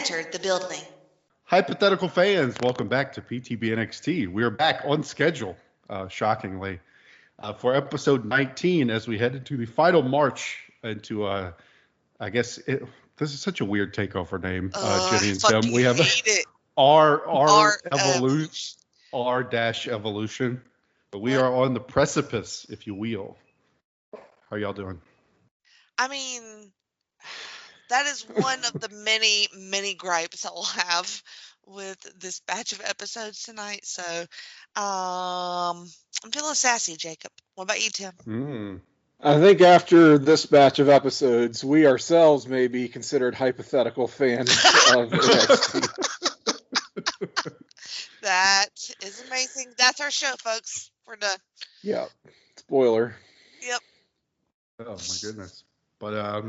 entered the building. Hypothetical fans, welcome back to PTBNXT. We are back on schedule, shockingly, for episode 19 as we head into the final march into, I guess, this is such a weird takeover name, Jenny and Tim. We have R evolution, R-evolution, but we are on the precipice, if you will. How y'all doing? I mean, that is one of the many, many gripes I'll have with this batch of episodes tonight. So I'm feeling sassy, Jacob. What about you, Tim? I think after this batch of episodes, we ourselves may be considered hypothetical fans of NXT. That is amazing. That's our show, folks. We're done. Yeah. Spoiler. Yep. Oh my goodness. But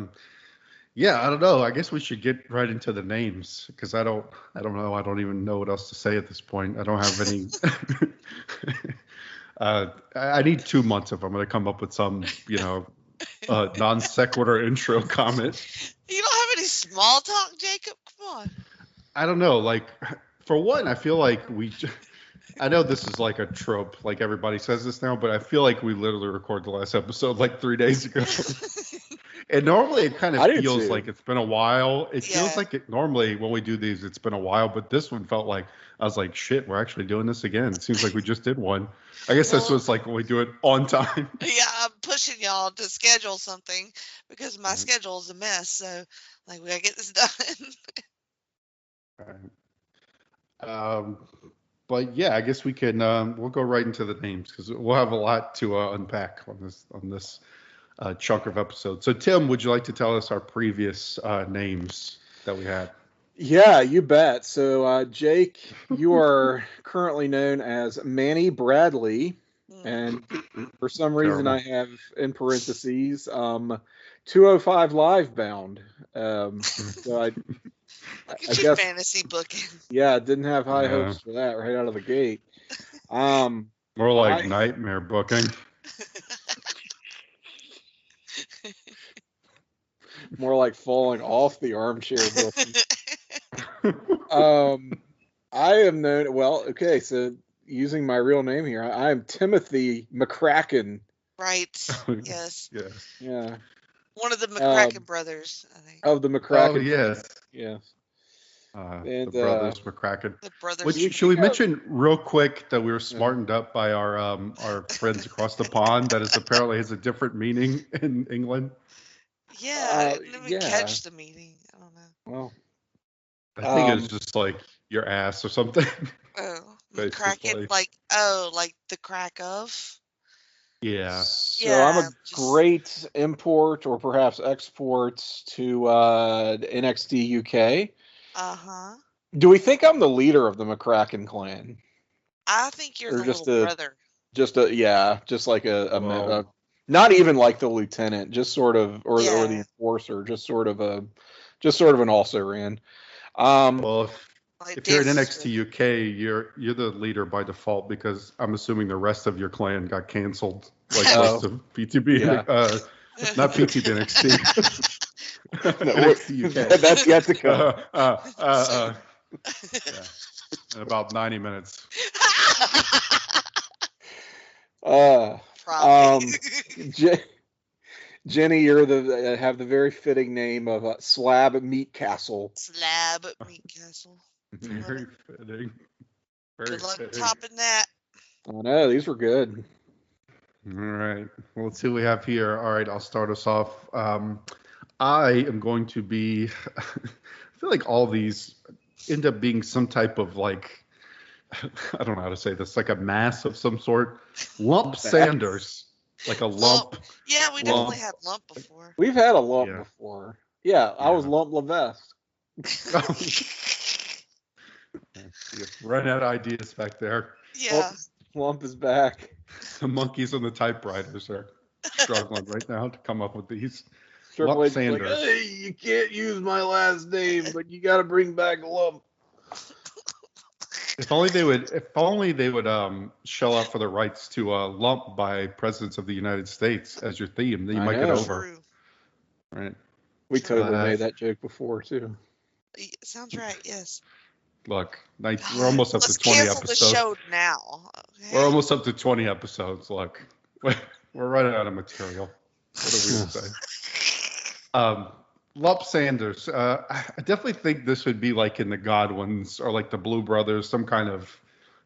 yeah, I don't know. I guess we should get right into the names because I don't know. I don't even know what else to say at this point. I don't have any. I need 2 months if I'm going to come up with some, non sequitur intro comment. You don't have any small talk, Jacob? Come on. I don't know. Like, for one, I feel like I know this is like a trope, like everybody says this now, but I feel like we literally recorded the last episode like 3 days ago. And normally it kind of feels like it's been a while. It feels like normally when we do these, it's been a while, but this one felt like, I was like, shit, we're actually doing this again. It seems like we just did one. I guess this was like when we do it on time. Yeah, I'm pushing y'all to schedule something because my schedule is a mess. So, like, we got to get this done. All right. But yeah, I guess we can, we'll go right into the names because we'll have a lot to unpack on this chunk of episodes. So Tim, would you like to tell us our previous names that we had? Yeah, you bet. So Jake, you are currently known as Manny Bradley, and for some reason I have in parentheses 205 live bound. So I guess fantasy booking. Yeah, didn't have high hopes for that right out of the gate. More like nightmare booking. More like falling off the armchair booking. I am known, so using my real name here, I am Timothy McCracken. Right, yes. Yeah. One of the McCracken brothers, I think. Of the McCracken. Oh, yes. Yes. And, the brothers McCracken. The brothers. Should we mention real quick that we were smartened up by our friends across the pond that is apparently has a different meaning in England? Yeah, I didn't even catch the meaning. I don't know. Well, I think it was just like your ass or something. Oh, McCracken, like the crack of? Yeah. So I'm a great import or perhaps export to NXT UK. Uh-huh. Do we think I'm the leader of the McCracken clan? I think you're the little brother. Just like a not even like the lieutenant, just sort of, or the enforcer, just sort of an also ran. Well, if you're in NXT UK, you're the leader by default because I'm assuming the rest of your clan got canceled, like most of PTB. Yeah. Not PTB NXT. NXT UK. That's yet to come. In about 90 minutes. Jenny, you're have the very fitting name of Slab Meat Castle. Slab Meat Castle. Very fitting. Good luck topping that. I know, these were good. All right. Well, let's see what we have here. All right, I'll start us off. I am going to be, I feel like all these end up being some type of like, I don't know how to say this, like a mass of some sort. Lump Sanders. Like a lump. Yeah, we definitely had lump before. We've had a lump before. Yeah, I was Lump Levesque. Run out of ideas back there. Yeah. Lump is back. The monkeys and the typewriters are struggling right now to come up with these. Lump Sanders. Like, hey, you can't use my last name, but you got to bring back Lump. If only they would shell out for the rights to Lump by Presidents of the United States as your theme, then you might get over. True. Right. We totally made that joke before too. Sounds right. Yes. Look, we're almost up to 20 cancel episodes. the show now. Okay? We're almost up to 20 episodes. Look, we're running out of material. What do we say? Lup Sanders. I definitely think this would be like in the Godwins or like the Blue Brothers, some kind of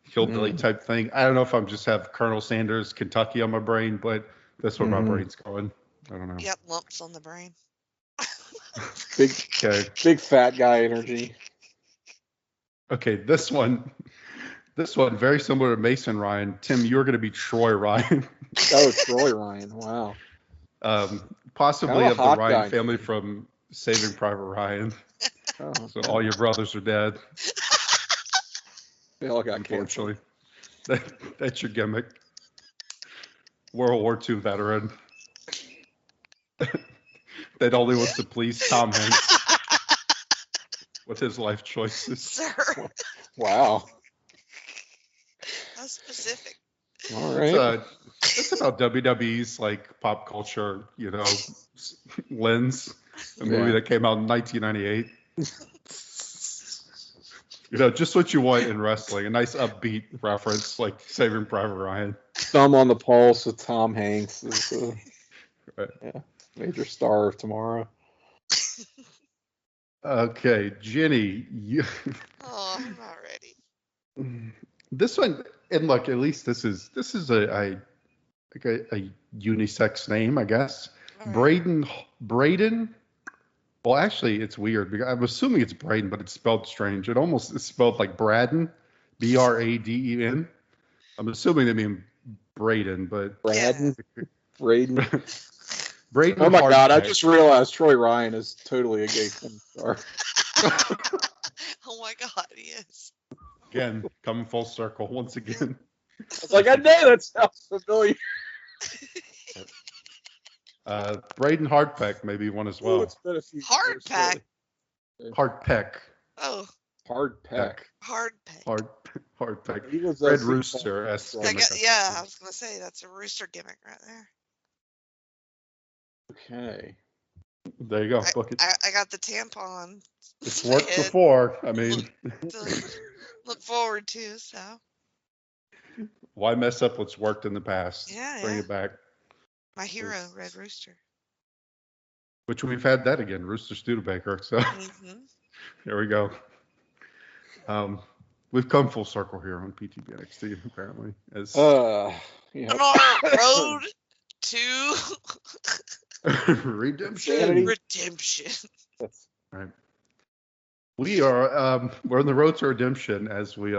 hillbilly type thing. I don't know if I'm just have Colonel Sanders, Kentucky on my brain, but that's where my brain's going. I don't know. Yep, lumps on the brain. Big fat guy energy. Okay, this one very similar to Mason Ryan. Tim, you're going to be Troy Ryan. Oh, Troy Ryan. Wow. Possibly Kinda of the hot Ryan guy. family from Saving Private Ryan. Oh, So all your brothers are dead. they all got canceled. Unfortunately, that's your gimmick. World War II veteran that only wants to please Tom Hanks with his life choices. Sir. Wow. How specific. All right. It's about WWE's like pop culture, lens. A movie that came out in 1998. Just what you want in wrestling. A nice upbeat reference, like Saving Private Ryan. Thumb on the pulse with Tom Hanks is Right. major star of tomorrow. Okay, Jenny. Oh, I'm not ready. This one, and look, at least this is a unisex name, I guess. Right. Braden. Well, actually, it's weird because I'm assuming it's Braden, but it's spelled strange. It's spelled like Braden, Braden. I'm assuming they mean Braden, but Braden. Braden. Oh my God! I just realized Troy Ryan is totally a gay porn star. Oh my God, yes. Again, coming full circle once again. It's like I know that sounds familiar. Braden Hardpeck may be one as well. Ooh, it's been a few Hardpeck. Hardpeck. Oh. Hardpeck. Hardpeck. He was Red Rooster. I was gonna say that's a rooster gimmick right there. Okay. There you go. Book it. I got the tampon. It's worked before. I mean, look forward to. So why mess up what's worked in the past? Yeah, Bring it back. My hero, Red Rooster. Which we've had that again, Rooster Studebaker. So Here we go. We've come full circle here on PTBNXT, apparently. I'm on road to redemption. Right. We are we're on the road to redemption as we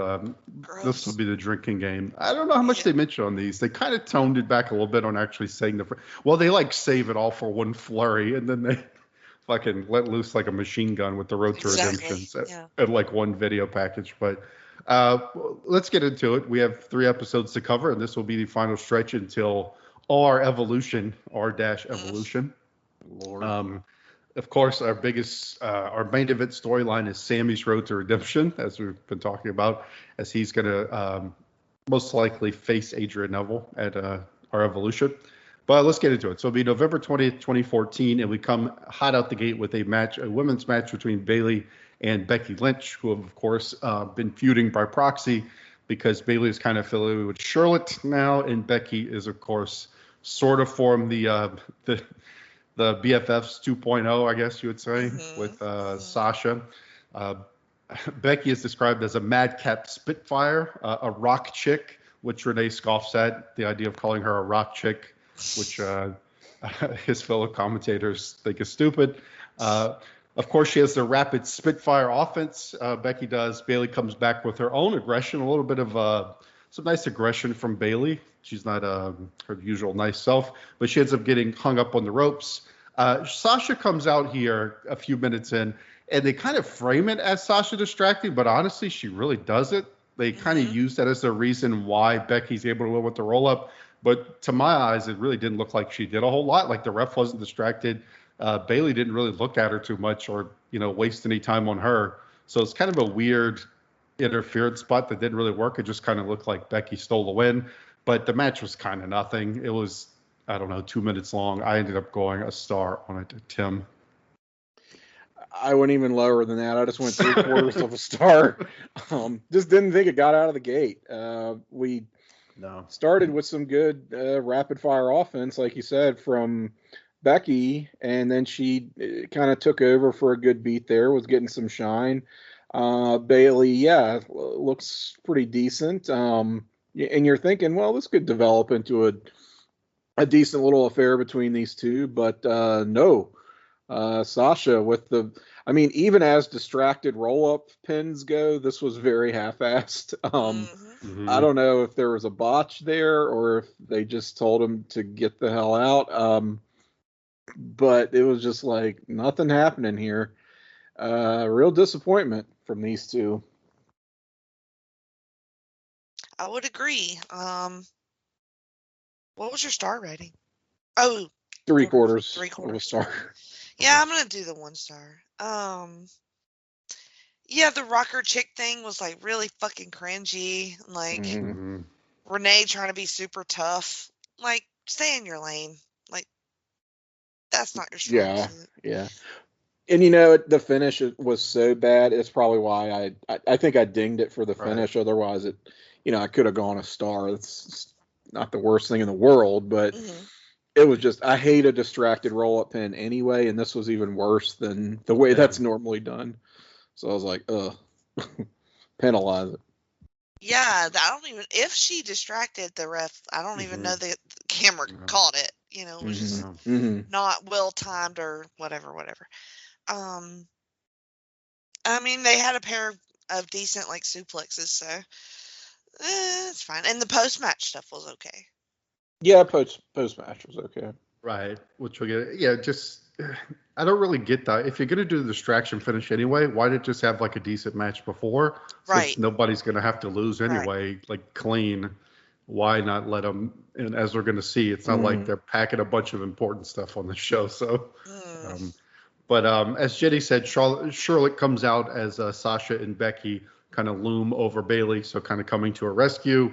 this will be the drinking game. I don't know how much they mention on these. They kind of toned it back a little bit on actually saying they like save it all for one flurry and then they fucking let loose like a machine gun with the road to redemption at like one video package. But let's get into it. We have 3 episodes to cover and this will be the final stretch until R-Evolution. Lord. Of course, our biggest, our main event storyline is Sami's road to redemption, as we've been talking about, as he's going to most likely face Adrian Neville at our Evolution. But let's get into it. So it'll be November 20th, 2014, and we come hot out the gate with a women's match between Bayley and Becky Lynch, who have, of course, been feuding by proxy because Bayley is kind of affiliated with Charlotte now, and Becky is, of course, sort of formed the BFFs 2.0, I guess you would say, with Sasha. Becky is described as a madcap spitfire, a rock chick, which Renee scoffs at, the idea of calling her a rock chick, which his fellow commentators think is stupid. Of course, she has the rapid spitfire offense. Becky does. Bayley comes back with her own aggression, a little bit of some nice aggression from Bayley. She's not her usual nice self, but she ends up getting hung up on the ropes. Sasha comes out here a few minutes in, and they kind of frame it as Sasha distracting, but honestly, she really doesn't. They kind of use that as the reason why Becky's able to win with the roll-up. But to my eyes, it really didn't look like she did a whole lot. Like the ref wasn't distracted. Bayley didn't really look at her too much or, waste any time on her. So it's kind of a weird interference spot that didn't really work. It just kind of looked like Becky stole the win. But the match was kind of nothing. It was, 2 minutes long. I ended up going a star on it, Tim. I went even lower than that. I just went 3/4 of a star. Just didn't think it got out of the gate. We started with some good rapid fire offense, like you said, from Becky, and then she kind of took over for a good beat there, was getting some shine. Bayley, yeah, looks pretty decent. And you're thinking, well, this could develop into a decent little affair between these two, but no. Sasha with even as distracted roll-up pins go, this was very half-assed. I don't know if there was a botch there or if they just told him to get the hell out. But it was just like nothing happening here. Real disappointment from these two. I would agree. What was your star rating? Oh, 3/4 of a star. Yeah, I'm gonna do the 1 star. Yeah, the rocker chick thing was like really fucking cringy. Like Renee trying to be super tough. Like, stay in your lane. Like, that's not your strong suit. Yeah. And the finish was so bad. It's probably why I think I dinged it for the finish. Right. Otherwise, I could have gone a star. It's not the worst thing in the world, but it was just, I hate a distracted roll-up pin anyway, and this was even worse than the way that's normally done. So I was like, penalize it. Yeah, if she distracted the ref, I don't even know the camera caught it. It was just not well-timed or whatever. They had a pair of decent, like, suplexes, so it's fine. And the post-match stuff was okay. Yeah, post-match was okay. Right, which we'll get. Yeah, just, I don't really get that. If you're going to do the distraction finish anyway, why did it just have, like, a decent match before? Right. Nobody's going to have to lose anyway, like, clean. Why not let them, and as we're going to see, it's not like they're packing a bunch of important stuff on the show, so. But as Jenny said, Charlotte comes out as Sasha and Becky kind of loom over Bayley, so kind of coming to her rescue.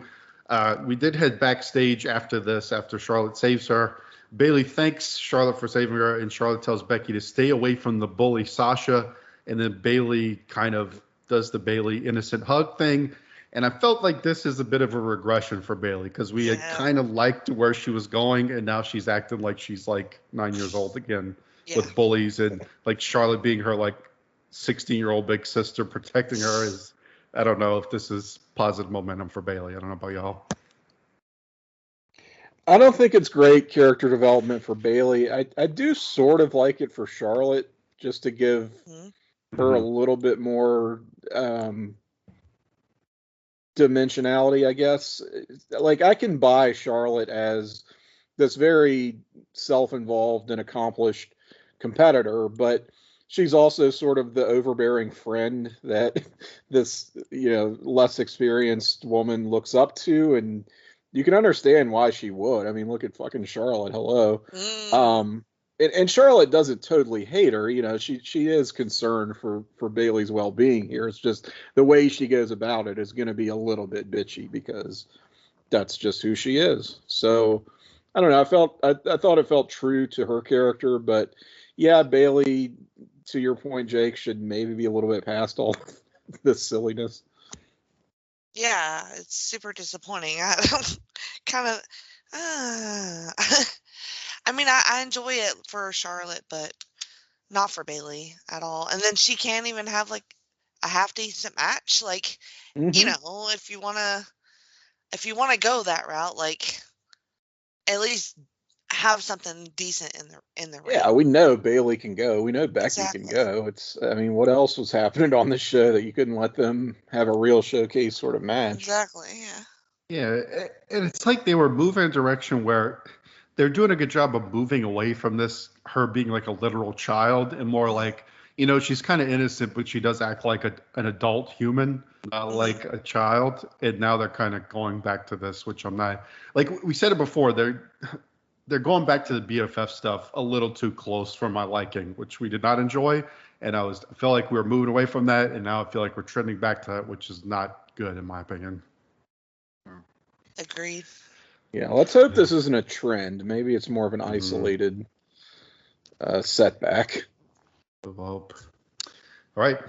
We did head backstage after this, after Charlotte saves her. Bayley thanks Charlotte for saving her, and Charlotte tells Becky to stay away from the bully Sasha. And then Bayley kind of does the Bayley innocent hug thing. And I felt like this is a bit of a regression for Bayley, because we had kind of liked where she was going, and now she's acting like she's like 9 years old again. With bullies, and like Charlotte being her like 16-year-old big sister protecting her is, I don't know if this is positive momentum for Bayley. I don't know about y'all. I don't think it's great character development for Bayley. I do sort of like it for Charlotte, just to give her a little bit more dimensionality, I guess. Like, I can buy Charlotte as this very self-involved and accomplished competitor, but she's also sort of the overbearing friend that this less experienced woman looks up to, and you can understand why she would. I mean, look at fucking Charlotte. Hello. And Charlotte doesn't totally hate her. She is concerned for Bayley's well-being here. It's just the way she goes about it is going to be a little bit bitchy, because that's just who she is. So I don't know. I thought it felt true to her character, but yeah, Bayley, to your point, Jake, should maybe be a little bit past all this silliness. Yeah, it's super disappointing. I enjoy it for Charlotte, but not for Bayley at all. And then she can't even have like a half decent match. Like, if you wanna go that route, like, at least have something decent in the ring. Yeah, we know Bayley can go. We know Becky can go. What else was happening on the show that you couldn't let them have a real showcase sort of match? Exactly, yeah. Yeah, and it's like they were moving in a direction where they're doing a good job of moving away from this, her being like a literal child, and more like, she's kind of innocent, but she does act like an adult human, not like a child. And now they're kind of going back to this, which I'm not, like we said it before, they're going back to the BFF stuff a little too close for my liking, which we did not enjoy. And I felt like we were moving away from that, and now I feel like we're trending back to that, which is not good in my opinion. Agreed. Yeah, let's hope this isn't a trend. Maybe it's more of an isolated setback. I hope. All right.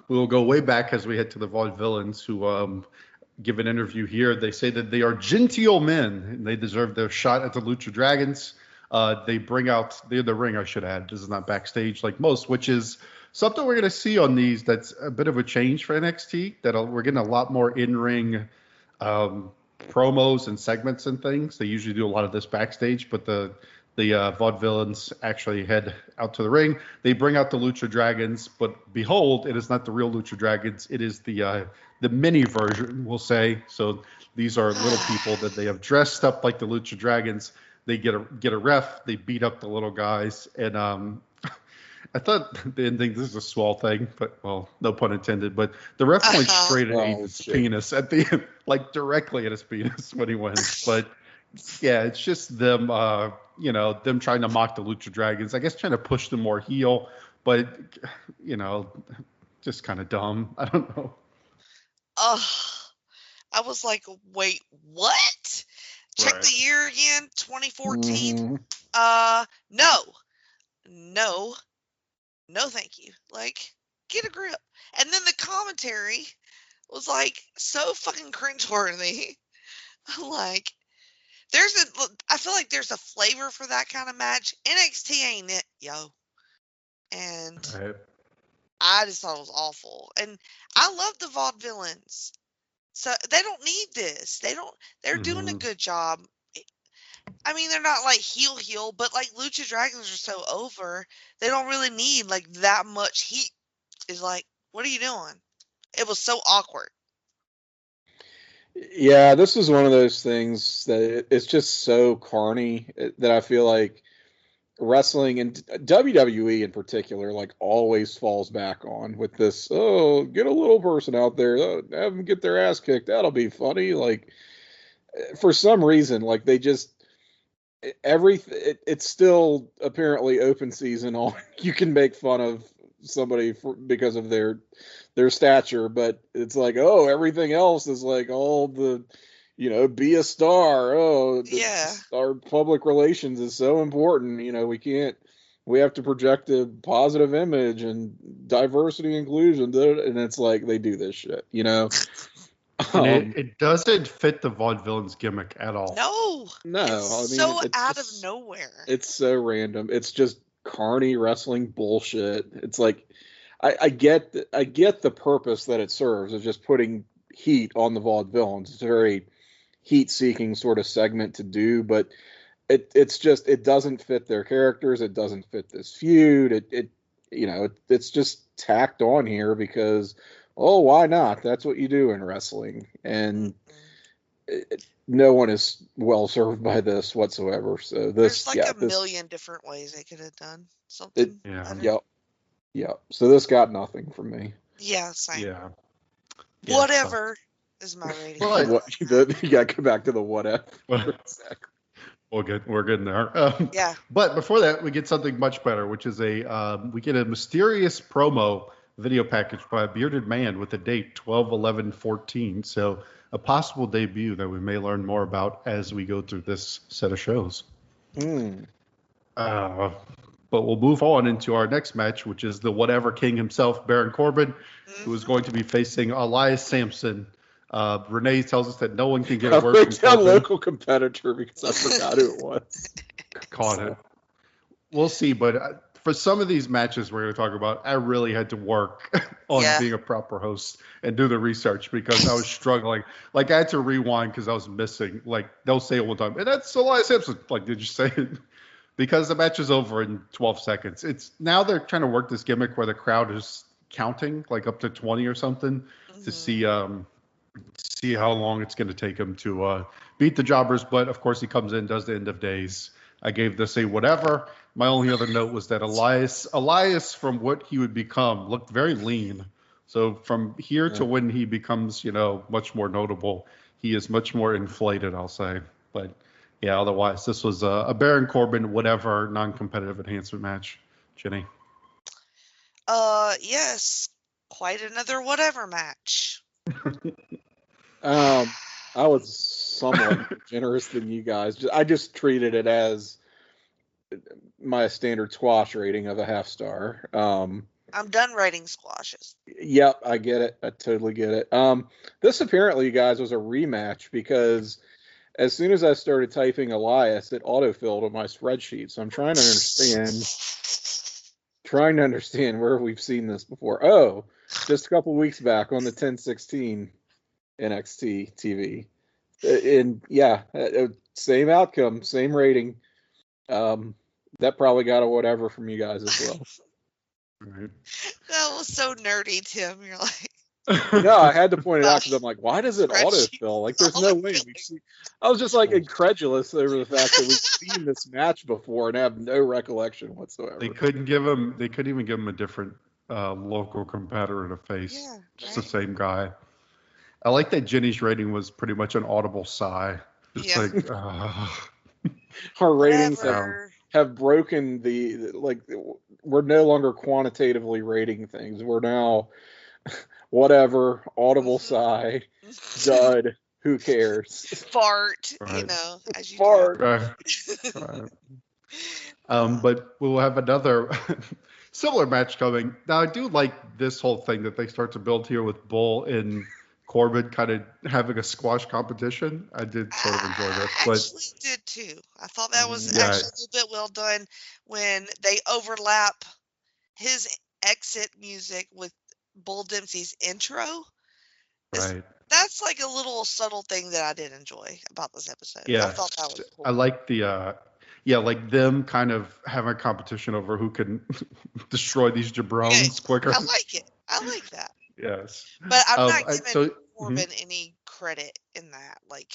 We will go way back as we head to the Vaudevillians, who give an interview here. They say that they are genteel men and they deserve their shot at the Lucha Dragons. They bring out the ring, I should add. This is not backstage like most, which is something we're going to see on these. That's a bit of a change for NXT. That we're getting a lot more in-ring promos and segments and things. They usually do a lot of this backstage, but the Vaudevillains actually head out to the ring. They bring out the Lucha Dragons, but behold, it is not the real Lucha Dragons. It is the mini version, we'll say. So these are little people that they have dressed up like the Lucha Dragons. They get a ref. They beat up the little guys, and I thought the ending. This is a small thing, but well, no pun intended. But the ref went straight at his penis at the end, like directly at his penis when he went. But yeah, it's just them, them trying to mock the Lucha Dragons. I guess trying to push them more heel, but just kind of dumb. I don't know. I was like, wait, what? Check the year again, 2014. No, thank you. Like, get a grip. And then the commentary was like so fucking cringeworthy. Like, I feel like there's a flavor for that kind of match. NXT ain't it, yo. And I just thought it was awful. And I love the Vaudevillains. So they don't need this. They're doing a good job. I mean, they're not like heel, but like Lucha Dragons are so over, they don't really need like that much heat. It's like, what are you doing? It was so awkward. Yeah, this is one of those things that it's just so carny that I feel like wrestling and WWE in particular, like, always falls back on with this. Oh, get a little person out there, have them get their ass kicked. That'll be funny. Like, for some reason, like, they just it's still apparently open season on. You can make fun of somebody because of their stature, but it's like, oh, everything else is like all the, be a star. Oh, our public relations is so important. We have to project a positive image and diversity, inclusion, and it's like they do this shit, And it doesn't fit the Vaudevillains gimmick at all. No. It's out of nowhere. It's so random. It's just carny wrestling bullshit. It's like, I get the purpose that it serves of just putting heat on the Vaudevillains. It's a very heat-seeking sort of segment to do, but it's just, it doesn't fit their characters. It doesn't fit this feud. It's just tacked on here because, oh, why not? That's what you do in wrestling, and no one is well served by this whatsoever. So there's a million different ways they could have done something. Yep. So this got nothing from me. Yeah, same. Yeah. Whatever is my rating. You got to go back to the whatever. We're getting there. Yeah. But before that, we get something much better, which is we get a mysterious promo video package by a bearded man with a date 12/11/14. So a possible debut that we may learn more about as we go through this set of shows. But we'll move on into our next match, which is the whatever king himself, Baron Corbin, who is going to be facing Elias Sampson. Renee tells us that no one can get a word from Corbin. Local competitor, because I forgot who it was. Caught it. We'll see, but for some of these matches we're going to talk about, I really had to work on being a proper host and do the research because I was struggling. Like, I had to rewind because I was missing. Like, they'll say it one time, and that's Elias Sampson. Like, did you say it? Because the match is over in 12 seconds. It's now they're trying to work this gimmick where the crowd is counting, like up to 20 or something, to see how long it's going to take him to beat the jobbers. But of course, he comes in, does the end of days. I gave this a whatever. My only other note was that Elias, from what he would become, looked very lean. So from here to when he becomes, much more notable, he is much more inflated, I'll say. But yeah, otherwise, this was a Baron Corbin whatever non-competitive enhancement match. Jenny? Yes, quite another whatever match. I was somewhat generous than you guys. I just treated it as my standard squash rating of a half star. I'm done writing squashes. Yep, I get it. I totally get it. This apparently, you guys, was a rematch because as soon as I started typing Elias, it autofilled on my spreadsheet. So I'm trying to understand where we've seen this before. Oh, just a couple weeks back on the 10/16 NXT TV. And yeah, same outcome, same rating. That probably got a whatever from you guys as well. Right. That was so nerdy, Tim. You're like, No, I had to point it out because I'm like, why does it autofill? Like, there's no way we've seen. I was just like incredulous over the fact that we've seen this match before and have no recollection whatsoever. They couldn't even give him a different local competitor to face. Yeah, Just right. the same guy. I like that Jenny's rating was pretty much an audible sigh. Just like, our ratings Whatever. have broken the like. We're no longer quantitatively rating things. We're now whatever, audible sigh, dud, who cares? Fart, Right. you know, as you Fart. Right. But we'll have another similar match coming. Now, I do like this whole thing that they start to build here with Bull and Corbin kind of having a squash competition. I did sort of enjoy this. I But actually did too. I thought that was Yeah. actually a little bit well done when they overlap his exit music with Bull Dempsey's intro. Right. That's like a little subtle thing that I did enjoy about this episode. Yeah. I thought that was cool. I like the like them kind of having a competition over who can destroy these jabrones quicker. I like it. I like that. Yes. But I'm not giving mhm. Corbin any credit in that. Like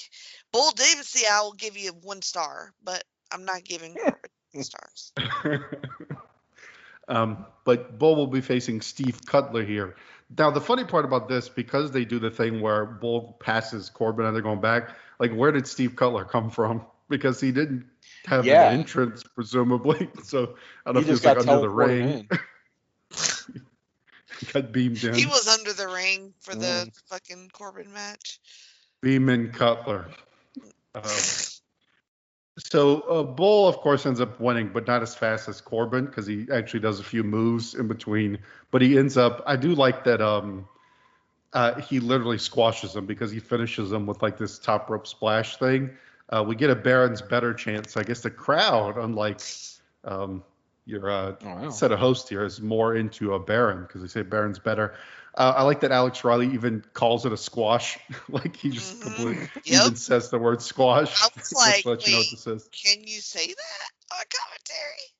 Bull Dempsey, I will give you 1 star, but I'm not giving Corbin stars. But Bull will be facing Steve Cutler here. Now, the funny part about this, because they do the thing where Bull passes Corbin and they're going back, like, where did Steve Cutler come from? Because he didn't have an entrance, presumably. So I don't know if he was like under the ring. He got beamed in. He was under the ring for the fucking Corbin match. Beeman Cutler. So Bull, of course, ends up winning, but not as fast as Corbin because he actually does a few moves in between. But he ends up. I do like that. He literally squashes him because he finishes him with like this top rope splash thing. We get a Baron's better chance. I guess the crowd, unlike your set of hosts here, is more into a Baron because they say Baron's better. I like that Alex Riley even calls it a squash. Like he just completely even says the word squash. I was like, wait, you know what this is. Can you say that on commentary?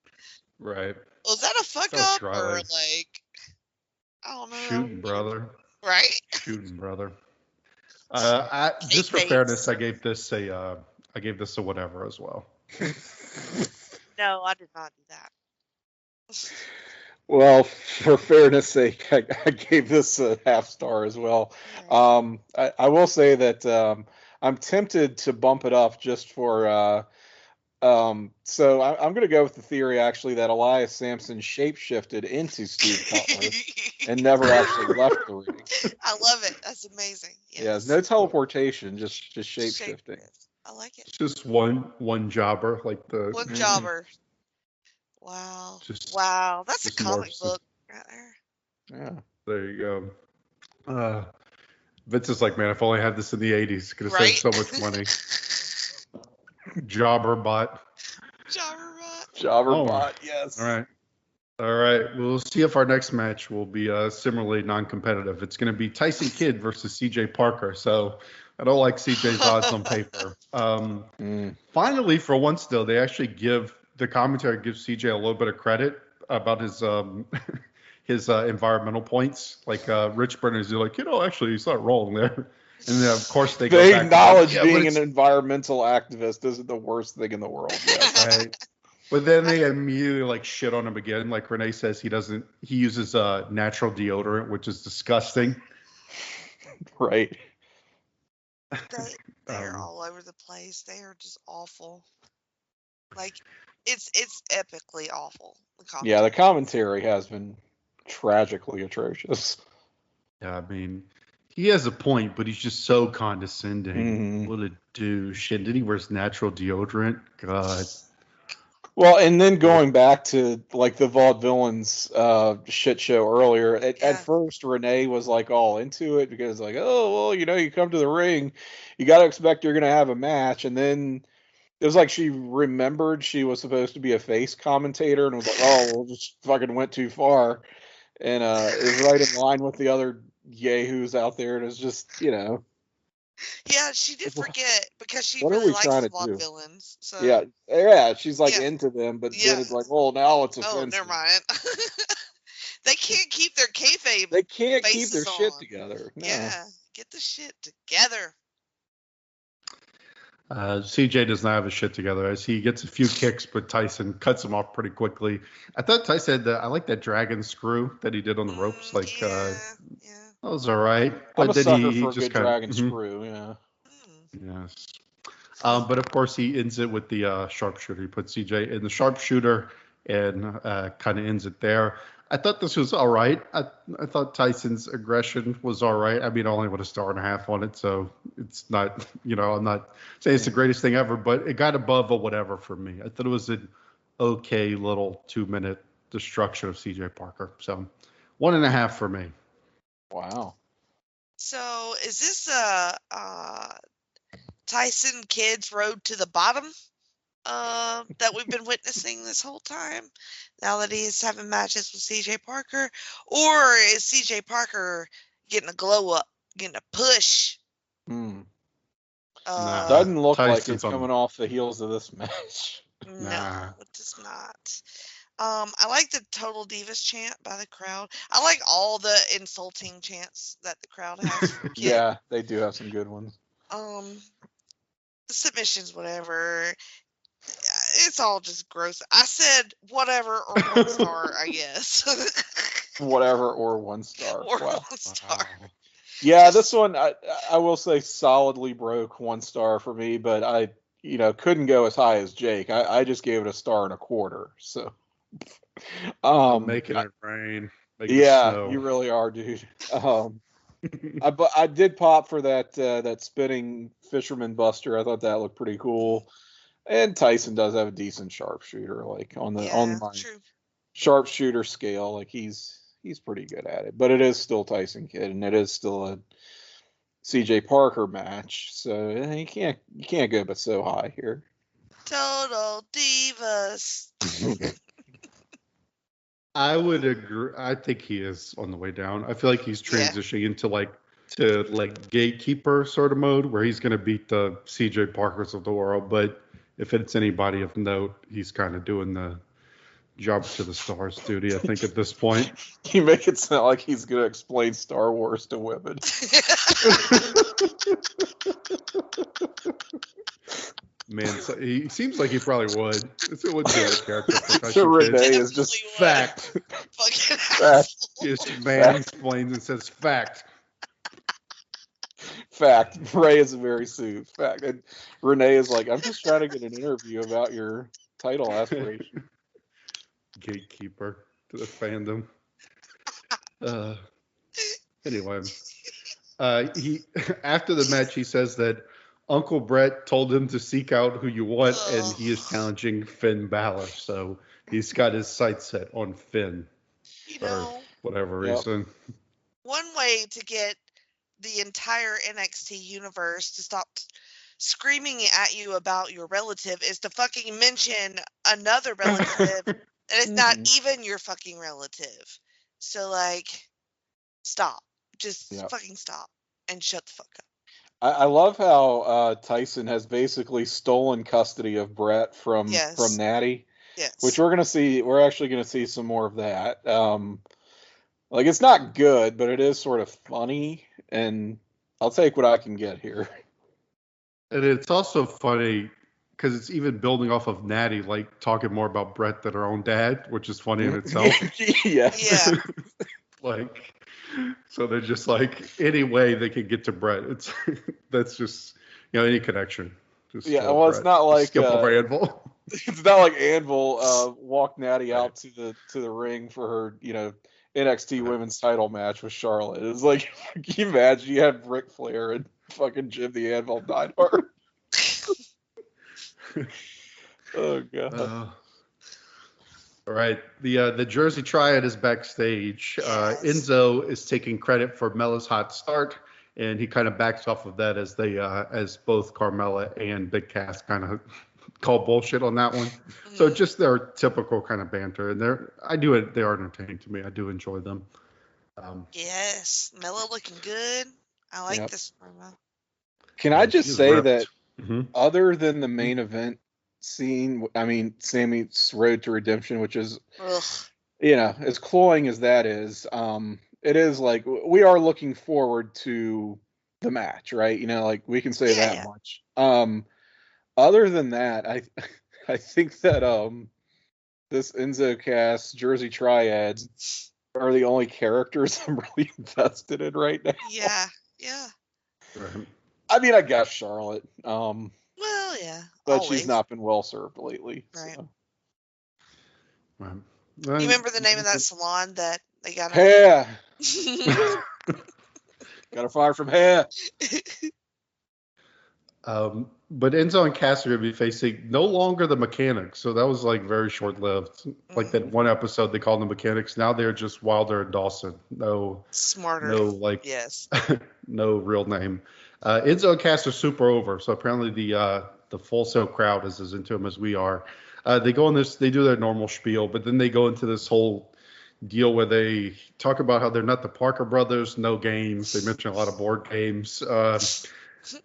Right. Was that a fuck up or like, I don't know. Shooting, brother. Right? Shooting, brother. Just for fairness, I gave this a whatever as well. No, I did not do that. Well, for fairness' sake, I gave this a half star as well. I will say that I'm tempted to bump it up just for. So I'm going to go with the theory actually that Elias Sampson shapeshifted into Steve Cutler and never actually left the ring. I love it. That's amazing. Yes. Yeah, no teleportation, just shapeshifting. I like it. Just one jobber, like the one jobber. Wow. Wow. That's a comic book right there. Yeah. There you go. Vince is like, man, if I only had this in the 80s, could have saved so much money. Jobber bot. Yes. All right. We'll see if our next match will be similarly non-competitive. It's going to be Tyson Kidd versus CJ Parker. So I don't like CJ's odds on paper. Finally, for once, though, they actually the commentary gives CJ a little bit of credit about his environmental points. Like Rich Brenner's like, actually, he's not wrong there. And then, of course, they acknowledge being an environmental activist isn't the worst thing in the world. Yes. Right. But then they immediately shit on him again. Like Renee says, he uses natural deodorant, which is disgusting. Right. They're all over the place. They are just awful. Like it's epically awful. The commentary has been tragically atrocious. Yeah, I mean, he has a point, but he's just so condescending. What a douche. And then he wears natural deodorant. God. Well, and then going back to like the Vaudevillians shit show earlier, at first Renee was like all into it because like, oh well, you come to the ring, you got to expect you're gonna have a match, and then it was like she remembered she was supposed to be a face commentator and was like, oh well, just fucking went too far, and is right in line with the other yahoos out there, and it's just Yeah, she did forget because she what are really we likes trying the to do? Vaudevillains. So Yeah, she's like yeah, into them, but yeah. then it's like, oh, now it's Oh, offensive. never mind. They can't keep their kayfabe. They can't keep their faces shit on. together. No. Yeah, get the shit together. CJ does not have his shit together as he gets a few kicks, but Tyson cuts him off pretty quickly. I thought Tyson had I like that dragon screw that he did on the ropes. Like, Yeah. that was all right. But I'm a then sucker he for a just good kind dragon screw, yeah. Yes. But of course he ends it with the sharpshooter. He puts CJ in the sharpshooter and kind of ends it there. I thought this was all right. I thought Tyson's aggression was all right. I mean, only with a star and a half on it, so it's not, I'm not saying it's the greatest thing ever, but it got above a whatever for me. I thought it was an okay little 2-minute destruction of CJ Parker. So 1.5 for me. Wow. So is this Tyson Kidd's road to the bottom that we've been witnessing this whole time? Now that he's having matches with CJ Parker, or is CJ Parker getting a glow up, getting a push? Doesn't look like it's coming off the heels of this match. No, it does not. I like the Total Divas chant by the crowd. I like all the insulting chants that the crowd has. Yeah, they do have some good ones. The submissions, whatever. It's all just gross. I said whatever or 1 star, I guess. Whatever or 1 star. Or wow. 1 star. Yeah, this one I will say solidly broke 1 star for me, but I couldn't go as high as Jake. I just gave it a 1.25 stars. So I'm making it rain. Making it snow. You really are, dude. I did pop for that spinning fisherman buster. I thought that looked pretty cool. And Tyson does have a decent sharpshooter, like on my sharpshooter scale. Like he's pretty good at it. But it is still Tyson Kidd, and it is still a CJ Parker match. So you can't go but so high here. Total Divas. I would agree. I think he is on the way down. I feel like he's transitioning into gatekeeper sort of mode where he's going to beat the CJ Parkers of the world. But if it's anybody of note, he's kind of doing the job to the stars duty, I think, at this point. You make it sound like he's going to explain Star Wars to women. Man, so he seems like he probably would. It would be a character. So Renee is just fact. Fact. Just man explains and says fact. Fact. Ray is very soothed. Fact. And Renee is like, I'm just trying to get an interview about your title aspiration. Gatekeeper to the fandom. Anyway, he after the match he says that Uncle Brett told him to seek out who you want, and he is challenging Finn Balor. So he's got his sights set on Finn for whatever reason. One way to get the entire NXT universe to stop screaming at you about your relative is to fucking mention another relative, and it's not even your fucking relative. So, stop. Just fucking stop and shut the fuck up. I love how Tyson has basically stolen custody of Brett from Natty. Yes. Which we're gonna see. We're actually gonna see some more of that. It's not good, but it is sort of funny, and I'll take what I can get here. And it's also funny because it's even building off of Natty, talking more about Brett than her own dad, which is funny in itself. Yeah. So they're just any way they can get to Brett. That's just any connection. Just it's Brett. not like skip over Anvil. It's not like Anvil walked Natty out to the ring for her NXT Women's Title match with Charlotte. It's like, can you imagine you had Ric Flair and fucking Jim the Anvil Neidhart? Oh god. All right. The Jersey Triad is backstage. Yes. Enzo is taking credit for Mella's hot start, and he kind of backs off of that as both Carmella and Big Cass kind of call bullshit on that one. So just their typical kind of banter, and they are entertaining to me. I do enjoy them. Yes, Mella looking good. I like this promo. Can I just say ripped. that Mm-hmm. other than the main event scene, I mean, Sami's road to redemption, which is, as cloying as that is, it is like we are looking forward to the match, right? Like we can say that much. Other than that, I think that this Enzo Cass Jersey Triad are the only characters I'm really invested in right now. Yeah. Right. I mean, I guess Charlotte. Well, yeah. But always. she's not been well served lately. Right. So. Right. You remember the name of that salon that they got? Hair. Got to fire from hair. But Enzo and Cass are going to be facing no longer the Mechanics, so that was like very short-lived. Like that one episode they called them Mechanics. Now they're just Wilder and Dawson. No smarter. No no real name. Enzo and Cass are super over, so apparently the Full Sail crowd is as into them as we are. They go on this. They do their normal spiel, but then they go into this whole deal where they talk about how they're not the Parker brothers, no games. They mention a lot of board games.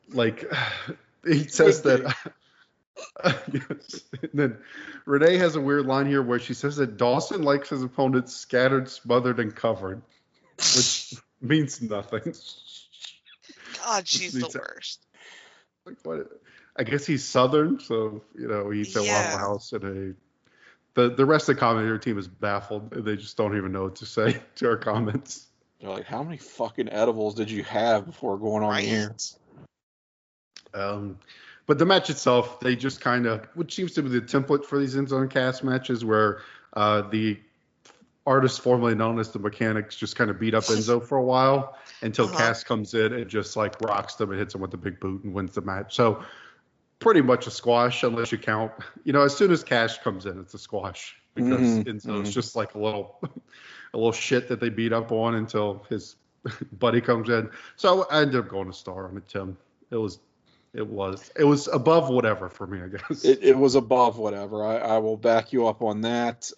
Like he says that. Yes. And then Renee has a weird line here where she says that Dawson likes his opponents scattered, smothered, and covered, which means nothing. God, she's the worst. Like what? I guess he's Southern, so he eats at Waffle House, and the rest of the commentator team is baffled. They just don't even know what to say to our comments. They're like, "How many fucking edibles did you have before going on the air?" But the match itself, they just kind of, which seems to be the template for these Enzo and Cass matches, where the artists formerly known as the Mechanics just kind of beat up Enzo for a while until Cass comes in and just like rocks them and hits him with the big boot and wins the match. So pretty much a squash, unless you count. As soon as Cass comes in, it's a squash because Enzo is just like a little shit that they beat up on until his buddy comes in. So I ended up going a star on it, Tim. It was above whatever for me, I guess. It was above whatever. I will back you up on that.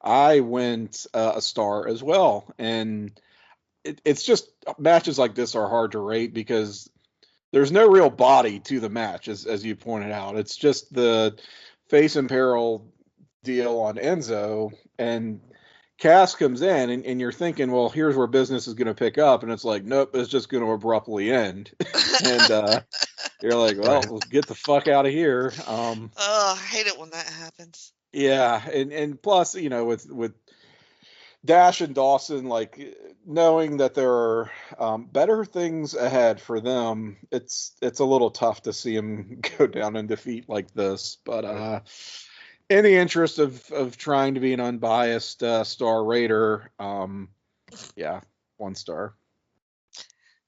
I went a star as well, and it's just matches like this are hard to rate because there's no real body to the match, as you pointed out. It's just the face and peril deal on Enzo, and Cass comes in, and you're thinking, well, here's where business is going to pick up, and it's like, nope, it's just going to abruptly end. And you're like, well, let's get the fuck out of here. I hate it when that happens. Yeah, and plus, with Dash and Dawson, like knowing that there are better things ahead for them, it's a little tough to see them go down in defeat like this. But in the interest of trying to be an unbiased star rater, 1 star.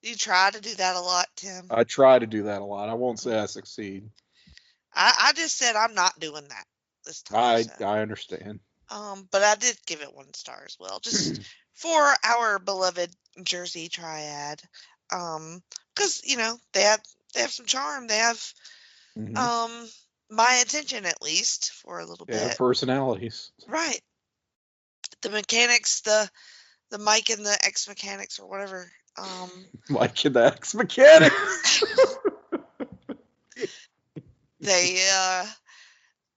You try to do that a lot, Tim. I try to do that a lot. I won't say I succeed. I just said I'm not doing that this time. I understand. But I did give it 1 star as well, just for our beloved Jersey Triad. Because they have some charm. They have my attention at least for a little bit. Personalities. Right. The Mechanics, the Mike and the ex-Mechanics or whatever. Mike and the ex-Mechanics.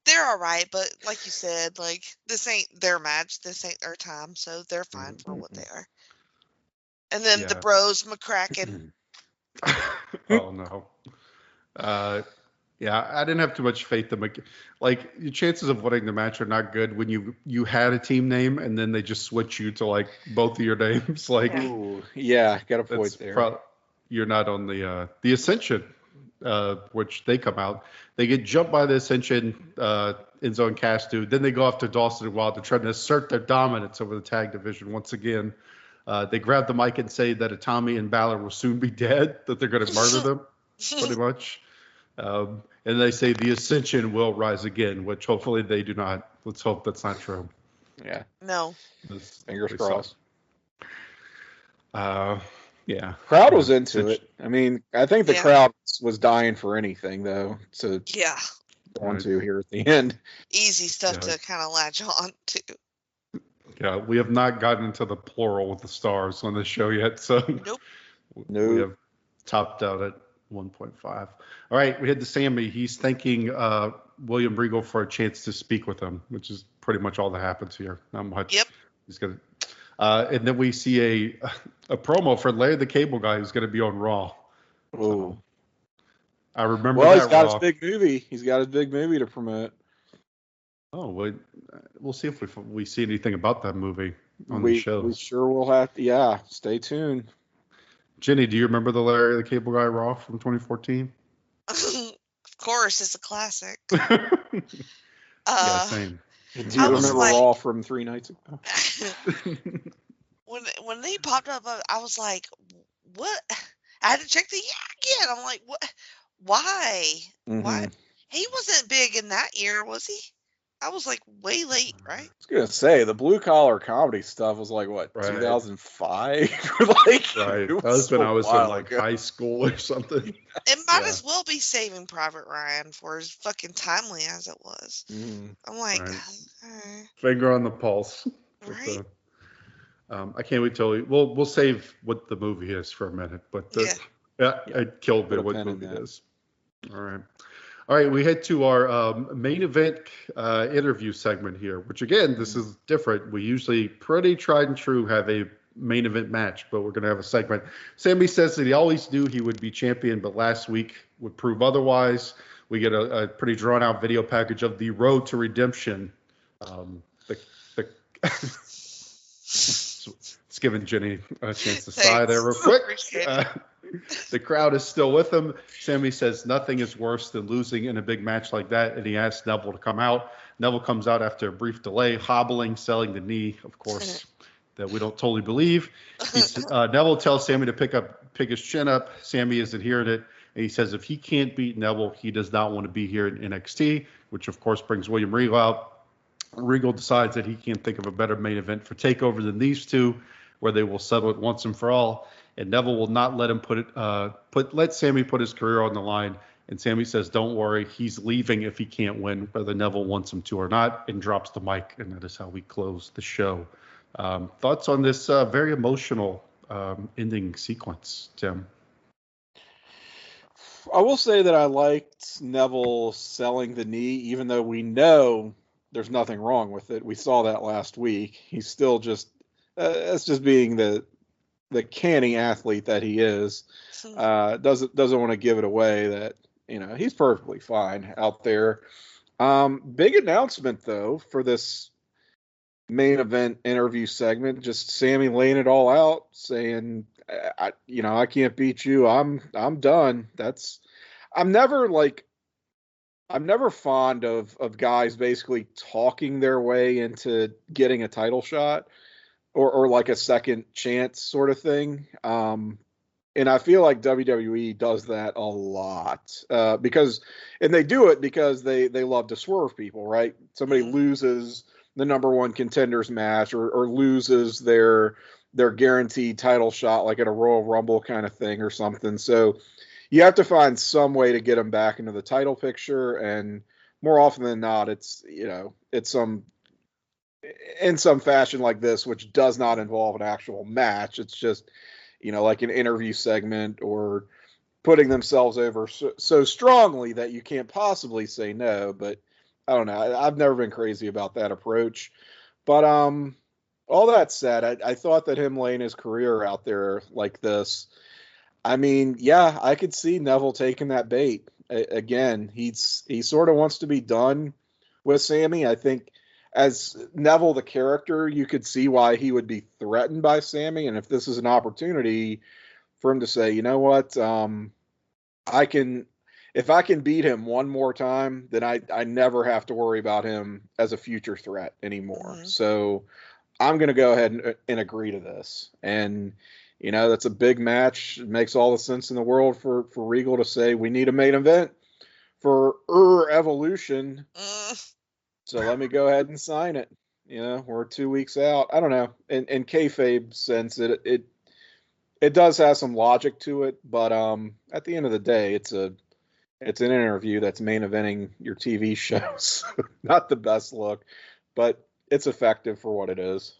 They're all right, but like you said, like this ain't their match, this ain't their time, so they're fine for what they are. And then the bros, McCracken. Oh no. I didn't have too much faith in like your chances of winning the match are not good when you had a team name and then they just switch you to like both of your names. Like, got a point there. You're not on the Ascension. Which they come out. They get jumped by the Ascension, Enzo and Cass do. Then they go after Dawson and Wilder, trying to assert their dominance over the tag division once again. They grab the mic and say that Itami and Balor will soon be dead, that they're going to murder them, pretty much. And they say the Ascension will rise again, which hopefully they do not. Let's hope that's not true. Yeah. No. Fingers crossed. Yeah. Crowd was into it. I mean, I think the crowd was dying for anything, though, to go on to here at the end. Easy stuff to kind of latch on to. Yeah, we have not gotten into the plural with the stars on the show yet, so nope. We have topped out at 1.5. All right, we head to Sami. He's thanking William Regal for a chance to speak with him, which is pretty much all that happens here. Not much. Yep. He's gonna, and then we see a promo for Larry the Cable Guy who's going to be on Raw. Oh. I remember. Well, he's got his big movie. He's got his big movie to promote. Oh, we'll see if we see anything about that movie on the show. We sure will have to. Yeah, stay tuned. Jenny, do you remember the Larry the Cable Guy Raw from 2014? Of course, it's a classic. Yeah, same. Do you remember Raw from 3 nights ago? when they popped up, I was like, what? I had to check the year again. I'm like, what? Why? Mm-hmm. Why? He wasn't big in that year, was he? I was like way late, right? I was gonna say the blue collar comedy stuff was like what, 2005? Like, right. That was when I was in like high school or something. It might as well be Saving Private Ryan for as fucking timely as it was. I'm like, finger on the pulse. Right. I can't wait till we'll save what the movie is for a minute, but I killed it what movie it is. All right, we head to our main event interview segment here, which again, this is different. We usually pretty tried and true have a main event match, but we're going to have a segment. Sami says that he always knew he would be champion, but last week would prove otherwise. We get a pretty drawn out video package of the Road to Redemption. It's giving Jenny a chance to sigh there real quick. The crowd is still with him. Sami says nothing is worse than losing in a big match like that, and he asks Neville to come out. Neville comes out after a brief delay, hobbling, selling the knee, of course, that we don't totally believe. Neville tells Sami to pick his chin up. Sami isn't hearing it, and he says if he can't beat Neville, he does not want to be here in NXT, which of course brings William Regal out. Regal decides that he can't think of a better main event for Takeover than these two, where they will settle it once and for all. And Neville will not let him let Sami put his career on the line. And Sami says, "Don't worry, he's leaving if he can't win, whether Neville wants him to or not," and drops the mic. And that is how we close the show. Thoughts on this very emotional ending sequence, Tim? I will say that I liked Neville selling the knee, even though we know there's nothing wrong with it. We saw that last week. He's still just that's just being the canny athlete that he is. Doesn't want to give it away that, he's perfectly fine out there. Big announcement though for this main event interview segment, just Sami laying it all out, saying, I can't beat you. I'm done. I'm never fond of guys basically talking their way into getting a title shot or like a second chance sort of thing. And I feel like WWE does that a lot because they do it because they love to swerve people, right? Somebody loses the number one contenders match or loses their guaranteed title shot, like at a Royal Rumble kind of thing or something. So you have to find some way to get them back into the title picture. And more often than not, it's in some fashion like this, which does not involve an actual match. It's just, like an interview segment or putting themselves over so strongly that you can't possibly say no. But I don't know. I've never been crazy about that approach. But all that said, I thought that him laying his career out there like this, I mean, yeah, I could see Neville taking that bait. Again, he sort of wants to be done with Sami. I think as Neville, the character, you could see why he would be threatened by Sami. And if this is an opportunity for him to say, you know what, if I can beat him one more time, then I never have to worry about him as a future threat anymore. Mm-hmm. So I'm going to go ahead and agree to this. And, that's a big match. It makes all the sense in the world for Regal to say, we need a main event for Evolution. So let me go ahead and sign it. We're 2 weeks out. I don't know. In kayfabe sense, it does have some logic to it, but at the end of the day, it's an interview that's main eventing your TV shows. Not the best look, but it's effective for what it is.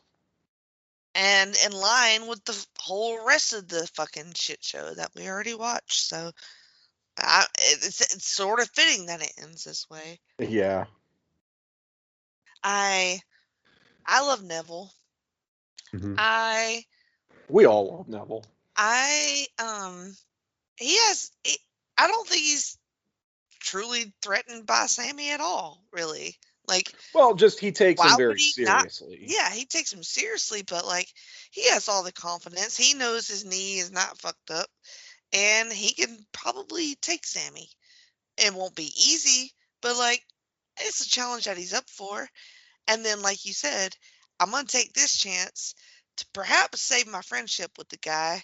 And in line with the whole rest of the fucking shit show that we already watched. So it's sort of fitting that it ends this way. Yeah. I love Neville. Mm-hmm. We all love Neville. I don't think he's truly threatened by Sami at all, really. Like, well, just he takes him very seriously. He takes him seriously, but like, he has all the confidence. He knows his knee is not fucked up, and he can probably take Sami. It won't be easy, but like, it's a challenge that he's up for. And then, like you said, I'm gonna take this chance to perhaps save my friendship with the guy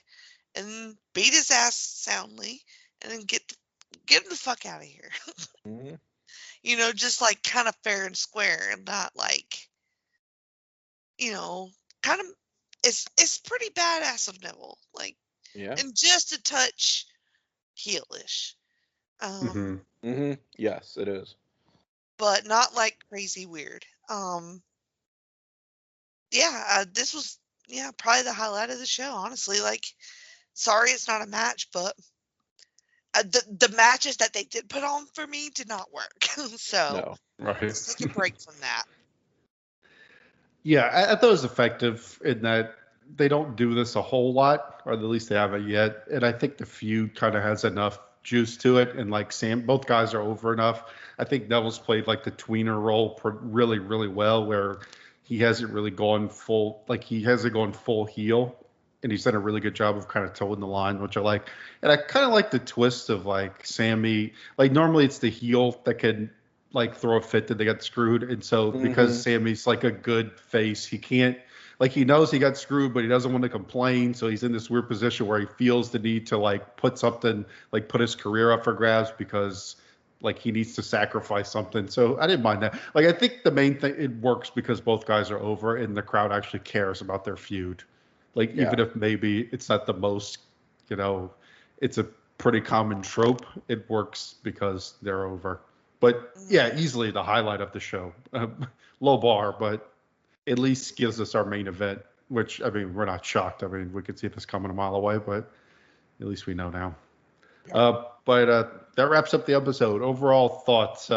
and beat his ass soundly, and then get him the fuck out of here. Mm-hmm. Just like kind of fair and square, and not like, kind of. It's pretty badass of Neville, like, yeah, and just a touch heelish. Yes, it is, but not like crazy weird. This was probably the highlight of the show, honestly. Like, sorry it's not a match, but the matches that they did put on for me did not work. So let's take a break from that. Yeah, I thought it was effective in that they don't do this a whole lot, or at least they haven't yet. And I think the feud kind of has enough juice to it. And like both guys are over enough. I think Neville's played like the tweener role really, really well, where he hasn't really gone full, full heel. And he's done a really good job of kind of toeing the line, which I like. And I kind of like the twist of like Sami. Like normally it's the heel that can like throw a fit that they got screwed. And so because Sami's like a good face, he can't, like, he knows he got screwed, but he doesn't want to complain. So he's in this weird position where he feels the need to like put something, like put his career up for grabs because like he needs to sacrifice something. So I didn't mind that. Like, I think the main thing, it works because both guys are over and the crowd actually cares about their feud. Like, even if maybe it's not the most, it's a pretty common trope, it works because they're over. But yeah, easily the highlight of the show. Low bar, but at least gives us our main event, which, I mean, we're not shocked. I mean, we could see this coming a mile away, but at least we know now. But that wraps up the episode. Overall thoughts.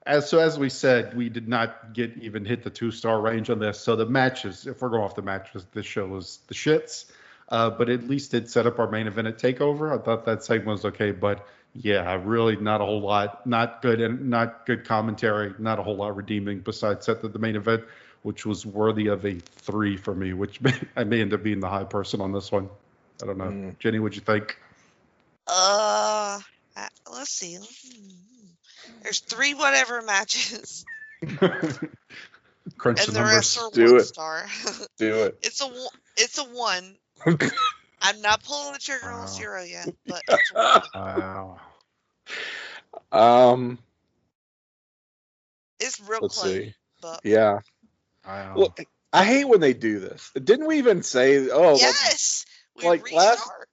As we said, we did not even hit the 2-star range on this. So the matches, if we're going off the matches, this show was the shits. But at least it set up our main event at Takeover. I thought that segment was okay, but yeah, really not a whole lot. Not good commentary. Not a whole lot redeeming besides set the main event, which was worthy of a 3 for me, which I may end up being the high person on this one. I don't know. Jenny, what'd you think? Let's see. There's 3 whatever matches. Crunch and the numbers. Rest are Do 1 it. star. Do it. It's a 1. I'm not pulling the trigger on 0 yet, but it's a 1. Wow. It's real Let's close. see. But yeah. Wow. Look, I hate when they do this. Didn't we even say? Oh, yes. Like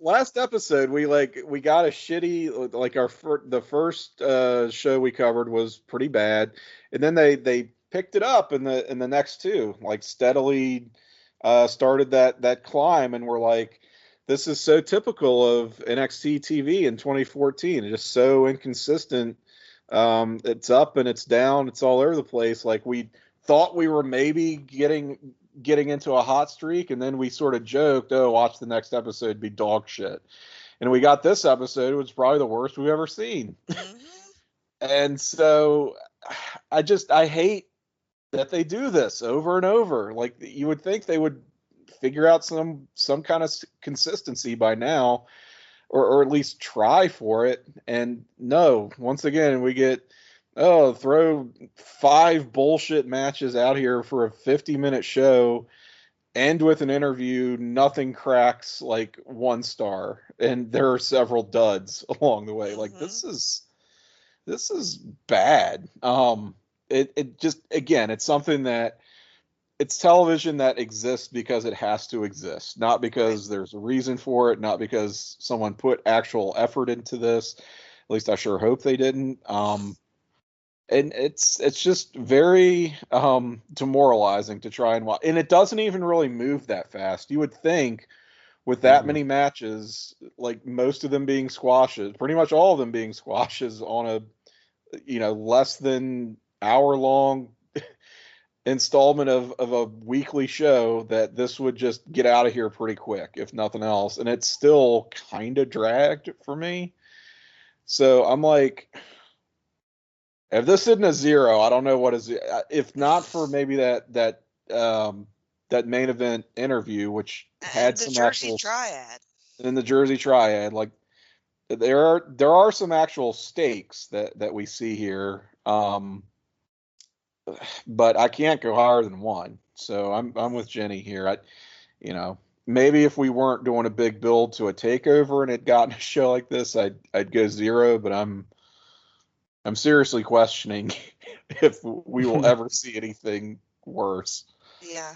last episode, we got a shitty, like the first show we covered was pretty bad, and then they picked it up in the next 2, like steadily started that climb, and we're like, this is so typical of NXT TV in 2014. It's just so inconsistent. It's up and it's down. It's all over the place. Like, we thought we were maybe getting into a hot streak, and then we sort of joked, oh, watch the next episode be dog shit. And we got this episode, which was probably the worst we've ever seen. And so I hate that they do this over and over. Like, you would think they would figure out some kind of consistency by now, or at least try for it. And no, once again, we get, throw 5 bullshit matches out here for a 50-minute show, end with an interview, nothing cracks like 1 star, and there are several duds along the way. Like, this is this is bad. It just, again, it's something that it's television that exists because it has to exist, not because there's a reason for it, not because someone put actual effort into this. At least I sure hope they didn't. And it's just very demoralizing to try and watch. And it doesn't even really move that fast. You would think with that many matches, like most of them being squashes, pretty much all of them being squashes on a, less than hour-long installment of a weekly show, that this would just get out of here pretty quick, if nothing else. And it's still kind of dragged for me. So I'm like, if this isn't a 0, I don't know what is. If not for maybe that main event interview, which had the some Jersey actual Triad. in the Jersey Triad, like there are some actual stakes that we see here. But I can't go higher than 1. So I'm with Jenny here. Maybe if we weren't doing a big build to a takeover and it gotten a show like this, I'd go 0. But I'm seriously questioning if we will ever see anything worse. Yeah.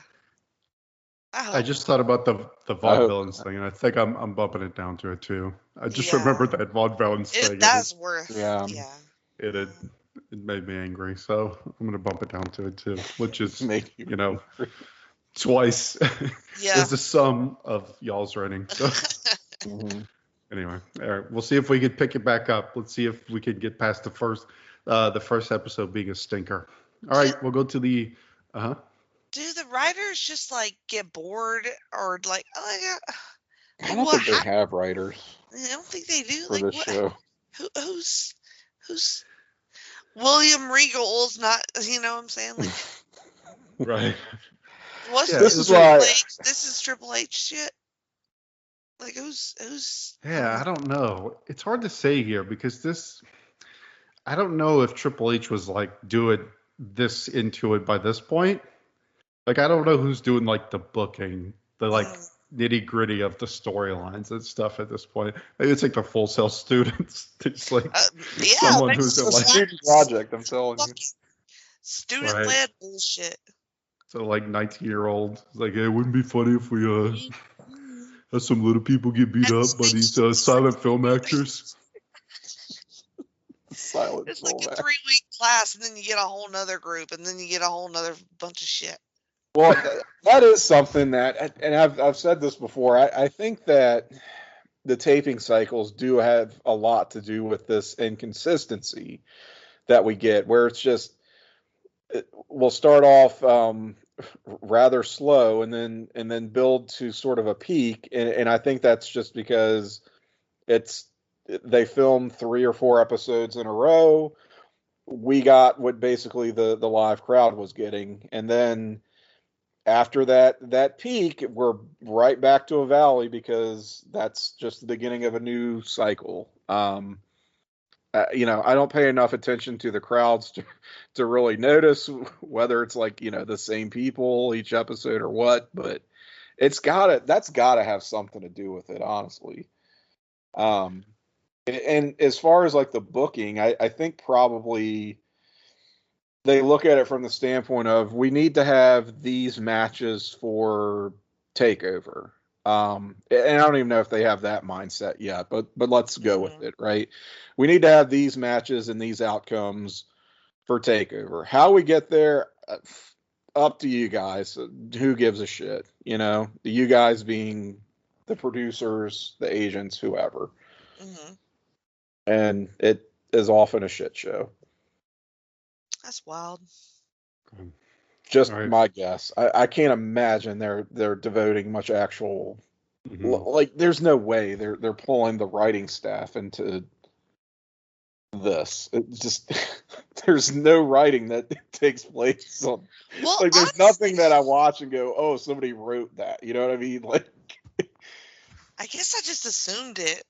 I just thought about the Vaudevillians thing, and I think I'm bumping it down to a 2. I just remembered that Vaudevillians thing. That's worth. Yeah. It made me angry, so I'm gonna bump it down to a 2, which is twice is the sum of y'all's rating. So anyway, all right, we'll see if we can pick it back up. Let's see if we can get past the first episode being a stinker. All right, we'll go to the Do the writers just like get bored or like? I don't think they have writers. I don't think they do. For this show. Who's William Regal's not? You know what I'm saying? Like, right. This is Triple H shit. Like who's? Yeah, I don't know. It's hard to say here because I don't know if Triple H was like doing this into it by this point. Like, I don't know who's doing like the booking, the like nitty gritty of the storylines and stuff at this point. Maybe it's like the Full Sail students. It's like someone who's a student project. I'm telling you, student-led bullshit. So like 19-year-old is like, hey, it wouldn't be funny if we have some little people get beat up by these silent film actors. It's like a 3-week class, and then you get a whole nother group, and then you get a whole nother bunch of shit. Well, that is something that, and I've said this before, I think that the taping cycles do have a lot to do with this inconsistency that we get, where it's just, we'll start off rather slow and then build to sort of a peak, and I think that's just because they filmed 3 or 4 episodes in a row. We got what basically the live crowd was getting, and then after that peak, we're right back to a valley because that's just the beginning of a new cycle. I don't pay enough attention to the crowds to really notice whether it's like, the same people each episode or what, but that's gotta have something to do with it, honestly. And as far as like the booking, I think probably they look at it from the standpoint of, we need to have these matches for Takeover. And I don't even know if they have that mindset yet, but let's go with it, right? We need to have these matches and these outcomes for Takeover. How we get there, up to you guys. Who gives a shit? You guys being the producers, the agents, whoever. Mm-hmm. And it is often a shit show. That's wild. Just my guess. I can't imagine they're devoting much actual. Like, there's no way they're pulling the writing staff into this. It just there's no writing that takes place on. Well, like, there's nothing that I watch and go, oh, somebody wrote that. You know what I mean? Like, I guess I just assumed it.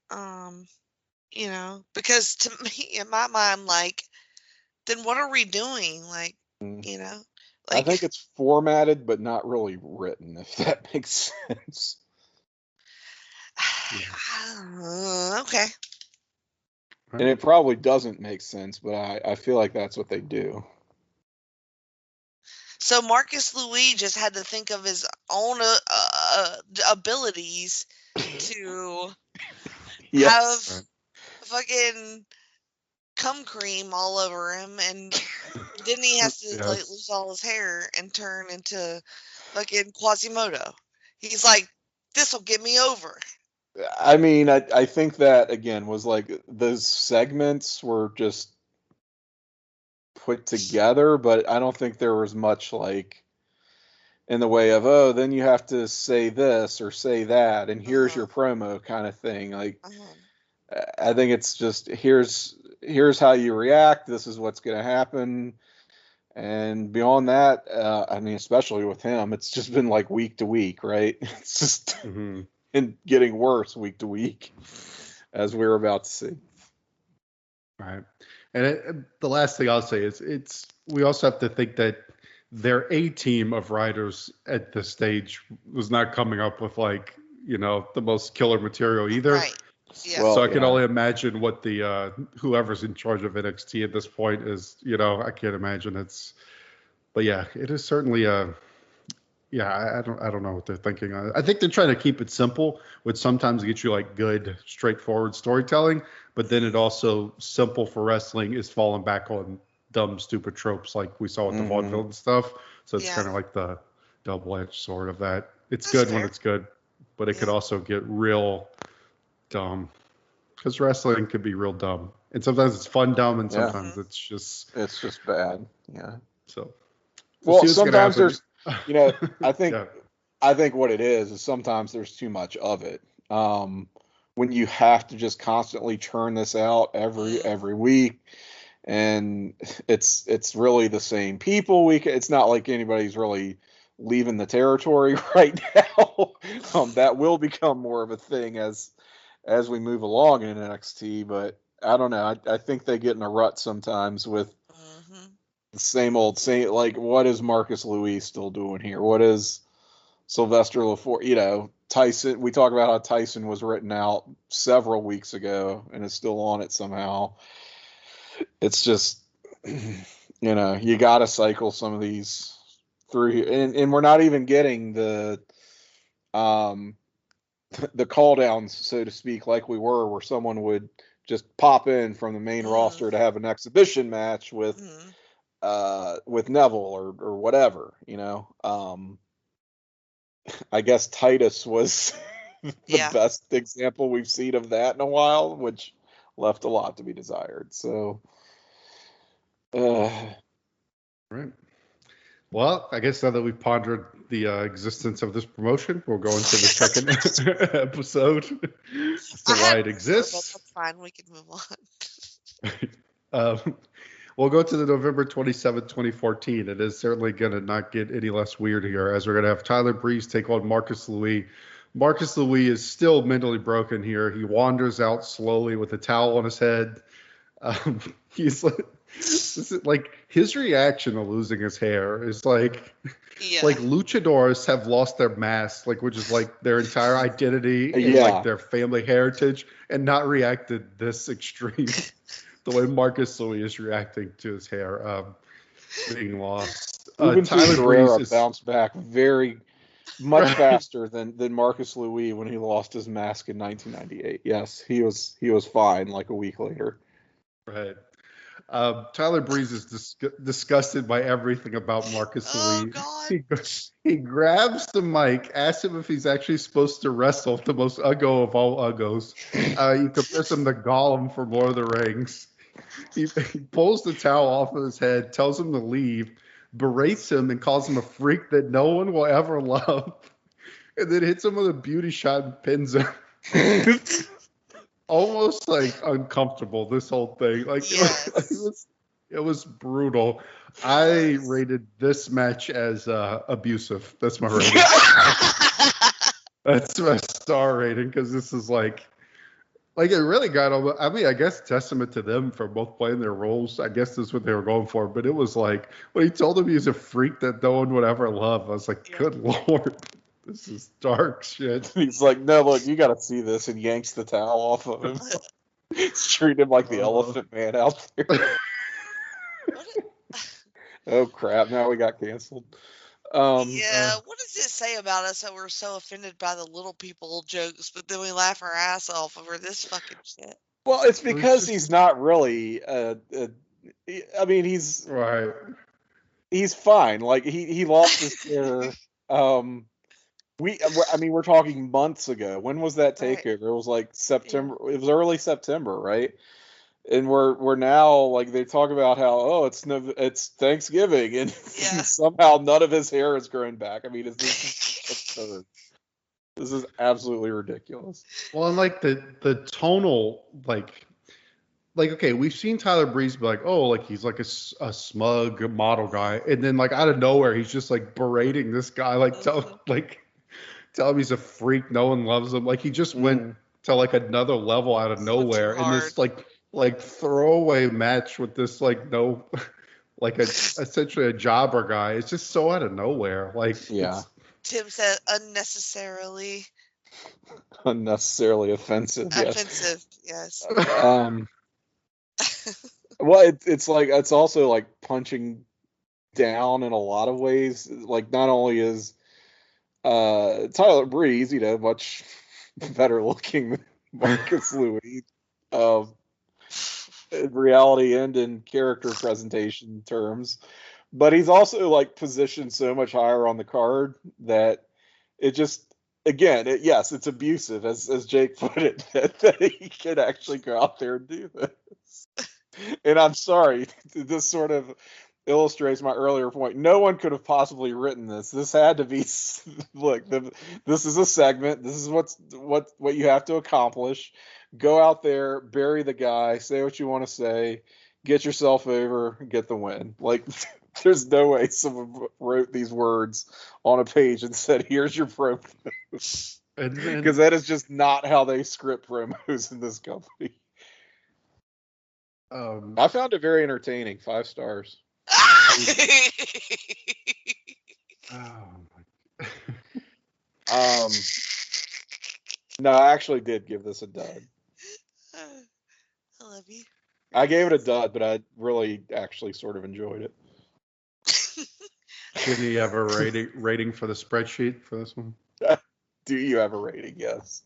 Because to me, in my mind, like, then what are we doing? Like, I think it's formatted, but not really written, if that makes sense. Okay. And it probably doesn't make sense, but I feel like that's what they do. So Marcus Louis just had to think of his own abilities to have fucking cum cream all over him, and then he has to like lose all his hair and turn into fucking Quasimodo. He's like, "This will get me over." I mean, I think that again was like those segments were just put together, but I don't think there was much like in the way of, oh, then you have to say this or say that, and here's your promo kind of thing. Like, I think it's just here's how you react. This is what's going to happen, and beyond that, I mean, especially with him, it's just been like week to week, right? It's just and getting worse week to week, as we're about to see. Right. And the last thing I'll say is we also have to think that their A team of writers at this stage was not coming up with like, the most killer material either. Right. Yeah. Well, so I can only imagine what the whoever's in charge of NXT at this point is, I can't imagine but yeah, it is certainly I don't know what they're thinking. I think they're trying to keep it simple, which sometimes gets you like good, straightforward storytelling. But then it also, simple for wrestling is falling back on dumb, stupid tropes like we saw with the vaudeville and stuff. So it's kind of like the double-edged sword of that. It's good when it's good, but it could also get real dumb. Because wrestling could be real dumb. And sometimes it's fun dumb, and sometimes it's just bad. Yeah. So. Well, sometimes there's, I think what it is sometimes there's too much of it. When you have to just constantly churn this out every week, and it's really the same people. It's not like anybody's really leaving the territory right now. That will become more of a thing as we move along in NXT. But I don't know. I think they get in a rut sometimes with the same like, what is Marcus Louis still doing here? What is Sylvester LaForge? Tyson, we talk about how Tyson was written out several weeks ago and is still on it somehow. It's just, you got to cycle some of these through here. And we're not even getting the call downs, so to speak, like we were, where someone would just pop in from the main roster to have an exhibition match with Neville or whatever, I guess Titus was the best example we've seen of that in a while, which left a lot to be desired. So, right. Well, I guess now that we've pondered the existence of this promotion, we'll go into the second episode. So why it exists. That's fine. We can move on. We'll go to the November 27th, 2014. It is certainly going to not get any less weird here, as we're going to have Tyler Breeze take on Marcus Louis. Marcus Louis is still mentally broken here. He wanders out slowly with a towel on his head. He's like his reaction to losing his hair is like luchadors have lost their mask, like, which is like their entire identity and like their family heritage, and not reacted this extreme. The way Marcus Louis is reacting to his hair being lost. Tyler Breeze bounced back very much faster than Marcus Louis when he lost his mask in 1998. Yes, he was fine like a week later. Right. Tyler Breeze is disgusted by everything about Marcus Louis. God. He grabs the mic, asks him if he's actually supposed to wrestle, the most uggo of all uggos. He compares him to Gollum from Lord of the Rings. He pulls the towel off of his head, tells him to leave, berates him, and calls him a freak that no one will ever love, and then hits him with a beauty shot and pins him. Almost like uncomfortable, this whole thing. Like it was brutal. I rated this match as abusive. That's my rating. That's my star rating, because this is like it really got over. I mean, I guess testament to them for both playing their roles. I guess that's what they were going for. But it was like when he told him he's a freak that no one would ever love, I was like, good Lord. This is dark shit. He's like, no, look, you got to see this, and yanks the towel off of him. It's treating him like the Elephant Man out there. Oh crap! Now we got canceled. What does it say about us that we're so offended by the little people jokes, but then we laugh our ass off over this fucking shit? Well, it's because he's not really. I mean, he's right. He's fine. Like he lost his hair. We're talking months ago. When was that takeover? Right. It was like September. Yeah. It was early September, right? And we're now like they talk about how it's Thanksgiving and somehow none of his hair is growing back. I mean, this absurd. This is absolutely ridiculous. Well, and like the tonal like okay, we've seen Tyler Breeze be like, oh, like he's like a smug model guy, and then like out of nowhere he's just like berating this guy, like tell him he's a freak, no one loves him. Like he just went to like another level out of nowhere in this like throwaway match with this like essentially a jobber guy. It's just so out of nowhere. Like Tim said unnecessarily offensive. Offensive, yes. Well, it's also like punching down in a lot of ways. Like not only is Tyler Breeze, much better looking than Marcus Louis, in reality and in character presentation terms, but he's also like positioned so much higher on the card that it just it's abusive, as Jake put it, that he could actually go out there and do this. And I'm sorry, this sort of illustrates my earlier point. No one could have possibly written this. This had to be look. This is a segment. This is what you have to accomplish. Go out there, bury the guy, say what you want to say, get yourself over, get the win. Like, there's no way someone wrote these words on a page and said, "Here's your promo," because that is just not how they script promos in this company. I found it very entertaining. 5 stars. No, I actually did give this a dud. I love you. I gave it a dud, but I really actually sort of enjoyed it. Did he have a rating for the spreadsheet for this one? Do you have a rating? Yes.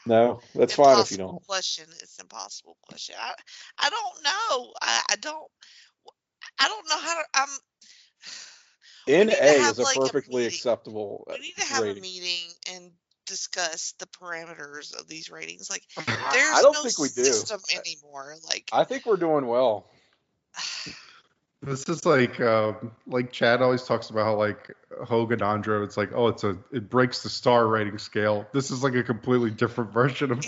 No, that's fine if you don't. It's an impossible question. I don't know. I don't know how to. NA is a perfectly acceptable rating. We need to have a meeting and discuss the parameters of these ratings. Like, there's no system anymore. Like, I think we're doing well. This is like Chad always talks about how like Hogan Andre, it's like, it breaks the star rating scale. This is like a completely different version of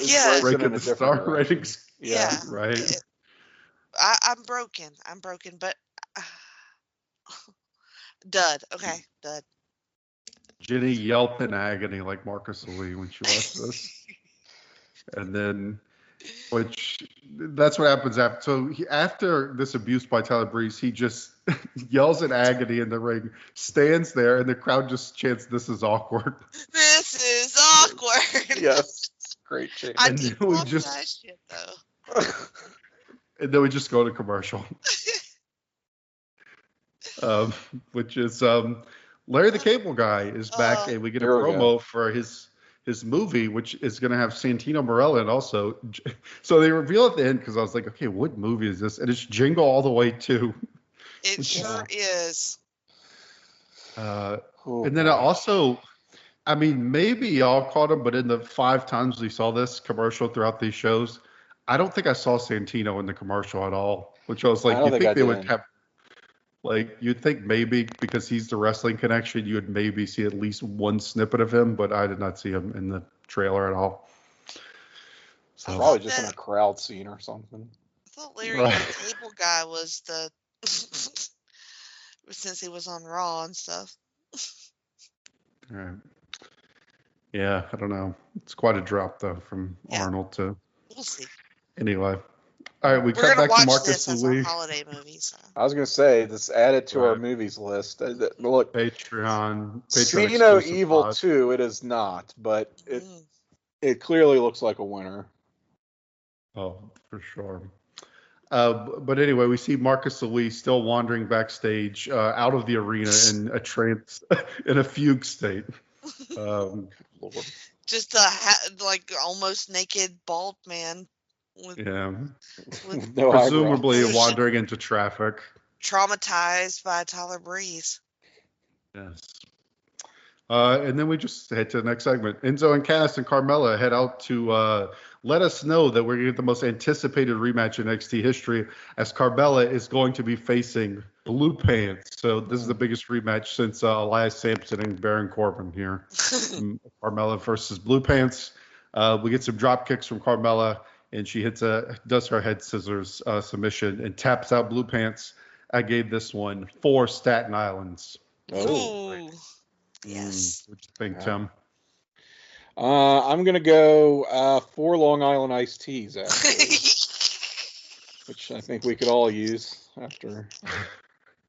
breaking the star ratings. Yeah. Right. I'm broken, but dud. Okay, dud. Ginny yelped in agony like Marcus Lee when she watched this. And then, that's what happens after. So after this abuse by Tyler Breeze, he just yells in agony in the ring, stands there, and the crowd just chants, "This is awkward." This is awkward. Yes, great chant. I did love that shit though. And then we just go to commercial, which is Larry the Cable Guy is back, and we get a promo for his movie, which is going to have Santino Marella, and also, so they reveal at the end, because I was like, okay, what movie is this? And it's Jingle All the Way 2. It sure is. And then also, I mean, maybe y'all caught him, but in the 5 times we saw this commercial throughout these shows, I don't think I saw Santino in the commercial at all, which I was like, you think they would have, like, you'd think maybe because he's the wrestling connection, you would maybe see at least one snippet of him, but I did not see him in the trailer at all. So, probably just in a crowd scene or something. I thought Larry the Cable Guy was the since he was on Raw and stuff. All right. Yeah, I don't know. It's quite a drop though from Arnold to. We'll see. Anyway. All right, we cut back to Marcus Louis. Holiday movie, so. I was going to say, this added to our movies list. Look, Patreon. See No Evil 2, it is not, but it clearly looks like a winner. Oh, for sure. But anyway, we see Marcus Lee still wandering backstage out of the arena in a trance, in a fugue state. Lord. Just a like almost naked bald man with, Yeah. with No Presumably eyebrows. wandering into traffic. Traumatized by Tyler Breeze. Yes. And then we just head to the next segment. Enzo and Cass and Carmella head out to let us know that we're going to get the most anticipated rematch in NXT history, as Carmella is going to be facing Blue Pants. So this is the biggest rematch since Elias Sampson and Baron Corbin here. Carmella versus Blue Pants. We get some drop kicks from Carmella, and she does her head scissors submission and taps out Blue Pants. I gave this one 4 Staten Islands. Ooh. Yes. What do you think, Tim? I'm going to go 4 Long Island iced teas, actually, which I think we could all use after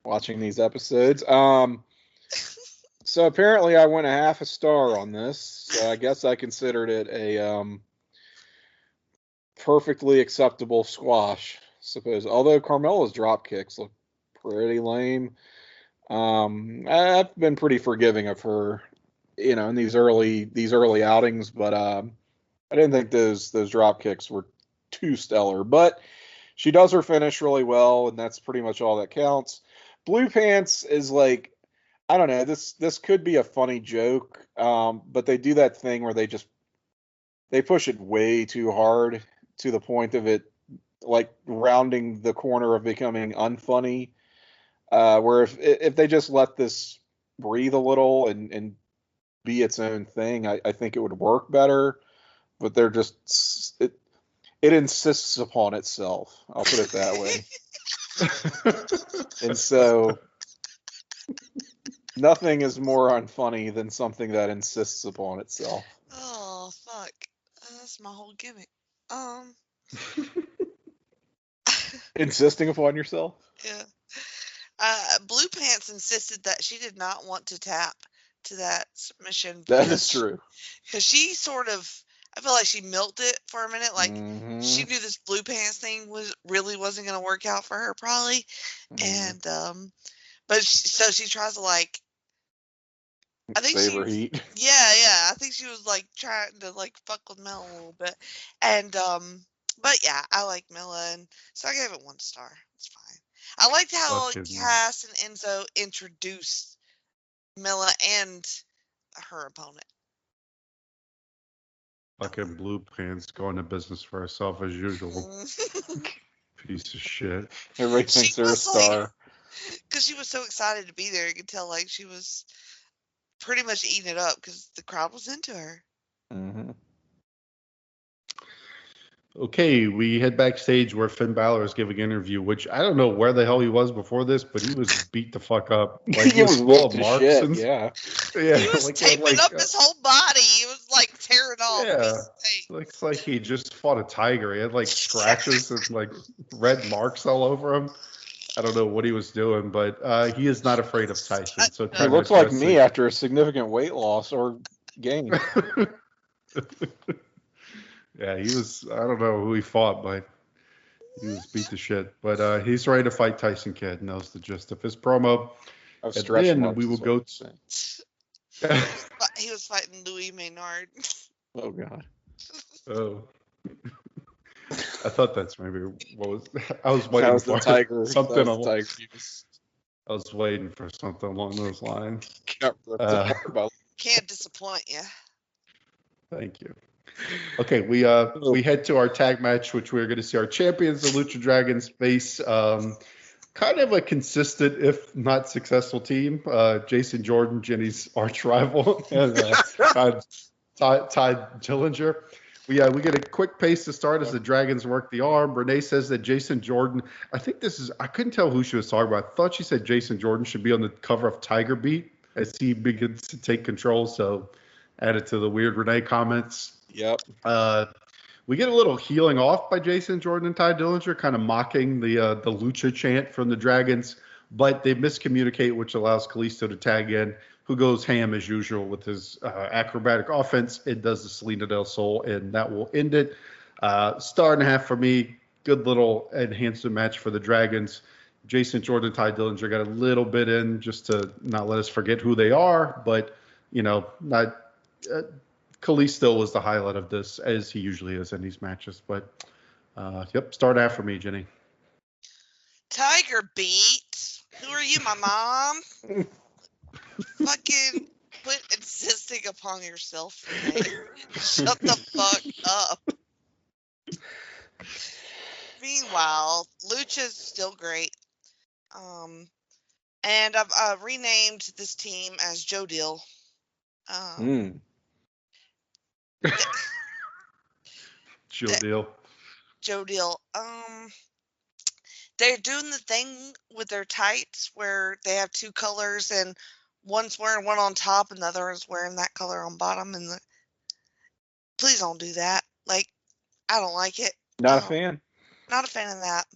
watching these episodes. So apparently I went a half a star on this, so I guess I considered it a perfectly acceptable squash, suppose. Although Carmella's drop kicks look pretty lame. I've been pretty forgiving of her, in these early outings, but I didn't think those drop kicks were too stellar. But she does her finish really well, and that's pretty much all that counts. Blue Pants is like, I don't know, this could be a funny joke, but they do that thing where they push it way too hard to the point of it like rounding the corner of becoming unfunny. Where if they just let this breathe a little and be its own thing, I think it would work better. But they're just it insists upon itself. I'll put it that way. And so nothing is more unfunny than something that insists upon itself. Oh fuck! That's my whole gimmick. Insisting upon yourself? Yeah. Blue Pants insisted that she did not want to tap to that submission. That is true. Because she sort of, I feel like she milked it for a minute. Like she Mhm. knew this Blue Pants thing wasn't going to work out for her probably. And but so she tries to like, I think Save her heat. Yeah. I think she was like trying to like fuck with Mel a little bit. And but yeah, I like Mila, and so I gave it 1 star. It's fine. I liked how Cass and Enzo introduced Mila and her opponent. Fucking Blue Pants going to business for herself as usual. Piece of shit. Everybody thinks they're a star. Because she was so excited to be there. You could tell like she was pretty much eating it up because the crowd was into her. Mm-hmm. Okay, we head backstage where Finn Balor is giving an interview, which I don't know where the hell he was before this, but he was beat the fuck up. Like he was full of marks. Shit, and, yeah. He was like, taping up his whole body. He was like tearing off. Yeah, looks like he just fought a tiger. He had like scratches and like red marks all over him. I don't know what he was doing, but he is not afraid of Tyson. So he looks like me after a significant weight loss or gain. Yeah, he was. I don't know who he fought, but he was beat to shit. But he's ready to fight Tyson Kidd. Knows the gist of his promo. And then we will go to. He was fighting Louis Maynard. Oh God. Oh. I thought that's maybe what was. I was waiting for tiger. Something. Tiger. I was waiting for something along those lines. Can't disappoint you. Thank you. Okay, we head to our tag match, which we're going to see our champions, the Lucha Dragons, face kind of a consistent, if not successful team. Jason Jordan, Jenny's arch rival, and Ty Dillinger. We get a quick pace to start as the Dragons work the arm. Renee says that Jason Jordan, I couldn't tell who she was talking about. I thought she said Jason Jordan should be on the cover of Tiger Beat as he begins to take control. So added to the weird Renee comments. Yep. We get a little healing off by Jason Jordan and Ty Dillinger, kind of mocking the Lucha chant from the Dragons, but they miscommunicate, which allows Kalisto to tag in, who goes ham as usual with his acrobatic offense. It does the Selena del Sol, and that will end it. Star and a half for me. Good little enhancement match for the Dragons. Jason Jordan, Ty Dillinger got a little bit in just to not let us forget who they are, but not. Kalisto was the highlight of this, as he usually is in these matches. But yep, star and a half for me, Jenny. Tiger Beat. Who are you, my mom? Fucking quit insisting upon yourself, Renee. Shut the fuck up. Meanwhile, Lucha's still great. And I've renamed this team as JoDill. JoDill. JoDill. They're doing the thing with their tights where they have two colors and one's wearing one on top and the other is wearing that color on bottom. And please don't do that. Like, I don't like it. Not a fan. Not a fan of that.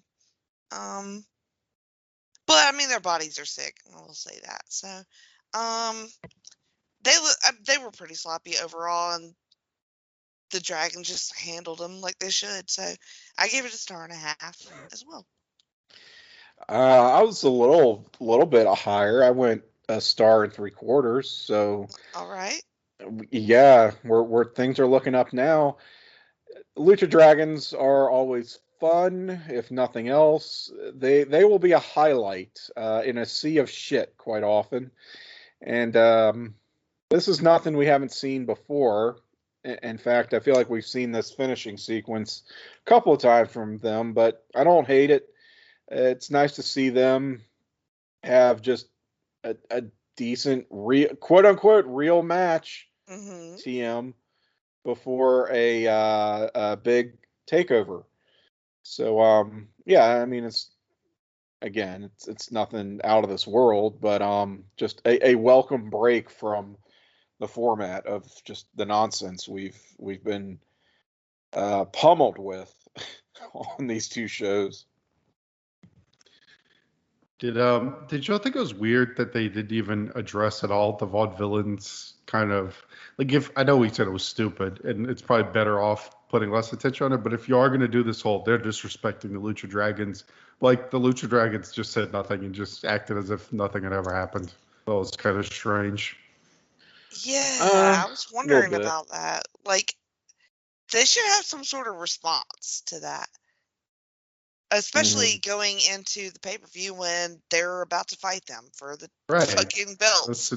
But I mean, their bodies are sick. I will say that. So, they were pretty sloppy overall, and the Dragon just handled them like they should. So, I gave it a star and a half as well. I was a little bit higher. I went a star and 3/4. So, all right. Yeah, where things are looking up now. Lucha Dragons are always fun, if nothing else. They will be a highlight in a sea of shit quite often. And this is nothing we haven't seen before. In fact, I feel like we've seen this finishing sequence a couple of times from them, but I don't hate it. It's nice to see them have just a decent, quote-unquote, real match, TM, before a big takeover. So, yeah, I mean, it's nothing out of this world, but just a welcome break from the format of just the nonsense we've been pummeled with on these two shows. Did y'all think it was weird that they didn't even address at all the Vaudevillians kind of like, if I know we said it was stupid and it's probably better off putting less attention on it, but if you are going to do this whole they're disrespecting the Lucha Dragons, like the Lucha Dragons just said nothing and just acted as if nothing had ever happened. That was kind of strange. Yeah, I was wondering about that. Like, they should have some sort of response to that. Especially going into the pay-per-view when they're about to fight them for the fucking belts.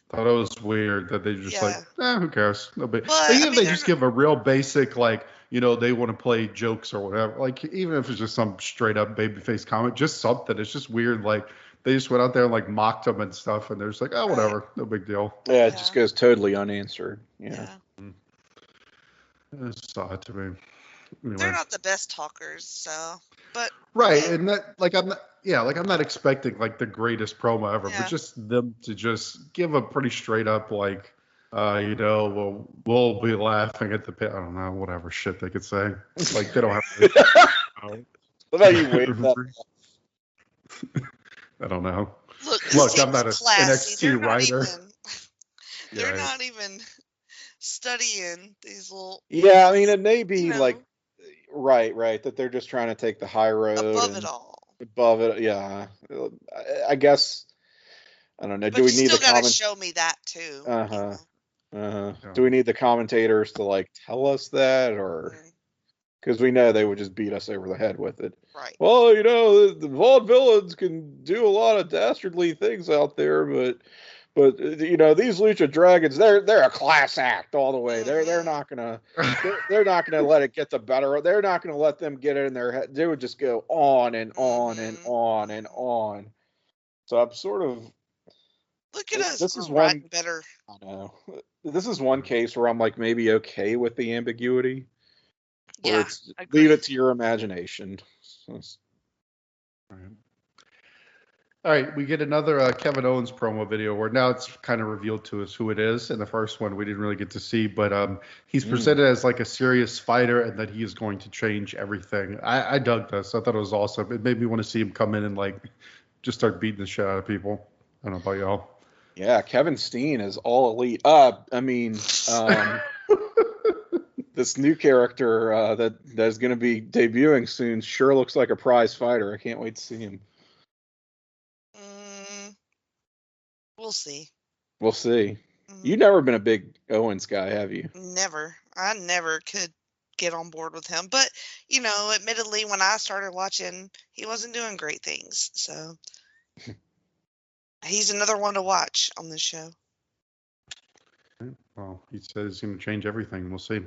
Thought it was weird that they just who cares? No big. But, even if they just give a real basic, like, they want to play jokes or whatever. Like, even if it's just some straight up babyface comment, just something. It's just weird. Like, they just went out there and like mocked them and stuff, and they're just like, oh, whatever, no big deal. Yeah, it just goes totally unanswered. Yeah. It's odd to me. Anyway. They're not the best talkers, so. But and that, like, I'm not expecting like the greatest promo ever, but just them to just give a pretty straight up like, we'll be laughing at the pit. I don't know, whatever shit they could say. Like, they don't have to. What about you wait that? I don't know. Look, I'm not an NXT writer. They're not even studying these little. Yeah, I mean, it may be like. Right. That they're just trying to take the high road. Above it, yeah. I guess, I don't know. But do we need the gotta show me that too. Do we need the commentators to like tell us that, or because we know they would just beat us over the head with it? Right. Well, the Vaudevillians can do a lot of dastardly things out there, but these Lucha Dragons, they're a class act all the way. They're not gonna let it get the better. They're not gonna let them get it in their head. They would just go on and on and on and on. So I'm sort of look at us. This is one better. I know. This is one case where I'm like maybe okay with the ambiguity. Yeah, leave it to your imagination. All right, we get another Kevin Owens promo video where now it's kind of revealed to us who it is. In the first one, we didn't really get to see, but he's presented as like a serious fighter and that he is going to change everything. I dug this. I thought it was awesome. It made me want to see him come in and like just start beating the shit out of people. I don't know about y'all. Yeah, Kevin Steen is all elite. this new character that's going to be debuting soon sure looks like a prize fighter. I can't wait to see him. We'll see. We'll see. You've never been a big Owens guy, have you? Never. I never could get on board with him. But, you know, admittedly, when I started watching, he wasn't doing great things. So he's another one to watch on this show. Well, he says he's going to change everything. We'll see.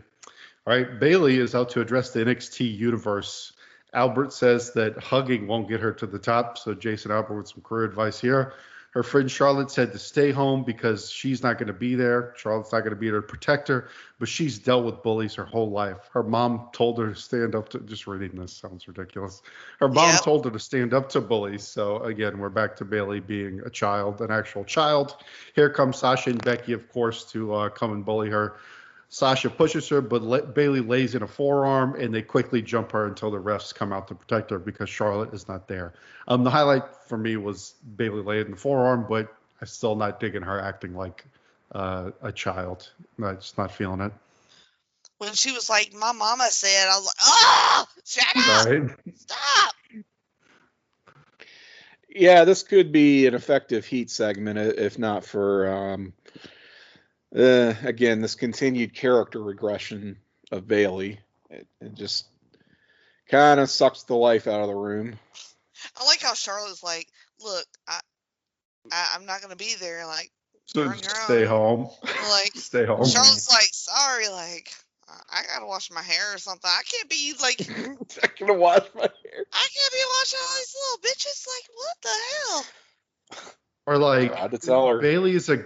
All right, Bayley is out to address the NXT universe. Albert says that hugging won't get her to the top, so Jason Albert with some career advice here. Her friend Charlotte said to stay home because she's not going to be there. Charlotte's not going to be there to protect her, but she's dealt with bullies her whole life. Her mom told her to stand up to, just reading this sounds ridiculous. Her mom told her to stand up to bullies. So again, we're back to Bayley being a child, an actual child. Here comes Sasha and Becky, of course, to come and bully her. Sasha pushes her, but Bayley lays in a forearm, and they quickly jump her until the refs come out to protect her because Charlotte is not there. The highlight for me was Bayley laying in the forearm, but I'm still not digging her acting like a child. I'm just not feeling it. When she was like, my mama said, I was like, oh, shut up! Right. Stop! Yeah, this could be an effective heat segment if not for... again, this continued character regression of Bayley, it just kind of sucks the life out of the room. I like how Charlotte's like, look, I'm not going to be there. Like, so stay home. Like, stay home. Charlotte's like, sorry, like, I got to wash my hair or something. I can't be like, I'm not going to wash my hair. I can't be washing all these little bitches. Like, what the hell? Or like, I had to tell her. Bayley is a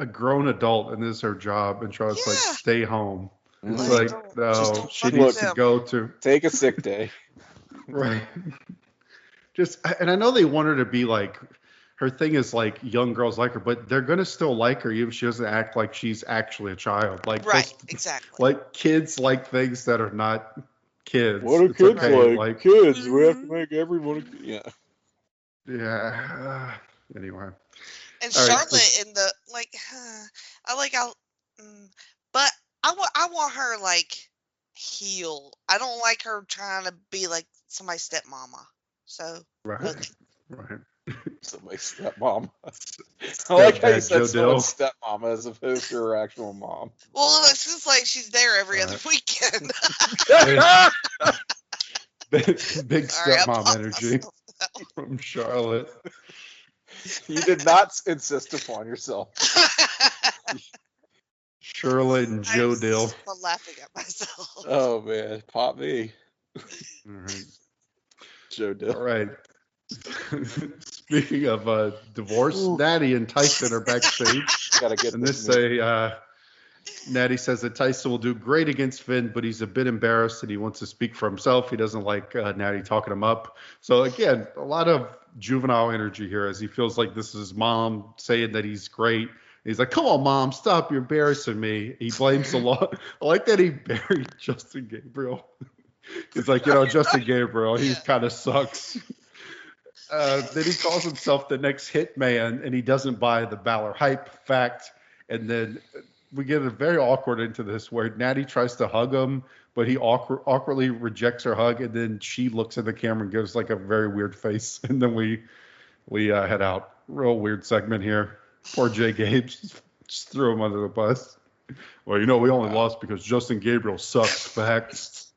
grown adult and this is her job, and Charlotte's like, stay home. It's like, no, she needs to go to take a sick day. Right. And I know they want her to be like, her thing is like young girls like her, but they're gonna still like her even if she doesn't act like she's actually a child. Like, right, exactly. Like kids like things that are not kids. What are kids like? Kids. We have to make everyone. Yeah. Yeah. Anyway. And Charlotte in the like, I like how, but I want her like heel. I don't like her trying to be like somebody's stepmama. So right. Somebody's stepmom. I like how you said someone's stepmama as opposed to her actual mom. Well, it's just like she's there every other weekend. Big stepmom energy from Charlotte. You did not insist upon yourself. Charlotte and JoDill. I'm laughing at myself. Oh man, pop me. All right. JoDill. All right. Speaking of divorce, Natty and Tyson are backstage. Gotta get and this Natty says that Tyson will do great against Finn, but he's a bit embarrassed and he wants to speak for himself. He doesn't like Natty talking him up. So again, a lot of juvenile energy here as he feels like this is his mom saying that he's great. He's like, come on, Mom, stop. You're embarrassing me. He blames a lot. I like that he buried Justin Gabriel. He's like, Justin Gabriel, he kind of sucks. Then he calls himself the next hitman, and he doesn't buy the Balor hype fact. And then we get a very awkward into this where Natty tries to hug him, but he awkwardly rejects her hug, and then she looks at the camera and gives like a very weird face. And then we head out. Real weird segment here. Poor Jay Gabes. Just threw him under the bus. Well, we only lost because Justin Gabriel sucks. Facts.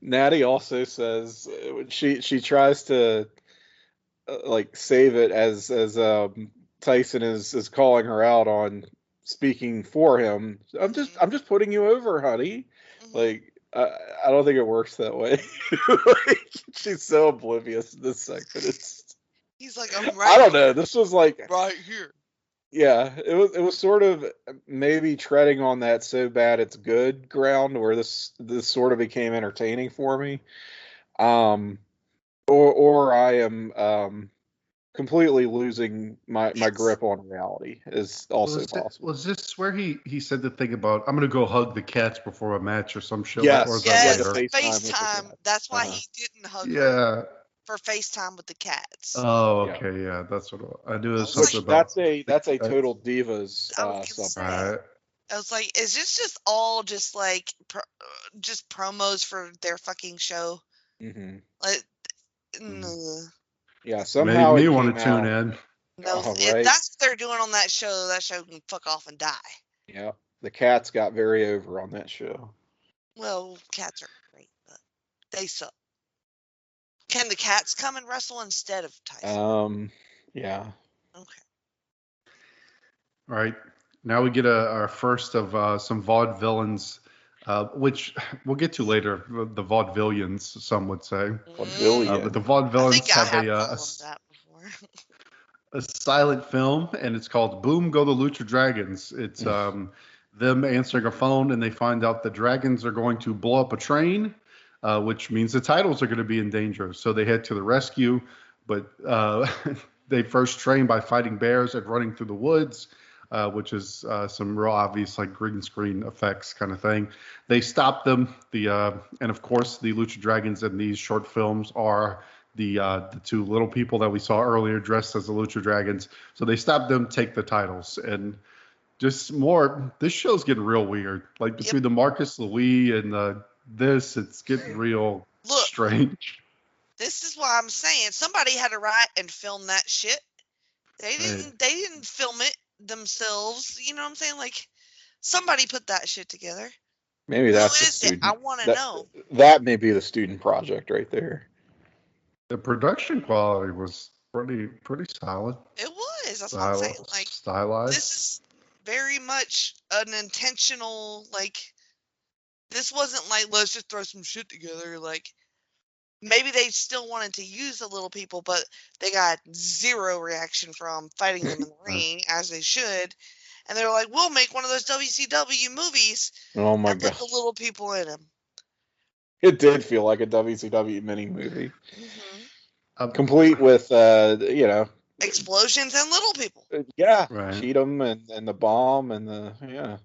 Natty also says she tries to save it as Tyson is calling her out on speaking for him. I'm just putting you over, honey. Like I don't think it works that way. She's so oblivious in this segment. He's like, I'm right. I don't know. This was like right here. Yeah, it was sort of maybe treading on that so bad it's good ground where this sort of became entertaining for me. Or I am completely losing my grip on reality is also possible. Was this where he said the thing about I'm gonna go hug the cats before a match or some shit? Yes, or FaceTime. That's why he didn't hug her. For FaceTime with the cats. Oh, okay, yeah, that's what I knew. There's something about that's a Total Divas something. I was like, is this just all just like just promos for their fucking show? Mm-hmm. Like, Yeah, Made somehow me it want came to tune out. in. no, All if right. that's what they're doing on that show can fuck off and die. Yeah, the cats got very over on that show. Well, cats are great, but they suck. Can the cats come and wrestle instead of Tyson? Yeah. Okay. All right. Now we get our first of some Vaudevillains, which we'll get to later. The Vaudevillians, some would say. But the I think Vaudevillains I have have called them that before. a silent film, and it's called Boom Go the Lucha Dragons. It's them answering a phone, and they find out the dragons are going to blow up a train, which means the titles are going to be in danger. So they head to the rescue, but they first train by fighting bears and running through the woods. Which is some real obvious like green screen effects kind of thing. They stop them. And of course the Lucha Dragons in these short films are the two little people that we saw earlier dressed as the Lucha Dragons. So they stop them, take the titles, and just more. This show's getting real weird. Like between the Marcus Louis and this, it's getting real strange. This is why I'm saying somebody had to write and film that shit. They didn't film it themselves. You know what I'm saying? Like somebody put that shit together. Maybe that's the student. I want to know. That may be the student project right there. The production quality was pretty solid. It was. That's what I'm saying. Like stylized. This is very much an intentional. Like this wasn't like let's just throw some shit together. Like maybe they still wanted to use the little people, but they got zero reaction from fighting them in the ring as they should. And they're like, we'll make one of those WCW movies. Oh my god! Put the little people in them. It did feel like a WCW mini movie, complete with explosions and little people. Yeah, right. Cheatham and the bomb and the Yeah,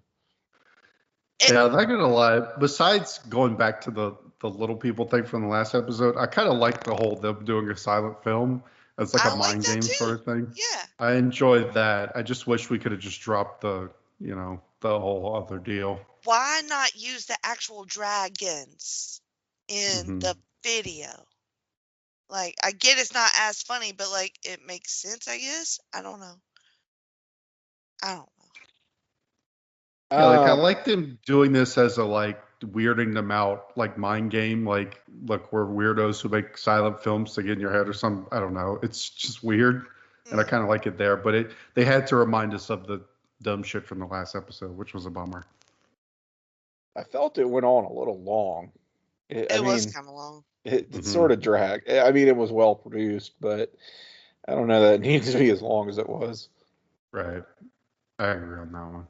I'm not gonna lie. Besides going back to the little people thing from the last episode, I kind of like the whole them doing a silent film as like a mind game sort of thing. Yeah, I enjoyed that. I just wish we could have just dropped the whole other deal. Why not use the actual dragons in the video? Like, I get it's not as funny, but like it makes sense, I guess. I don't know. Yeah, like I like them doing this as a like weirding them out, like mind game. Like, look, we're weirdos who make silent films to get in your head or something. I don't know. It's just weird, and I kind of like it there. But they had to remind us of the dumb shit from the last episode, which was a bummer. I felt it went on a little long. It was kind of long. It sort of dragged. I mean, it was well produced, but I don't know that it needs to be as long as it was. Right. I agree on that one.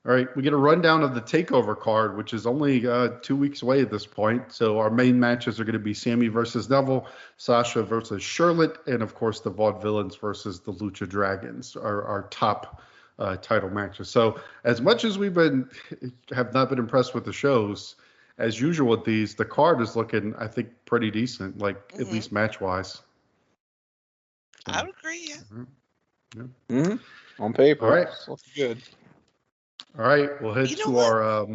All right, we get a rundown of the Takeover card, which is only 2 weeks away at this point. So our main matches are going to be Sami versus Neville, Sasha versus Charlotte, and of course the Vaudevillains versus the Lucha Dragons are our top title matches. So as much as have not been impressed with the shows, as usual with these, the card is looking, I think, pretty decent, like at least match-wise. So, I would agree, yeah. On paper, all right. It's looking good. All right, we'll head to our.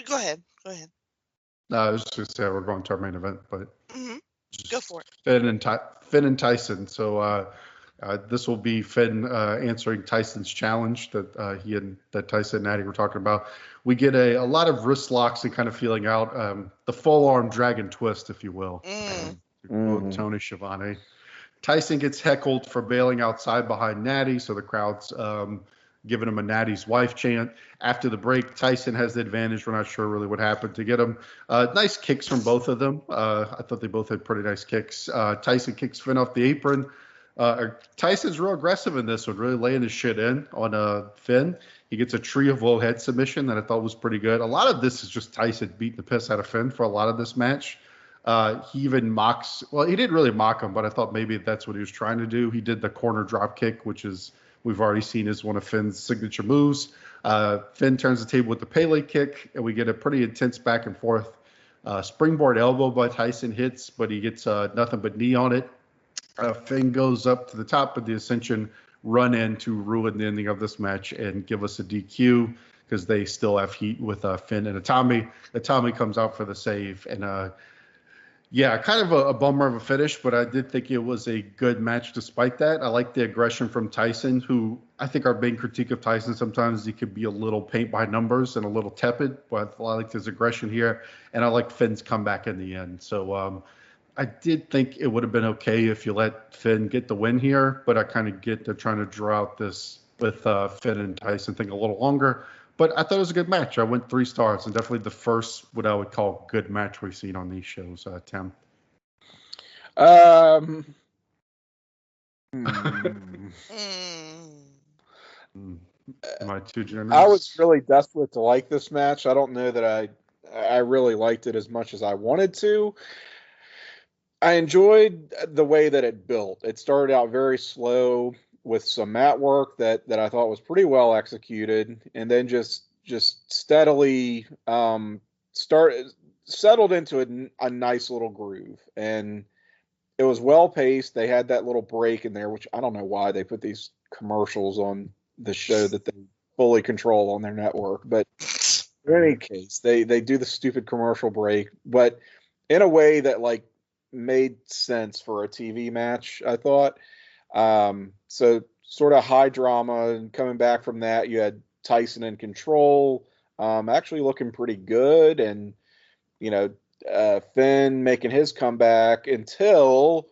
Go ahead. No, I was just going to say we're going to our main event, but go for it. Finn and Tyson. So this will be Finn answering Tyson's challenge that that Tyson and Natty were talking about. We get a lot of wrist locks and kind of feeling out the full arm dragon twist, if you will. Tony Schiavone. Tyson gets heckled for bailing outside behind Natty, so the crowd's giving him a Natty's wife chant. After the break, Tyson has the advantage. We're not sure really what happened to get him. Nice kicks from both of them. I thought they both had pretty nice kicks. Tyson kicks Finn off the apron. Tyson's real aggressive in this one, really laying his shit in on Finn. He gets a tree of low head submission that I thought was pretty good. A lot of this is just Tyson beating the piss out of Finn for a lot of this match. He even mocks, well, he didn't really mock him, but I thought maybe that's what he was trying to do. He did the corner drop kick, which is we've already seen as one of Finn's signature moves. Finn turns the table with the Pele kick, and we get a pretty intense back and forth. Springboard elbow by Tyson hits, but he gets nothing but knee on it. Finn goes up to the top of the Ascension run in to ruin the ending of this match and give us a DQ because they still have heat with Finn and Itami. Itami comes out for the save, and yeah, kind of a bummer of a finish, but I did think it was a good match despite that. I like the aggression from Tyson, who I think our main critique of Tyson sometimes he could be a little paint by numbers and a little tepid, but I liked his aggression here, and I like Finn's comeback in the end. So I did think it would have been okay if you let Finn get the win here, but I kind of get they're trying to draw out this with Finn and Tyson thing a little longer. But I thought it was a good match. I went 3 stars, and definitely the first what I would call good match we've seen on these shows. Tim. Am I too generous? I was really desperate to like this match. I don't know that I really liked it as much as I wanted to. I enjoyed the way that it built. It started out very slow with some mat work that I thought was pretty well executed, and then just steadily settled into a nice little groove, and it was well paced. They had that little break in there, which I don't know why they put these commercials on the show that they fully control on their network, but in any case, they do the stupid commercial break, but in a way that like made sense for a TV match, I thought. So sort of high drama, and coming back from that, you had Tyson in control, actually looking pretty good, and Finn making his comeback until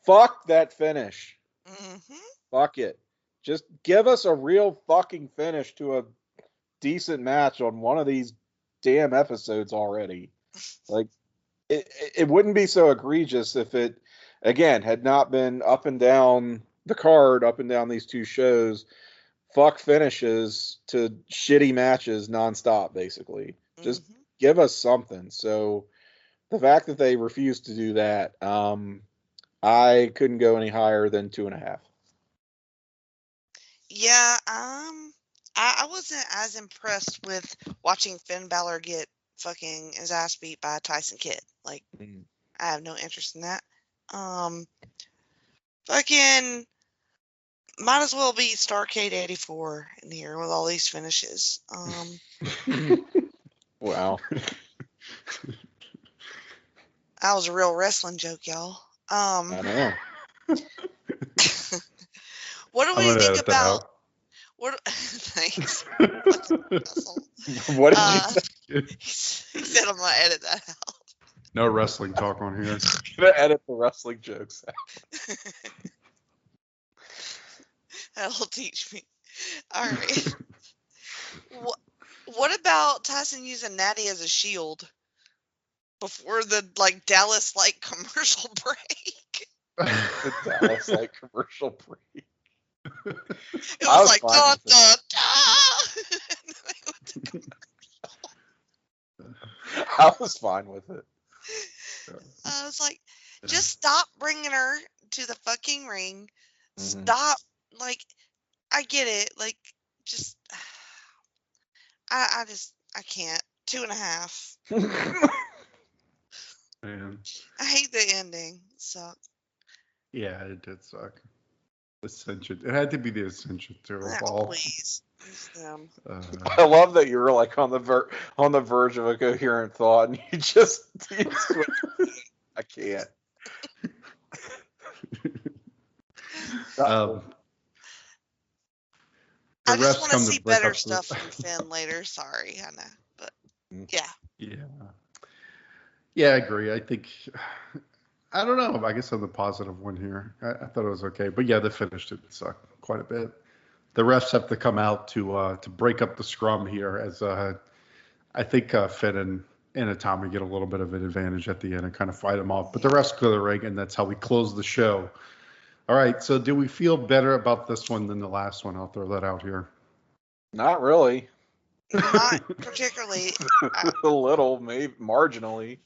fuck that finish. Mm-hmm. Fuck it. Just give us a real fucking finish to a decent match on one of these damn episodes already. Like, it wouldn't be so egregious if it, again, had not been up and down the card, up and down these 2 shows, fuck finishes to shitty matches nonstop, basically. Just give us something. So the fact that they refused to do that, I couldn't go any higher than 2.5. Yeah, I wasn't as impressed with watching Finn Balor get fucking his ass beat by Tyson Kidd. Like, I have no interest in that. Fucking might as well be Starrcade 84 in here with all these finishes. Wow. That was a real wrestling joke, y'all. I know. What do we think about? Thanks. What did you say? He said I'm gonna edit that out. No wrestling talk on here. I'm gonna edit the wrestling jokes out. That'll teach me. All right. What about Tyson using Natty as a shield before the Dallas commercial break? The Dallas commercial break. It was like da da da. I was fine with it. I was like, just stop bringing her to the fucking ring. Stop. I get it. Just, I can't. 2.5. Man. I hate the ending. It sucked. Yeah, it did suck. Ascension. It had to be the Ascension too. Please. I love that you were on the verge of a coherent thought, and you just I can't. I just want to see better stuff from Finn later. Sorry, I know, but yeah. Yeah, I agree. I think I don't know. I guess I'm the positive one here. I thought it was okay, but yeah, the finish did suck quite a bit. The refs have to come out to break up the scrum here, as I think Finn and Itami get a little bit of an advantage at the end and kind of fight them off. But the refs clear the ring, and that's how we close the show. All right, so do we feel better about this one than the last one? I'll throw that out here. Not really. Not particularly. A little, maybe marginally.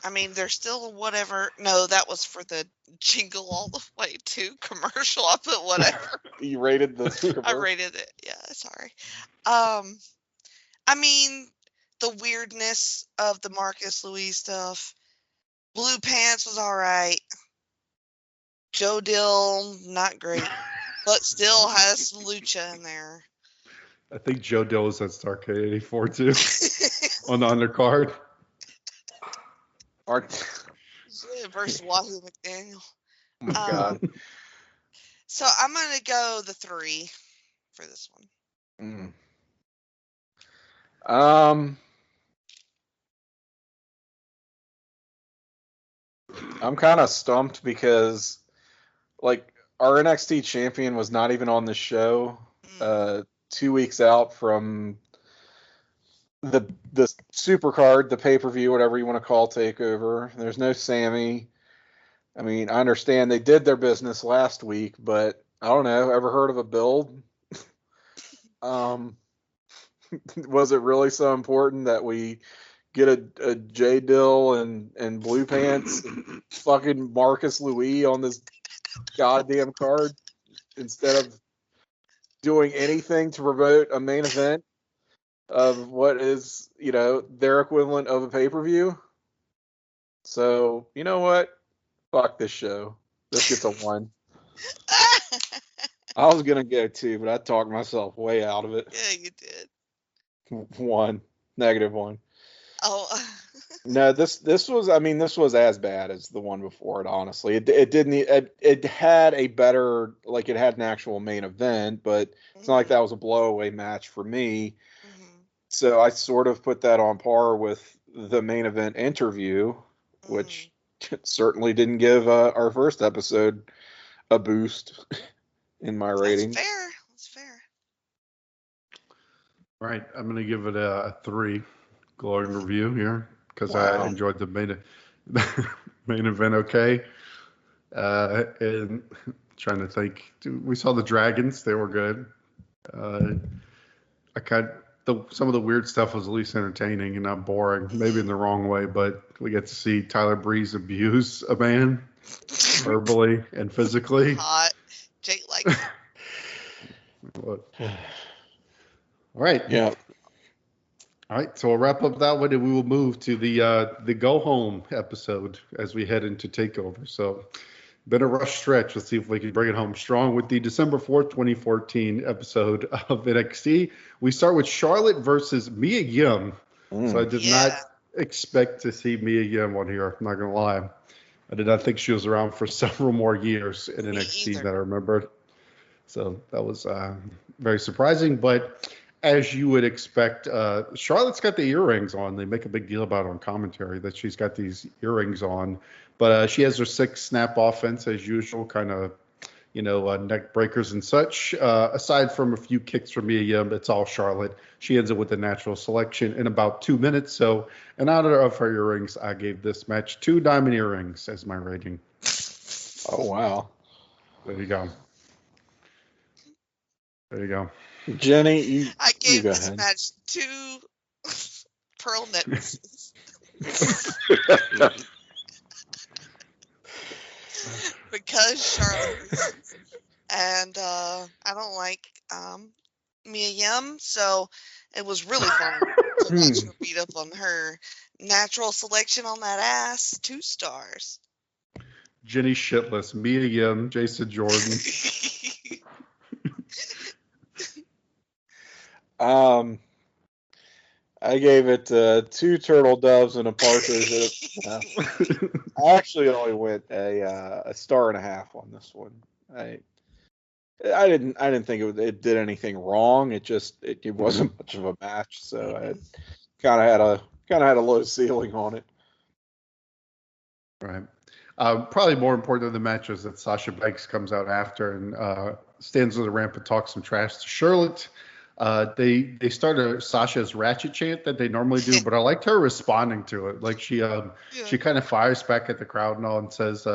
I mean, there's still whatever. No, that was for the Jingle All the Way 2 commercial. I put whatever. You rated this commercial? I rated it. Yeah, sorry. I mean, the weirdness of the Marcus Louis stuff. Blue Pants was all right. JoDill, not great. but still has some lucha in there. I think JoDill was at Starrcade 84 too on the undercard. Versus Wahoo McDaniel. Oh my God. So I'm going to go the 3 for this one. I'm kind of stumped because, like, our NXT champion was not even on the show. 2 weeks out from the super card, the pay-per-view, whatever you want to call Takeover. There's no Sami. I mean, I understand they did their business last week, but I don't know. Ever heard of a build? Was it really so important that we get a JoDill and Blue Pants and fucking Marcus Louis on this goddamn card instead of doing anything to promote a main event of what is, their equivalent of a pay-per-view? So, you know what? Fuck this show. This gets a 1. I was going to go 2, but I talked myself way out of it. Yeah, you did. 1. -1. Oh. No, this was as bad as the one before it, honestly. It had a better, like, it had an actual main event, but it's not like that was a blowaway match for me. So I sort of put that on par with the main event interview, which certainly didn't give our first episode a boost in my rating. That's fair. Right, I'm going to give it a 3 glowing review here because I enjoyed the main event. Okay, and trying to think, we saw the dragons; they were good. Some of the weird stuff was at least entertaining and not boring, maybe in the wrong way, but we get to see Tyler Breeze abuse a man verbally and physically. Hot. Jake likes All right. Yeah. All right, so we'll wrap up that way, and we will move to the go home episode as we head into Takeover. So, been a rough stretch. Let's see if we can bring it home strong with the December 4th, 2014 episode of NXT. We start with Charlotte versus Mia Yim. So I did not expect to see Mia Yim on here. I'm not gonna lie. I did not think she was around for several more years in NXT that I remembered. So that was very surprising, but as you would expect, Charlotte's got the earrings on. They make a big deal about it on commentary that she's got these earrings on. But she has her 6 snap offense as usual, kind of, neck breakers and such. Aside from a few kicks from Mia Yim, it's all Charlotte. She ends up with a natural selection in about 2 minutes. So in honor of her earrings, I gave this match 2 diamond earrings as my rating. Oh, wow. There you go. Jenny, I gave go this ahead. match 2 pearl necklaces. Because Charlotte and I don't like Mia Yim, so it was really fun to watch her beat up on her natural selection on that ass. 2 stars. Jenny shitless, Mia Yim, Jason Jordan. I gave it 2 turtle doves and a partridge. I actually only went a star and a half on this one. I didn't think it did anything wrong. It wasn't much of a match, so I kind of had a low ceiling on it. Right. Probably more important than the match is that Sasha Banks comes out after and stands on the ramp and talks some trash to Charlotte. They started Sasha's ratchet chant that they normally do, but I liked her responding to it. Like she kind of fires back at the crowd and all and says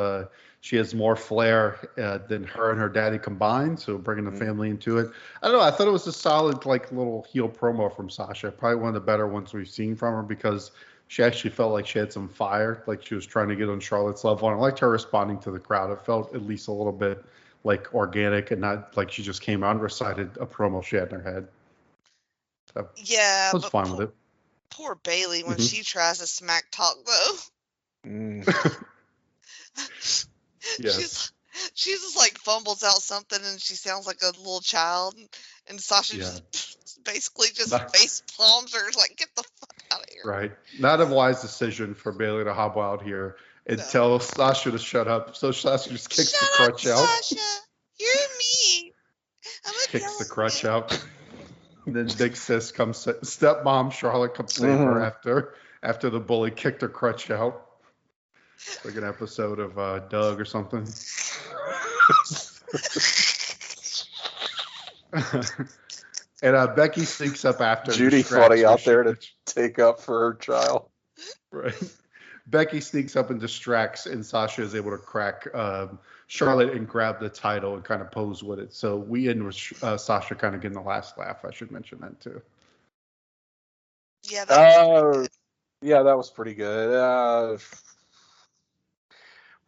she has more flair than her and her daddy combined, so bringing the family into it. I don't know. I thought it was a solid little heel promo from Sasha. Probably one of the better ones we've seen from her because she actually felt like she had some fire, like she was trying to get on Charlotte's level. And I liked her responding to the crowd. It felt at least a little bit like organic and not like she just came out and recited a promo she had in her head. So, yeah, I was fine with it. Poor Bayley when she tries to smack talk though. Yes. she just like fumbles out something and she sounds like a little child, and Sasha just basically just face palms her, like, get the fuck out of here. Right. Not a wise decision for Bayley to hobble out here and tell Sasha to shut up. So Sasha just kicks the crutch out. Sasha, you're me. Kicks the crutch out. And then big sis comes, stepmom Charlotte comes save her after the bully kicked her crutch out. Like an episode of Doug or something. And Becky sneaks up after. Judy Fuddy out there to take up for her child. Right. Becky sneaks up and distracts, and Sasha is able to crack Charlotte and grab the title and kind of pose with it. So we end with Sasha kind of getting the last laugh. I should mention that too. Yeah, that was pretty good. Yeah, that was pretty good.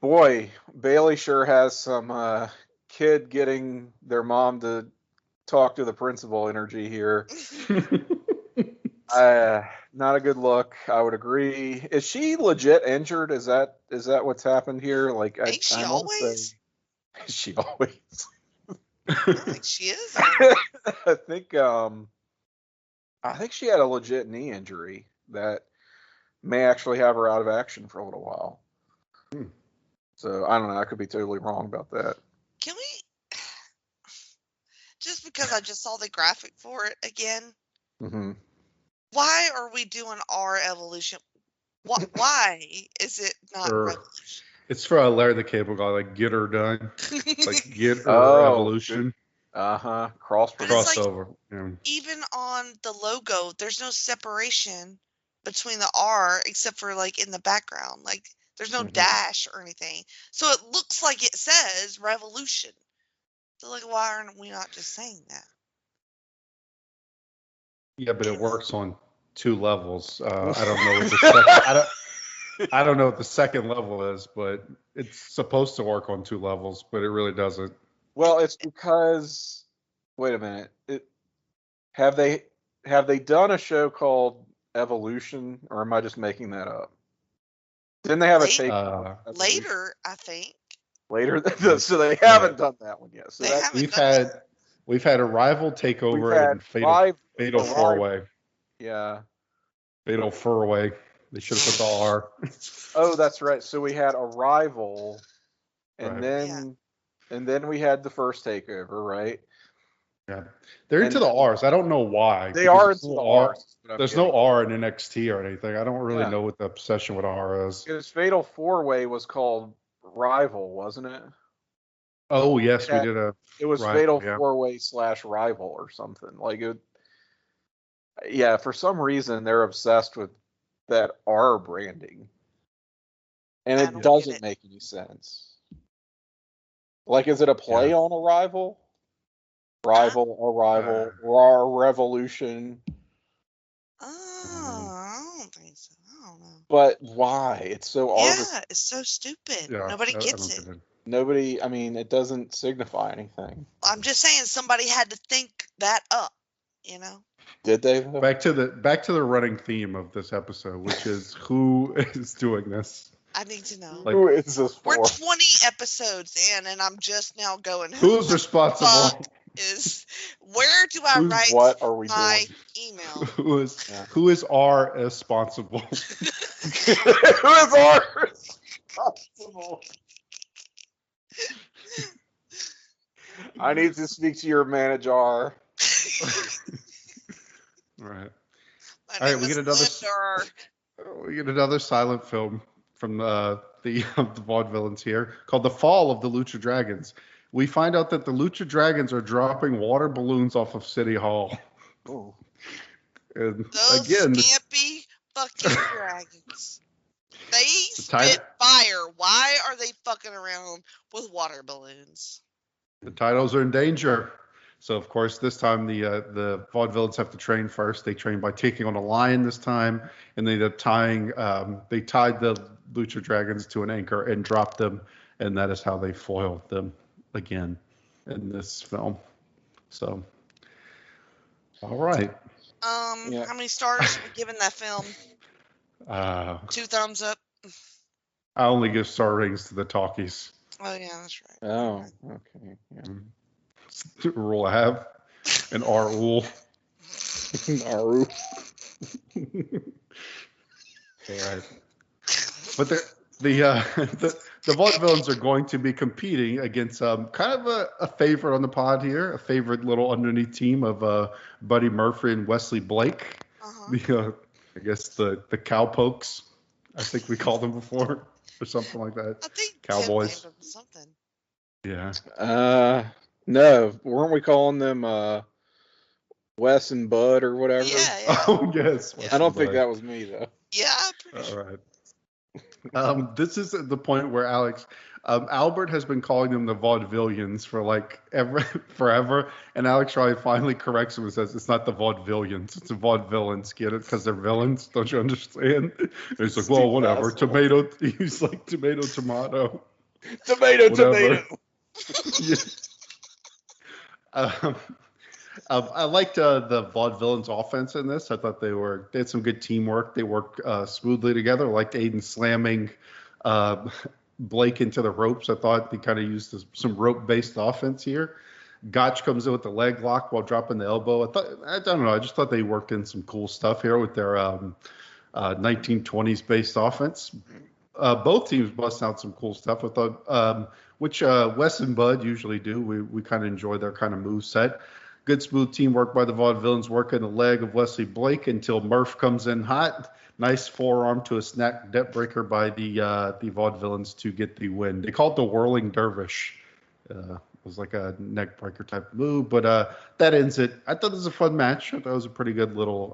Boy, Bayley sure has some kid getting their mom to talk to the principal energy here. Not a good look. I would agree. Is she legit injured? Is that what's happened here? Like, Ain't she always? Is she always? I think she is. I think she had a legit knee injury that may actually have her out of action for a little while. So I don't know. I could be totally wrong about that. Can we? Just because I just saw the graphic for it again. Mm-hmm. Why are we doing our evolution? Why is it not revolution? It's for Larry the Cable Guy, like get her done, like get her evolution. Crossover. Like, even on the logo, there's no separation between the R except for like in the background. Like there's no dash or anything, so it looks like it says revolution. So like, why aren't we not just saying that? Yeah, but it works on two levels. I don't know what the second, I don't know what the second level is, but it's supposed to work on two levels, but it really doesn't. Well, it's because wait a minute. Have they done a show called Evolution, or am I just making that up? Didn't they have a take later? I think later. So they haven't done that one yet. So we've had a rival takeover and fatal four way. Yeah. Fatal four way. They should have put the R. Oh, that's right. So we had a rival, and then we had the first takeover, right? Yeah, they're into the R's. I don't know why. They are into the R's. There's no R in NXT or anything. I don't really know what the obsession with R is. Because Fatal Four Way was called Rival, wasn't it? Oh yes, we did a. It was Fatal Four Way / Rival or something like it. Yeah, for some reason they're obsessed with that R branding, and it doesn't make any sense. Like, is it a play on Arrival? Arrival, or Revolution? I don't think so. I don't know. But why? It's so arbitrary. Yeah, it's so stupid. Yeah, nobody gets it. Nobody. I mean, it doesn't signify anything. I'm just saying, somebody had to think that up. You know. Did they? Back to the running theme of this episode, which is who is doing this. I need to know. Who is this for? We're 20 episodes in, and I'm just now going. Who's responsible? Where do I write what are we my doing? email? Who is R responsible? Who is R responsible? I need to speak to your manager. All right. We get another silent film from the Vaudevillians here called The Fall of the Lucha Dragons. We find out that the Lucha Dragons are dropping water balloons off of City Hall. Oh. And those again, scampy fucking dragons. They spit fire. Why are they fucking around with water balloons? The titles are in danger. So, of course, this time the Vaudevillians have to train first. They train by taking on a lion this time, and they tied the Lucha Dragons to an anchor and dropped them, and that is how they foiled them again in this film. So, all right. How many stars are we giving that film? 2 thumbs up. I only give star ratings to the talkies. Oh yeah, that's right. Oh, okay. Yeah. Rule I have. And R rule. Naru. All right. But the Vaudevillains are going to be competing against kind of a favorite on the pod here, a favorite little underneath team of Buddy Murphy and Wesley Blake. Uh-huh. I guess the Cowpokes, I think we called them before, or something like that. I think Cowboys. Tim named them something. Yeah. No, weren't we calling them Wes and Bud or whatever? Yeah. Oh yes. Yeah. I don't think that was me though. Yeah, I'm pretty All sure. right. This is the point where Albert has been calling them the Vaudevillians for like forever, and Alex Riley finally corrects him and says it's not the Vaudevillians, it's the Vaudevillains. Get it? Because they're villains. Don't you understand? And he's like, well, whatever. Asshole. Tomato. He's like tomato. Tomato. Whatever. Yeah. I liked the Vaudevillains offense in this. I thought they had some good teamwork. They worked smoothly together. I liked Aiden slamming Blake into the ropes. I thought they kind of used some rope-based offense here. Gotch comes in with the leg lock while dropping the elbow. I don't know. I just thought they worked in some cool stuff here with their 1920s based offense. Both teams busting out some cool stuff. I thought, which Wes and Bud usually do. We kind of enjoy their kind of move set. Good smooth teamwork by the Vaudevillains, working the leg of Wesley Blake until Murph comes in hot. Nice forearm to a snap debt breaker by the Vaudevillains to get the win. They called it the whirling dervish. It was like a neck breaker type move, but that ends it. I thought it was a fun match. I thought it was a pretty good little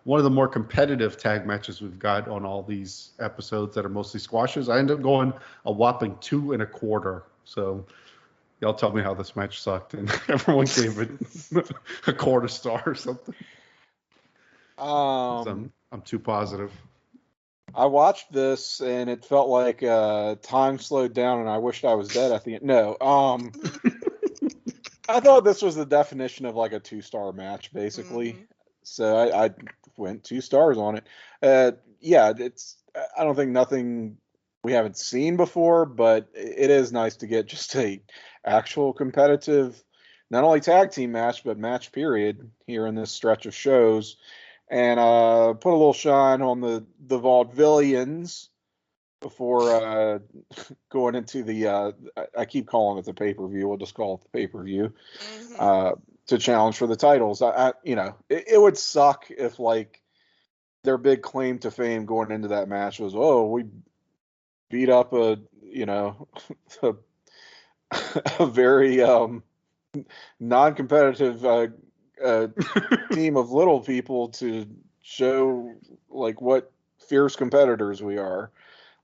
one of the more competitive tag matches we've got on all these episodes that are mostly squashes. I ended up going a whopping 2 1/4. So y'all tell me how this match sucked, and everyone gave it a 1/4 star or something. I'm too positive. I watched this and it felt like time slowed down and I wished I was dead at the end. No, I thought this was the definition of like a 2-star match, basically. Mhm. So I went 2 stars on it. Yeah, I don't think nothing we haven't seen before, but it is nice to get just a actual competitive, not only tag team match, but match period here in this stretch of shows. And put a little shine on the Vaudevillians before going into the I keep calling it the pay-per-view. We'll just call it the pay-per-view. Mhm. To challenge for the titles. It would suck if like their big claim to fame going into that match was, oh, we beat up a a very non-competitive team of little people to show like what fierce competitors we are.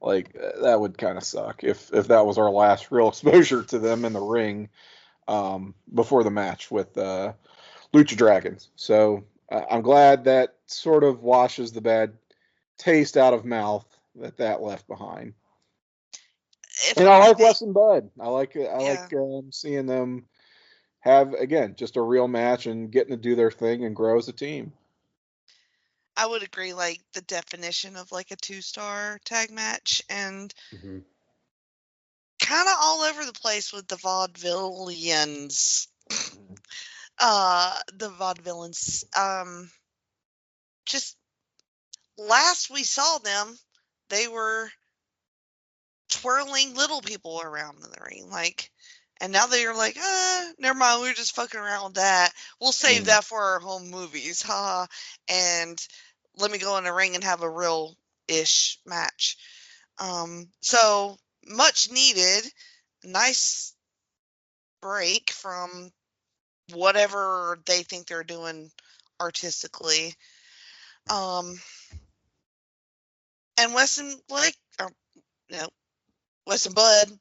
Like that would kind of suck if that was our last real exposure to them in the ring before the match with Lucha Dragons. So I'm glad that sort of washes the bad taste out of mouth that left behind. And I like Wes and Bud. I like seeing them have, again, just a real match and getting to do their thing and grow as a team. I would agree, like the definition of like a 2-star tag match, and kind of all over the place with the Vaudevillians. The Vaudevillains. Just last we saw them, they were twirling little people around in the ring, like, and now they're like, never mind, we were just fucking around with that. We'll save that for our home movies, haha. And let me go in the ring and have a real-ish match. So much needed, nice break from whatever they think they're doing artistically. And Wes and Blake, Wes and Bud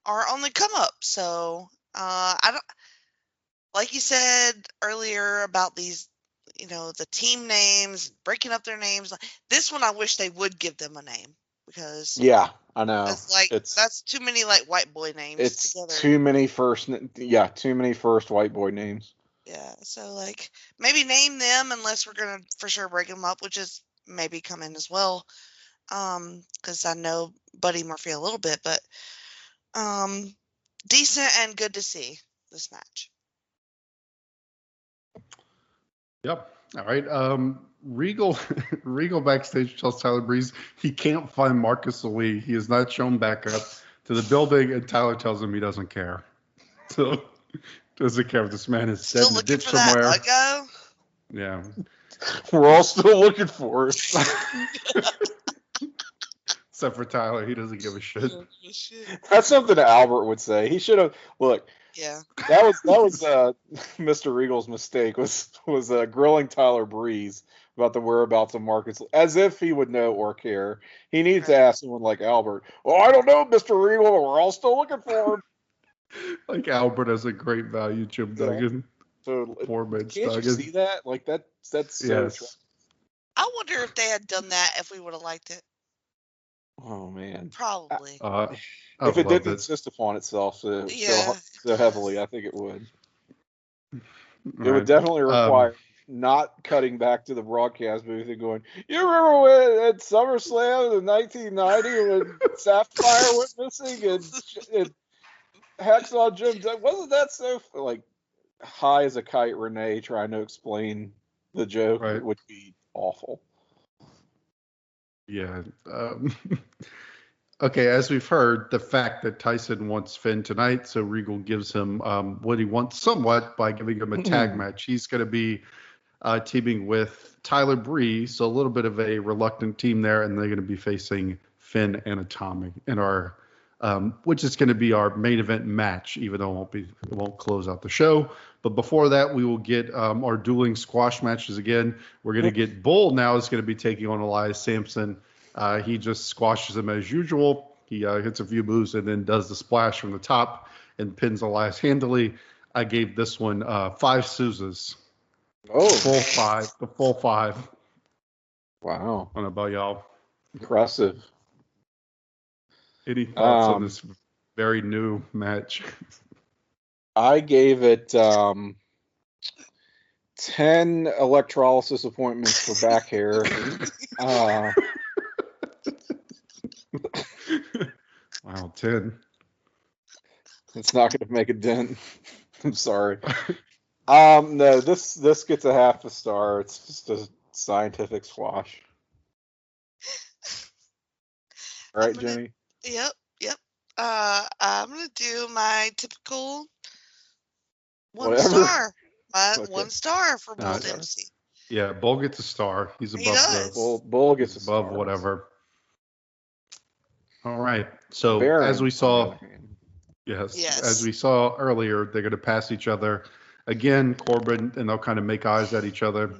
are on the come up. So I don't, like you said earlier about these, the team names, breaking up their names. This one, I wish they would give them a name, because I know that's too many like white boy names. It's together. too many first white boy names. Yeah, so like maybe name them unless we're gonna for sure break them up, which is maybe come in as well. because I know Buddy Murphy a little bit, but decent and good to see this match. Yep. All right. Regal backstage tells Tyler Breeze he can't find Marcus Lee. He has not shown back up to the building, and Tyler tells him he doesn't care. So doesn't care if this man is Still dead in the looking ditch for somewhere. that Ugo? Yeah. We're all still looking for it. Except for Tyler, he doesn't give a shit. That's something Albert would say. He should have look. Yeah. That was Mr. Regal's mistake was grilling Tyler Breeze about the whereabouts of Marcus, as if he would know or care. He needs to ask someone like Albert. Well, I don't know, Mr. Regal, but we're all still looking for him. Like Albert has a great value, Jim Duggan. So Four-man can't you see that? Like that's so. Yes. I wonder if they had done that, if we would have liked it. Oh man. Probably. If it didn't insist upon itself so heavily, I think it would. It would definitely require not cutting back to the broadcast booth and going, you remember when at SummerSlam in 1990 when Sapphire went missing and Hacksaw Jim Duggan, wasn't that so like high as a kite? Renee trying to explain the joke would be awful. Yeah. Okay, as we've heard, the fact that Tyson wants Finn tonight, so Regal gives him what he wants somewhat by giving him a tag match. He's going to be teaming with Tyler Breeze, so a little bit of a reluctant team there, and they're going to be facing Finn and Atomic in our, which is going to be our main event match, even though it won't close out the show. But before that, we will get our dueling squash matches again. We're going to get Bull now is going to be taking on Elias Sampson. He just squashes him as usual. He hits a few moves and then does the splash from the top and pins Elias handily. I gave this one 5 Souzas. Oh, the full 5. Wow. I don't know about y'all. Impressive. Any thoughts on this very new match? I gave it 10 electrolysis appointments for back hair. Wow, 10. It's not going to make a dent. I'm sorry. No, this gets a half a star. It's just a scientific squash. All right, Jenny? Yep. I'm going to do my typical 1 star. One star for Bull Dempsey. Yeah, Bull gets a star. He's above Bull gets above whatever. All right. So as we saw, as we saw earlier, they're going to pass each other again, Corbin, and they'll kind of make eyes at each other,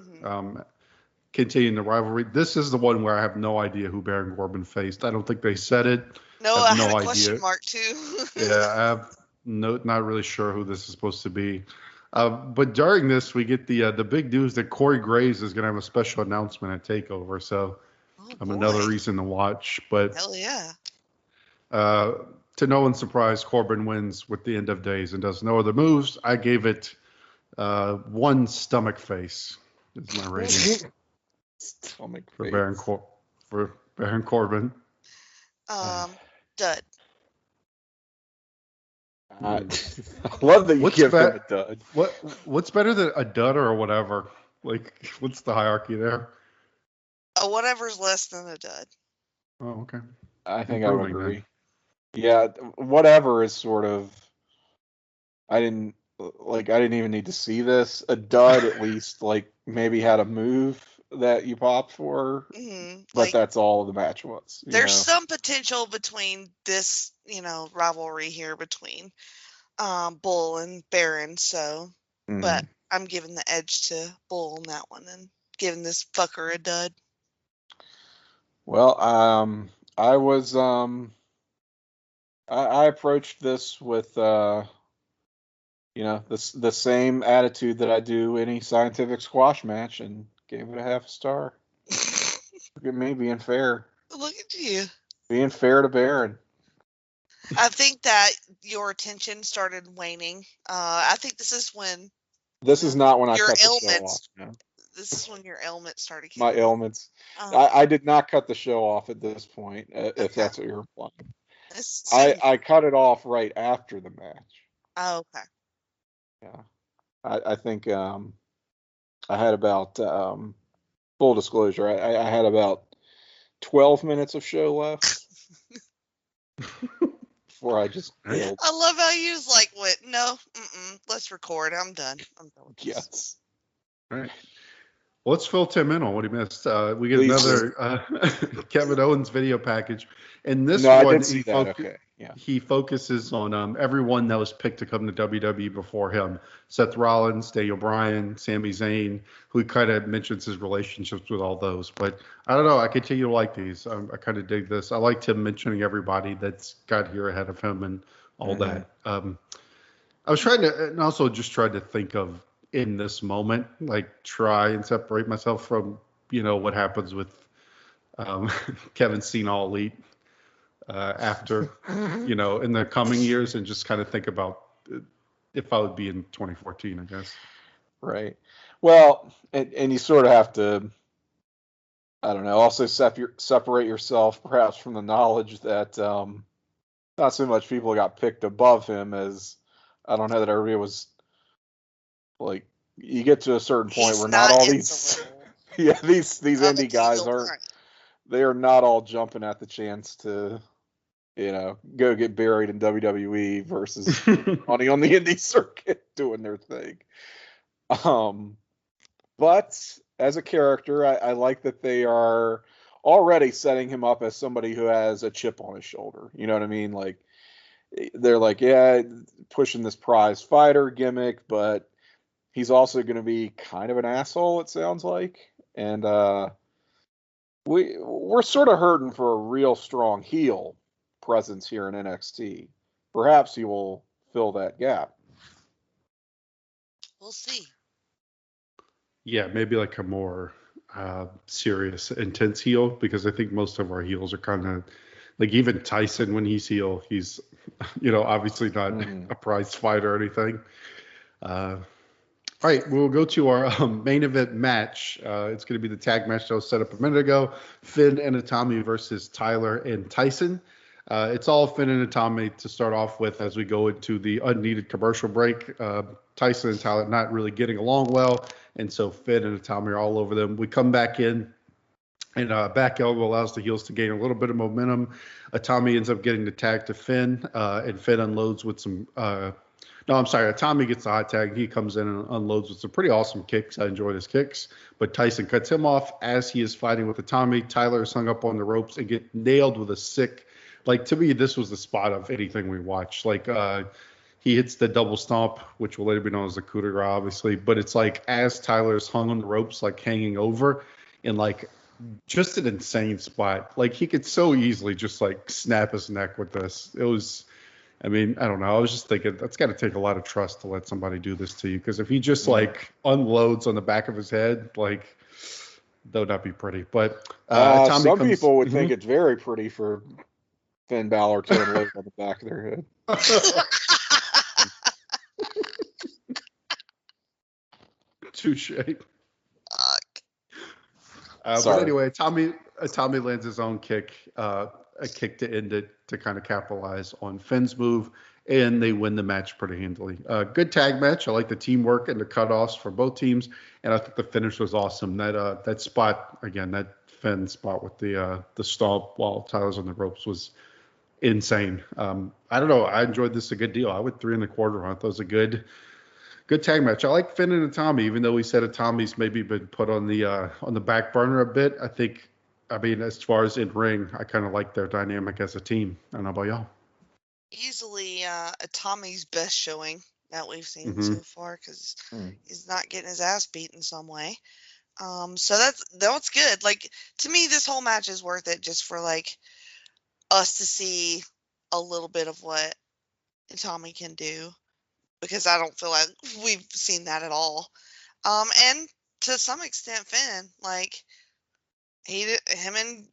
continuing the rivalry. This is the one where I have no idea who Baron Corbin faced. I don't think they said it. No, I had a question mark too. Yeah, I have not really sure who this is supposed to be. But during this, we get the big news that Corey Graves is going to have a special announcement at Takeover. So another reason to watch. But hell yeah. To no one's surprise, Corbin wins with the end of days and does no other moves. I gave it 1 stomach face is my rating. Stomach for face. Baron Corbin. Dud. I love that you give him a dud. What's better than a dud or a whatever? Like, what's the hierarchy there? A whatever's less than a dud. Oh, okay. I think I would agree. Yeah, whatever is sort of. I didn't even need to see this. A dud at least maybe had a move that you popped for, but that's all the match was. There's some potential between this, rivalry here between Bull and Baron. So, but I'm giving the edge to Bull on that one and giving this fucker a dud. Well, I was I approached this with the same attitude that I do any scientific squash match and gave it a half a star. Look at me being fair. Look at you. Being fair to Baron. I think that your attention started waning. I think this is when this is not when I your cut ailments. the show off. This is when your ailments started My kicking in. ailments. I did not cut the show off at this point, if Okay. that's what you're implying. Assume. I cut it off right after the match. Oh, okay. Yeah. I think I had about full disclosure, I had about 12 minutes of show left before I just bailed. I love how you was like, what? No, let's record. I'm done. I'm done with this. Yes. All right. Well, let's fill Tim in on what he missed. We get Please another Kevin Owens video package. And this No, I one, did see that. Okay. Yeah. he focuses on everyone that was picked to come to WWE before him. Seth Rollins, Daniel Bryan, Sami Zayn, who kind of mentions his relationships with all those. But I don't know. I continue to like these. I kind of dig this. I liked him mentioning everybody that's got here ahead of him and all that. I was trying to, and also just tried to think of, in this moment, like try and separate myself from, what happens with Kevin Senile Elite after, in the coming years, and just kind of think about if I would be in 2014, I guess. Right. Well, and you sort of have to, I don't know, also separate yourself perhaps from the knowledge that not so much people got picked above him as, I don't know, that everybody was like, you get to a certain point where not all these these indie guys they are not all jumping at the chance to go get buried in WWE versus money on the indie circuit doing their thing. But as a character, I like that they are already setting him up as somebody who has a chip on his shoulder. You know what I mean? Like, they're like, yeah, pushing this prize fighter gimmick, but he's also going to be kind of an asshole, it sounds like. And we're sort of hurting for a real strong heel presence here in NXT. Perhaps he will fill that gap. We'll see. Yeah, maybe like a more serious, intense heel, because I think most of our heels are kind of like, even Tyson, when he's heel, he's obviously not a prize fighter or anything. All right, we'll go to our main event match. It's going to be the tag match that was set up a minute ago. Finn and Itami versus Tyler and Tyson. It's all Finn and Itami to start off with as we go into the unneeded commercial break. Tyson and Tyler not really getting along well, and so Finn and Itami are all over them. We come back in, and back elbow allows the heels to gain a little bit of momentum. Itami ends up getting the tag to Finn, and Finn unloads with some Itami gets the hot tag. He comes in and unloads with some pretty awesome kicks. I enjoyed his kicks. But Tyson cuts him off as he is fighting with Itami. Tyler is hung up on the ropes and get nailed with a sick. Like, to me, this was the spot of anything we watched. Like, he hits the double stomp, which will later be known as the coup de grace, obviously. But it's like, as Tyler is hung on the ropes, like hanging over, and like just an insane spot. Like, he could so easily just like snap his neck with this. It was, I mean, I don't know. I was just thinking that's got to take a lot of trust to let somebody do this to you. Because if he just like unloads on the back of his head, like, that would not be pretty. But some people would think it's very pretty for Finn Balor to unload on the back of their head. Touche. But anyway, Tommy lands his own kick, a kick to end it, to kind of capitalize on Finn's move, and they win the match pretty handily. Good tag match. I like the teamwork and the cutoffs for both teams, and I think the finish was awesome. That spot again, that Finn spot with the stomp while Tyler's on the ropes was insane. I don't know. I enjoyed this a good deal. I went 3 1/4. I thought it was a good tag match. I like Finn and Itami, even though we said Itami's maybe been put on the back burner a bit. I mean, as far as in ring, I kind of like their dynamic as a team. I don't know about y'all. Easily Itami's best showing that we've seen so far, because he's not getting his ass beat in some way. So that's good. Like, to me, this whole match is worth it just for like us to see a little bit of what Itami can do, because I don't feel like we've seen that at all. And to some extent, Finn, like, him and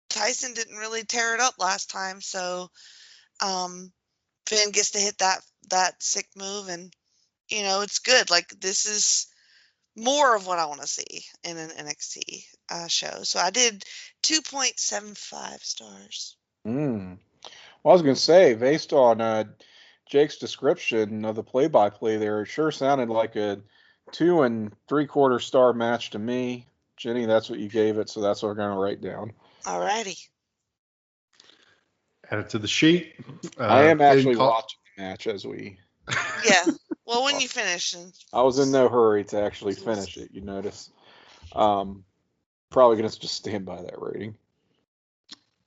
Tyson didn't really tear it up last time, so Finn gets to hit that sick move, and it's good. Like, this is more of what I want to see in an NXT show. So I did 2.75 stars. Well, I was going to say, based on Jake's description of the play-by-play there, it sure sounded like a 2 3/4 star match to me. Jenny, that's what you gave it, so that's what we're going to write down. Alrighty. Add it to the sheet. I am actually watching the match as we... Yeah. Well, when you finish. I was in no hurry to actually finish it, you notice. Probably going to just stand by that rating.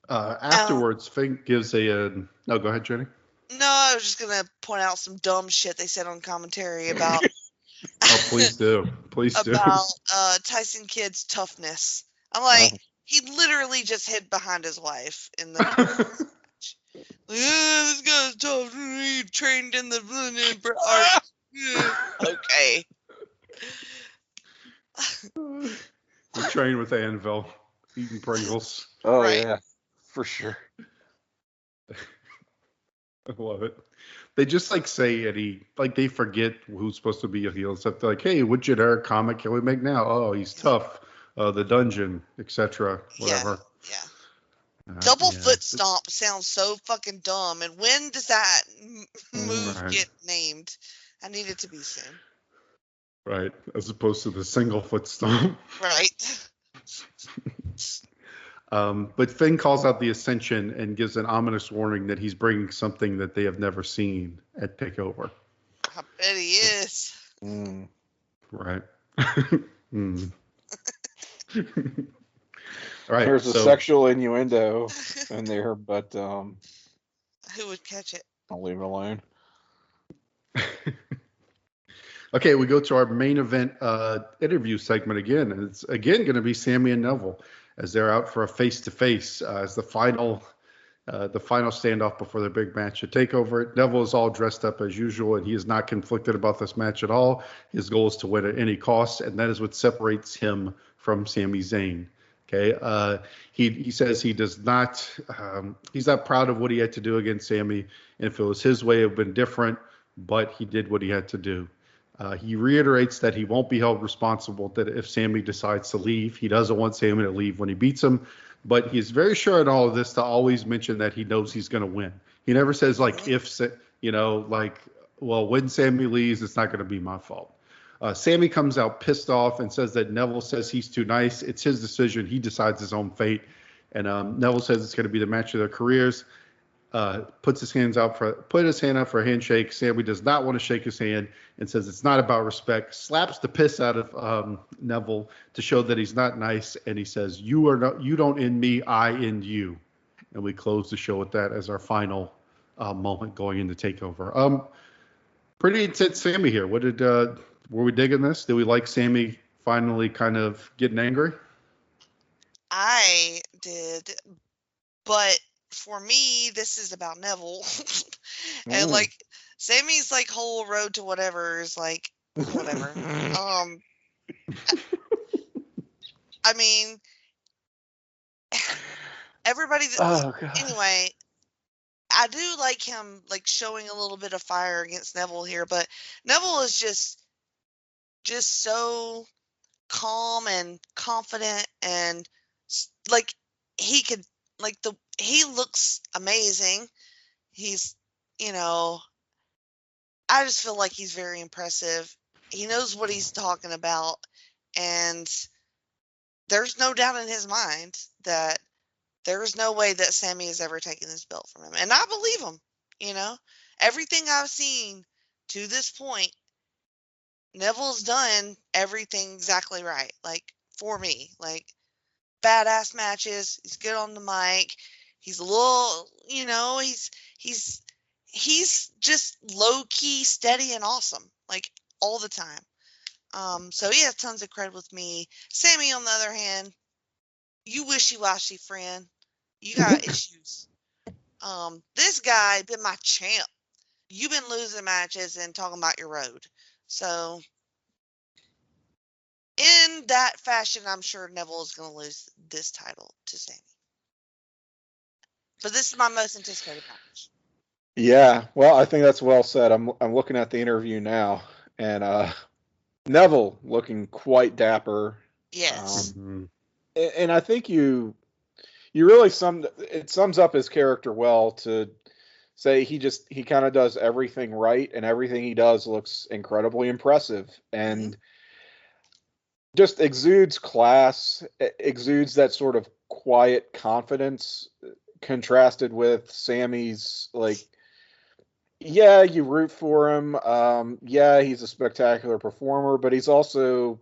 Afterwards, Fink gives a... No, go ahead, Jenny. No, I was just going to point out some dumb shit they said on commentary about... Oh, please do. Please do. About Tyson Kidd's toughness. I'm like, he literally just hid behind his wife in the match. Like, this guy's tough. He trained in the... Okay. We train with Anvil, eating Pringles. Oh, right. Yeah, for sure. I love it. They just say they forget who's supposed to be a heel. Except they're like, hey, what generic comic can we make now? Oh, he's tough. The dungeon, etc. Whatever. Yeah. Double foot stomp sounds so fucking dumb. And when does that move get named? I need it to be soon. Right, as opposed to the single foot stomp. Right. But Finn calls out the Ascension and gives an ominous warning that he's bringing something that they have never seen at Takeover. I bet he is. Right. All right. There's a sexual innuendo in there, but who would catch it? I'll leave it alone. Okay, we go to our main event interview segment again, and it's again going to be Sami and Neville as they're out for a face-to-face as the final standoff before their big match at Takeover. Neville is all dressed up as usual, and he is not conflicted about this match at all. His goal is to win at any cost, and that is what separates him from Sami Zayn. Okay, he says he does not. He's not proud of what he had to do against Sami, and if it was his way, it would have been different. But he did what he had to do. He reiterates that he won't be held responsible that if Sami decides to leave. He doesn't want Sami to leave when he beats him, but he's very sure in all of this to always mention that he knows he's going to win. He never says when Sami leaves, it's not going to be my fault. Sami comes out pissed off and says that Neville says he's too nice. It's his decision. He decides his own fate. And Neville says it's going to be the match of their careers. Put his hand out for a handshake. Sami does not want to shake his hand and says it's not about respect. Slaps the piss out of Neville to show that he's not nice, and he says, "You don't end me, I end you." And we close the show with that as our final moment going into Takeover. Pretty intense Sami here. Were we digging this? Did we like Sami finally kind of getting angry? I did, but for me, this is about Neville. And Sami's whole road to whatever is whatever. I mean, everybody anyway, I do like him showing a little bit of fire against Neville here, but Neville is just so calm and confident, and he could he looks amazing. He's, I just feel like he's very impressive. He knows what he's talking about, and there's no doubt in his mind that there's no way that Sami has ever taken this belt from him. And I believe him, Everything I've seen to this point, Neville's done everything exactly right. For me, badass matches. He's good on the mic. He's a little, he's just low key, steady, and awesome, all the time. So he has tons of credit with me. Sami, on the other hand, you wishy-washy friend. You got issues. This guy been my champ. You've been losing matches and talking about your road. So in that fashion, I'm sure Neville is going to lose this title to Sami. But this is my most anticipated match. Yeah, well, I think that's well said. I'm looking at the interview now, and Neville looking quite dapper. Yes. And I think you really sums up his character well to say he kind of does everything right, and everything he does looks incredibly impressive, and just exudes class, exudes that sort of quiet confidence, contrasted with Sami's, like, yeah, you root for him. Yeah, he's a spectacular performer, but he's also,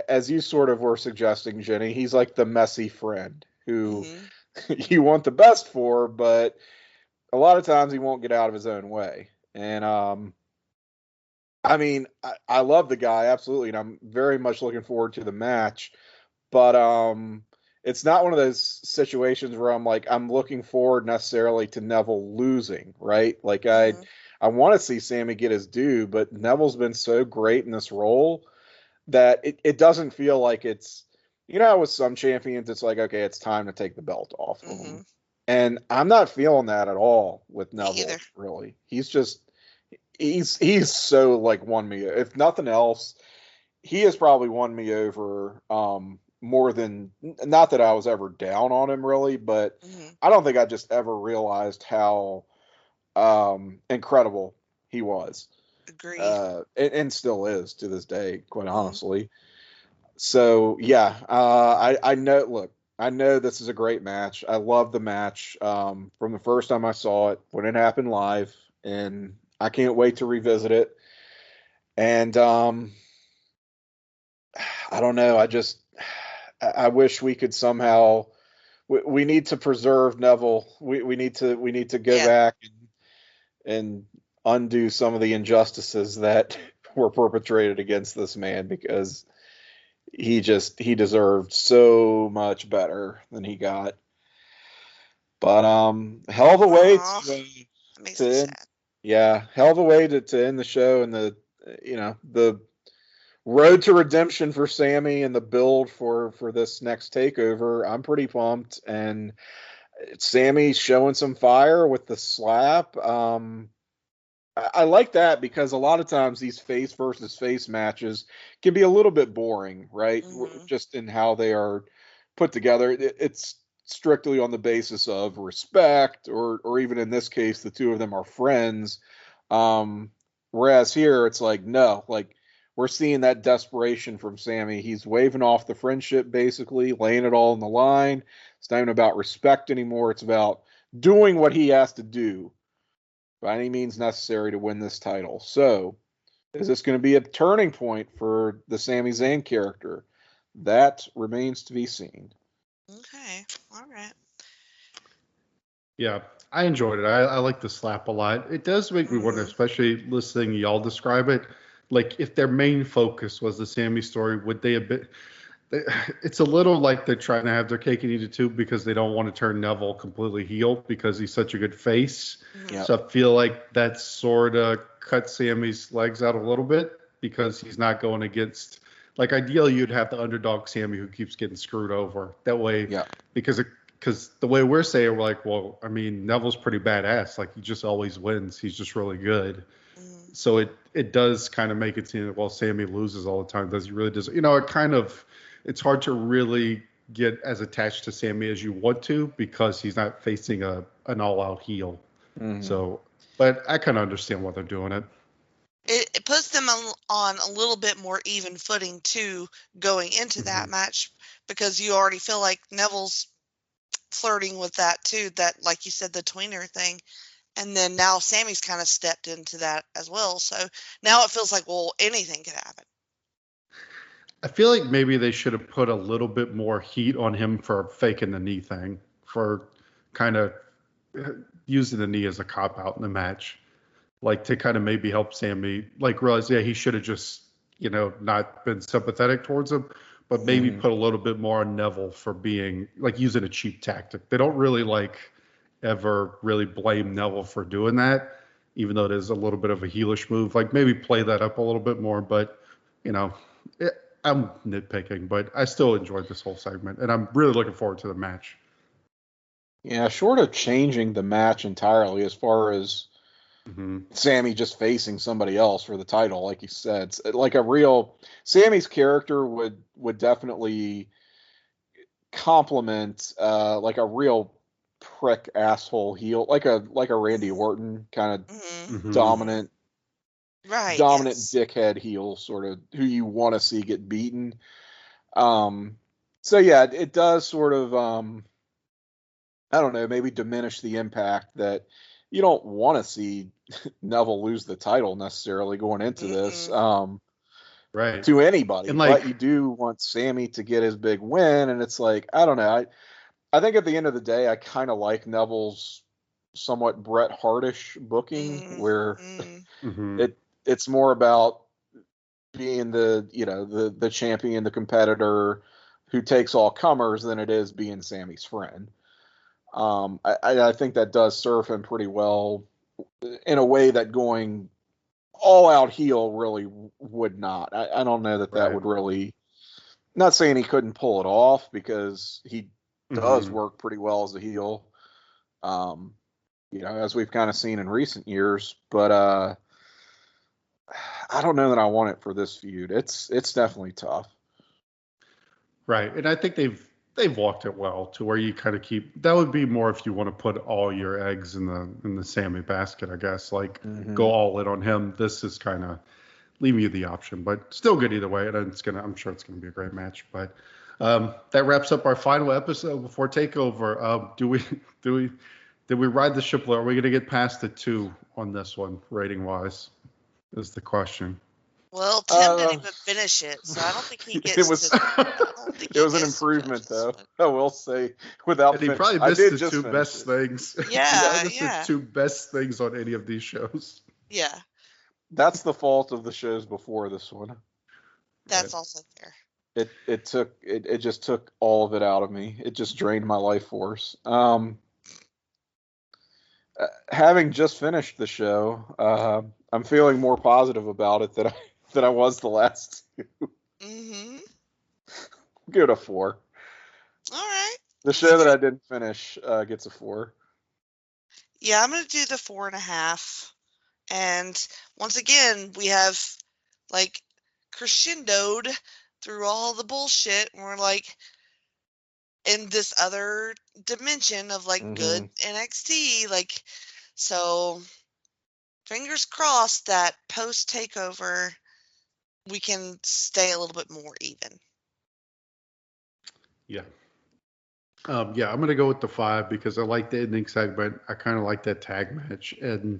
as you sort of were suggesting, Jenny, he's like the messy friend who you want the best for, but a lot of times he won't get out of his own way. And I mean, I love the guy, absolutely, and I'm very much looking forward to the match. But it's not one of those situations where I'm looking forward necessarily to Neville losing, right? Like I want to see Sami get his due, but Neville's been so great in this role that it doesn't feel like it's, with some champions, it's like, okay, it's time to take the belt off of him. And I'm not feeling that at all with Neville, really. He's so, like, won me. If nothing else, he has probably won me over more than, not that I was ever down on him, really, but I don't think I just ever realized how incredible he was. Agreed. And still is to this day, quite honestly. So, yeah, I know this is a great match. I love the match from the first time I saw it, when it happened live, and I can't wait to revisit it. And I don't know. I wish we could somehow. We need to preserve Neville. We need to go back and undo some of the injustices that were perpetrated against this man, because he deserved so much better than he got. But hell of a way hell of a way to end the show, and the road to redemption for Sami and the build for this next takeover. I'm pretty pumped, and Sami's showing some fire with the slap. I like that, because a lot of times these face versus face matches can be a little bit boring, right? Just in how they are put together. It's strictly on the basis of respect, or even in this case, the two of them are friends. Whereas here, it's like, no, like, we're seeing that desperation from Sami. He's waving off the friendship, basically, laying it all on the line. It's not even about respect anymore. It's about doing what he has to do by any means necessary to win this title. So, is this going to be a turning point for the Sami Zayn character? That remains to be seen. Okay, all right. Yeah, I enjoyed it. I like the slap a lot. It does make me wonder, especially listening y'all describe it, like, if their main focus was the Sami story, would they have been... It's a little like they're trying to have their cake and eat it too, because they don't want to turn Neville completely heel because he's such a good face. So I feel like that sort of cut Sami's legs out a little bit, because he's not going against, like, ideally you'd have the underdog Sami who keeps getting screwed over that way. Because the way we're saying, we're like, well, I mean, Neville's pretty badass. Like, he just always wins. He's just really good. So it does kind of make it seem that, well, Sami loses all the time. Does he really deserve? It's hard to really get as attached to Sami as you want to, because he's not facing an all-out heel. So, but I kind of understand why they're doing it. It puts them on a little bit more even footing too, going into that match, because you already feel like Neville's flirting with that too. That, like you said, the tweener thing. And then now Sami's kind of stepped into that as well. So now it feels like, well, anything could happen. I feel like maybe they should have put a little bit more heat on him for faking the knee thing, for kind of using the knee as a cop-out in the match. Like, to kind of maybe help Sami, like, realize, yeah, he should have just, not been sympathetic towards him, but maybe put a little bit more on Neville for being, like, using a cheap tactic. They don't really, like, ever really blame Neville for doing that, even though it is a little bit of a heelish move. Like, maybe play that up a little bit more, but, I'm nitpicking, but I still enjoyed this whole segment, and I'm really looking forward to the match. Yeah, short of changing the match entirely as far as Sami just facing somebody else for the title, like you said. It's like Sami's character would definitely complement like a real prick asshole heel, like a Randy Orton kind of dominant Yes. dickhead heel, sort of who you want to see get beaten. So yeah, it does sort of I don't know, maybe diminish the impact that you don't want to see Neville lose the title necessarily going into this. Right. To anybody, and like, but you do want Sami to get his big win, and it's like, I don't know. I think at the end of the day, I kind of like Neville's somewhat Bret Hartish booking, where it's more about being the champion, the competitor who takes all comers than it is being Sami's friend. I think that does serve him pretty well in a way that going all out heel really would not. I don't know that would really, not saying he couldn't pull it off, because he does work pretty well as a heel, as we've kind of seen in recent years, but I don't know that I want it for this feud. It's definitely tough. Right. And I think they've walked it well to where you kind of keep, that would be more if you want to put all your eggs in the Sami basket, I guess, like go all in on him. This is kind of leaving you the option, but still good either way. And I'm sure it's going to be a great match, but that wraps up our final episode before Takeover. Did we ride the ship? Are we going to get past the 2 on this one, rating wise, is the question. Well, Tim didn't even finish it, so I don't think he gets. It was an improvement, though. I will say, without. And he probably missed the 2 best things. Yeah, the 2 best things on any of these shows. Yeah. That's the fault of the shows before this one. That's also fair. It just took all of it out of me. It just drained my life force. Having just finished the show, I'm feeling more positive about it than I was the last 2. Give it a 4. All right. The show that I didn't finish gets a 4. Yeah, I'm gonna do the 4.5. And once again, we have like crescendoed through all the bullshit. And we're like in this other dimension of like good NXT. Like, so fingers crossed that post Takeover we can stay a little bit more even. Yeah. I'm going to go with the 5 because I like the ending segment. I kind of like that tag match and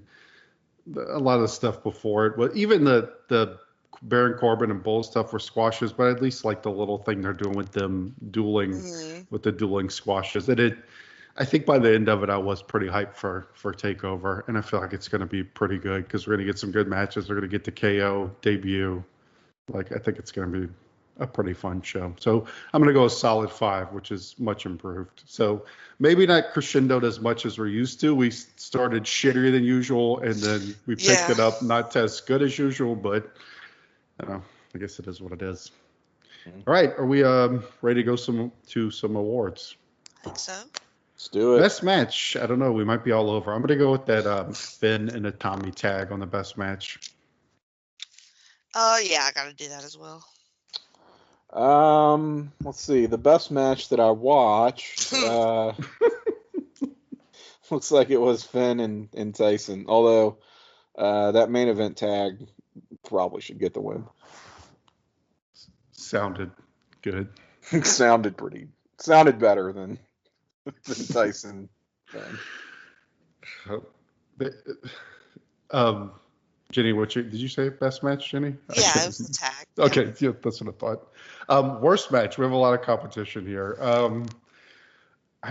a lot of the stuff before it. Well, even the Baron Corbin and Bull stuff were squashes, but at least like the little thing they're doing with them dueling with the dueling squashes. And I think by the end of it, I was pretty hyped for Takeover, and I feel like it's going to be pretty good because we're going to get some good matches. We're going to get the KO debut. Like, I think it's going to be a pretty fun show. So I'm going to go a solid 5, which is much improved. So maybe not crescendoed as much as we're used to. We started shittier than usual, and then we picked it up not as good as usual, but I guess it is what it is. All right. Are we ready to go to some awards? I think so. Let's do it. Best match. I don't know. We might be all over. I'm going to go with that Finn and a Tommy tag on the best match. Yeah, I got to do that as well. Let's see. The best match that I watched looks like it was Finn and Tyson. Although that main event tag probably should get the win. Sounded good. Sounded better than Tyson. Jenny, did you say best match, Jenny? Yeah, it was the tag. Okay, yeah, that's what I thought. Worst match. We have a lot of competition here. I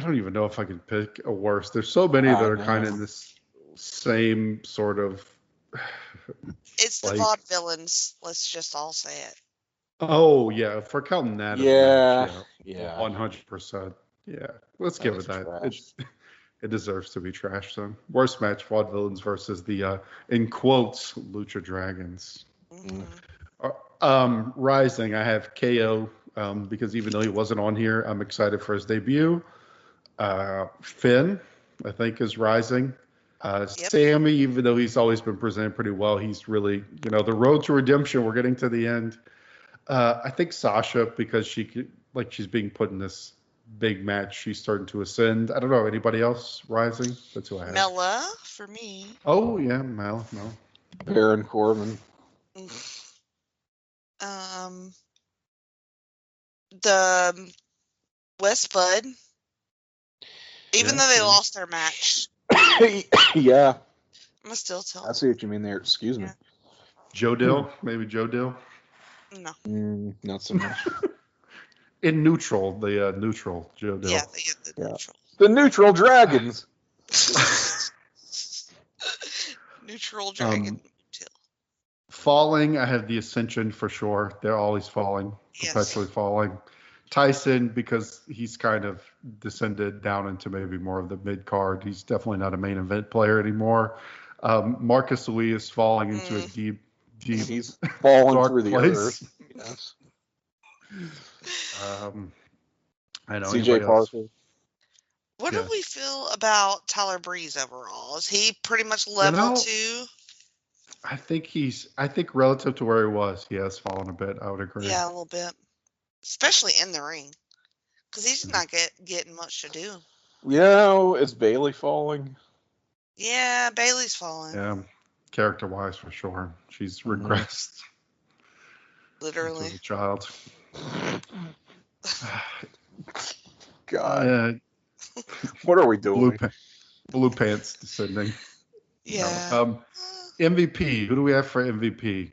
don't even know if I can pick a worst. There's so many that are kind of in this same sort of. It's the Vaudevillians. Let's just all say it. Oh yeah, if we're counting that. Yeah. 100%. Yeah, let's give it that. It deserves to be trash. So worst match: Vaudevillains versus the in quotes Lucha Dragons. Rising, I have KO because even though he wasn't on here, I'm excited for his debut. Finn, I think, is rising. Yep. Sami, even though he's always been presented pretty well, he's really, the road to redemption. We're getting to the end. I think Sasha, because she's being put in this big match, she's starting to ascend. I don't know. Anybody else rising? That's who I have. Mella for me. Oh, yeah, Mel. Baron Corbin. The West Bud. Even though they Yeah. lost their match. Yeah. I'm gonna still tell. I see what you mean there. Excuse me. JoDill, maybe JoDill. No. Not so much. In neutral, the neutral JoDill. Yeah, they get the neutral. The Neutral Dragons. Neutral Dragon. Falling, I have the Ascension for sure. They're always falling, perpetually falling. Tyson, because he's kind of descended down into maybe more of the mid card. He's definitely not a main event player anymore. Marcus Lee is falling into a deep. He's falling dark through the place. earth. Yes. I know. CJ Parker. What do we feel about Tyler Breeze overall? Is he pretty much level 2? I think relative to where he was, he has fallen a bit. I would agree. Yeah, a little bit. Especially in the ring. Because he's not getting much to do. Is Bayley falling? Yeah, Bayley's falling. Yeah, character-wise, for sure. She's regressed. Literally. As a child. God. What are we doing? Blue pants descending. Yeah. MVP. Who do we have for MVP?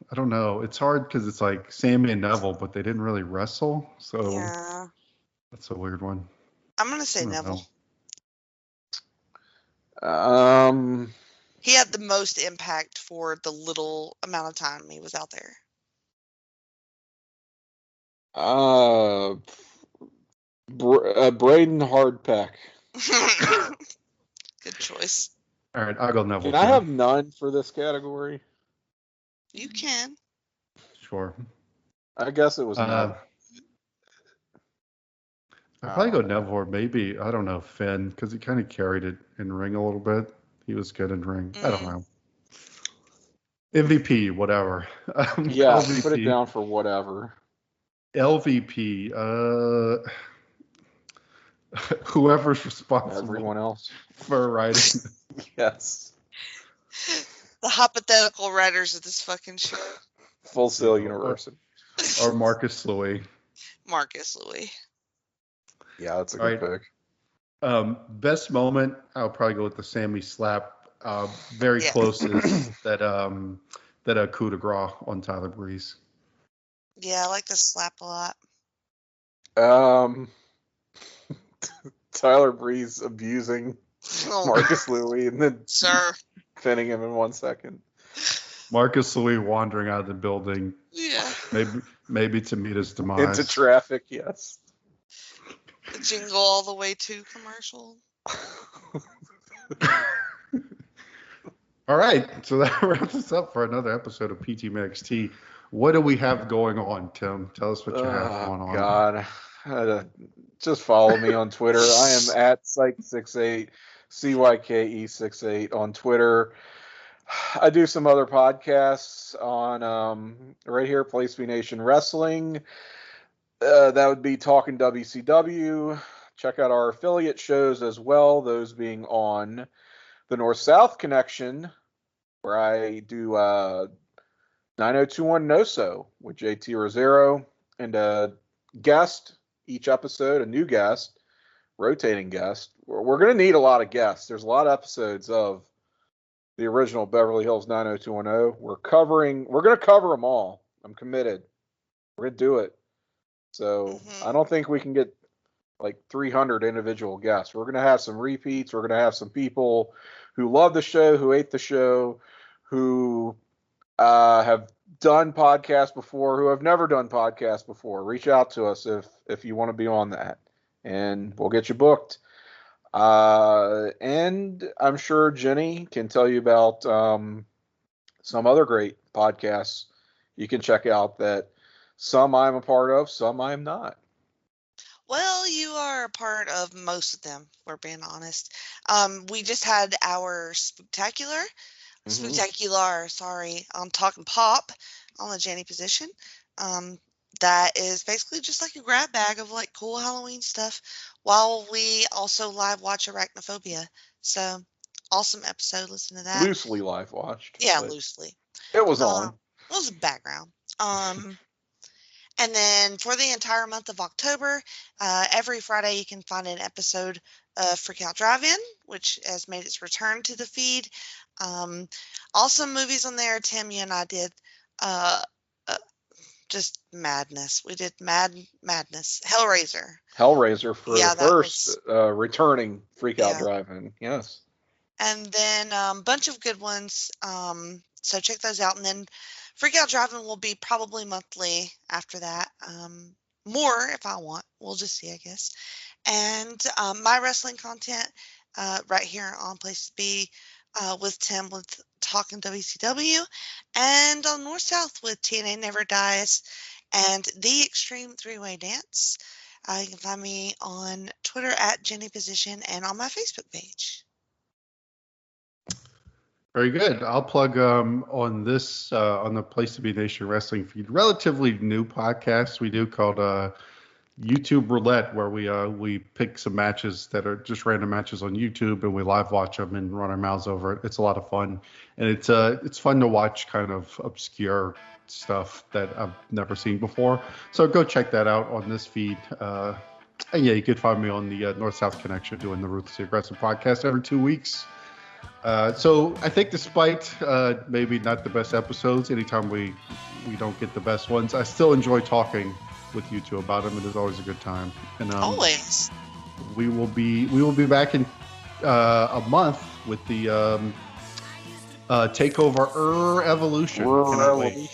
I don't know. It's hard because it's like Sami and Neville, but they didn't really wrestle. So that's a weird one. I'm going to say Neville. He had the most impact for the little amount of time he was out there. Braden Hardpack. Good choice. All right, I'll go Neville. Can I have none for this category? You can. Sure. I guess it was none. I'd probably go Neville or maybe, I don't know, Finn, because he kind of carried it in ring a little bit. He was good in ring. I don't know. MVP, whatever. LVP. Put it down for whatever. LVP. Whoever's responsible. Everyone else. For writing. Yes. The hypothetical writers of this fucking show. Full Sail University. Or Marcus Louis. Marcus Louis. Yeah, that's a good pick. Best moment, I'll probably go with the Sami slap. Very close is that coup de grace on Tyler Breeze. Yeah, I like the slap a lot. Tyler Breeze abusing Marcus Louis and then pinning him in 1 second. Marcus Louis wandering out of the building. Yeah. Maybe to meet his demise. Into traffic, yes. The Jingle All the Way 2 commercial. All right, so that wraps us up for another episode of PTBNXT. What do we have going on, Tim? Tell us what you have going on. God, just follow me on Twitter. I am at Cyke68, CYKE68 on Twitter. I do some other podcasts on right here, Place B Nation Wrestling. That would be Talking WCW. Check out our affiliate shows as well, those being on the North-South Connection, where I do 9021 No-So with JT Rosero and a guest each episode, a new guest, rotating guest. We're going to need a lot of guests. There's a lot of episodes of the original Beverly Hills 90210. We're going to cover them all. I'm committed. We're going to do it. So I don't think we can get like 300 individual guests. We're going to have some repeats. We're going to have some people who love the show, who hate the show, who have done podcasts before, who have never done podcasts before. Reach out to us if you want to be on that, and we'll get you booked. And I'm sure Jenny can tell you about some other great podcasts you can check out that some I'm a part of, some I'm not. Well, you are a part of most of them, if we're being honest. We just had our sorry, I'm talking pop on the Jenny position. That is basically just like a grab bag of like cool Halloween stuff while we also live watch Arachnophobia. So awesome episode. Listen to that. Loosely live watched. Yeah, loosely. It was on. It was background. And then for the entire month of October, every Friday you can find an episode of Freak Out Drive-In, which has made its return to the feed. Awesome movies on there. Tim, you and I did just madness. We did madness. Hellraiser for the first returning Freak Out Drive-In. Yes. And then a bunch of good ones. So check those out. And then Freak Out Drive-In will be probably monthly after that. More if I want. We'll just see, I guess. And my wrestling content right here on Place to Be with Tim with Talking WCW, and on North South with TNA Never Dies and The Extreme Three-Way Dance. You can find me on Twitter at Jenny Position and on my Facebook page. Very good. I'll plug on this on the Place to Be Nation Wrestling feed. Relatively new podcast we do called YouTube Roulette, where we pick some matches that are just random matches on YouTube, and we live watch them and run our mouths over it. It's a lot of fun, and it's fun to watch kind of obscure stuff that I've never seen before. So go check that out on this feed. And yeah, you can find me on the North South Connection doing the Ruthlessly Aggressive podcast every 2 weeks. So I think despite maybe not the best episodes, anytime we don't get the best ones, I still enjoy talking with you two about them. It is always a good time. And always. We will be back in a month with the Takeover Evolution. Can't wait.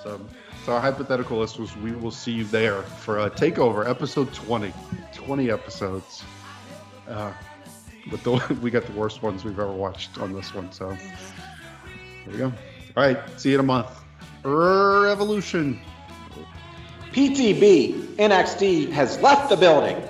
So our hypothetical list was we will see you there for Takeover episode 20. 20 episodes. But we got the worst ones we've ever watched on this one. So there we go. All right. See you in a month. Evolution. PTB NXT has left the building.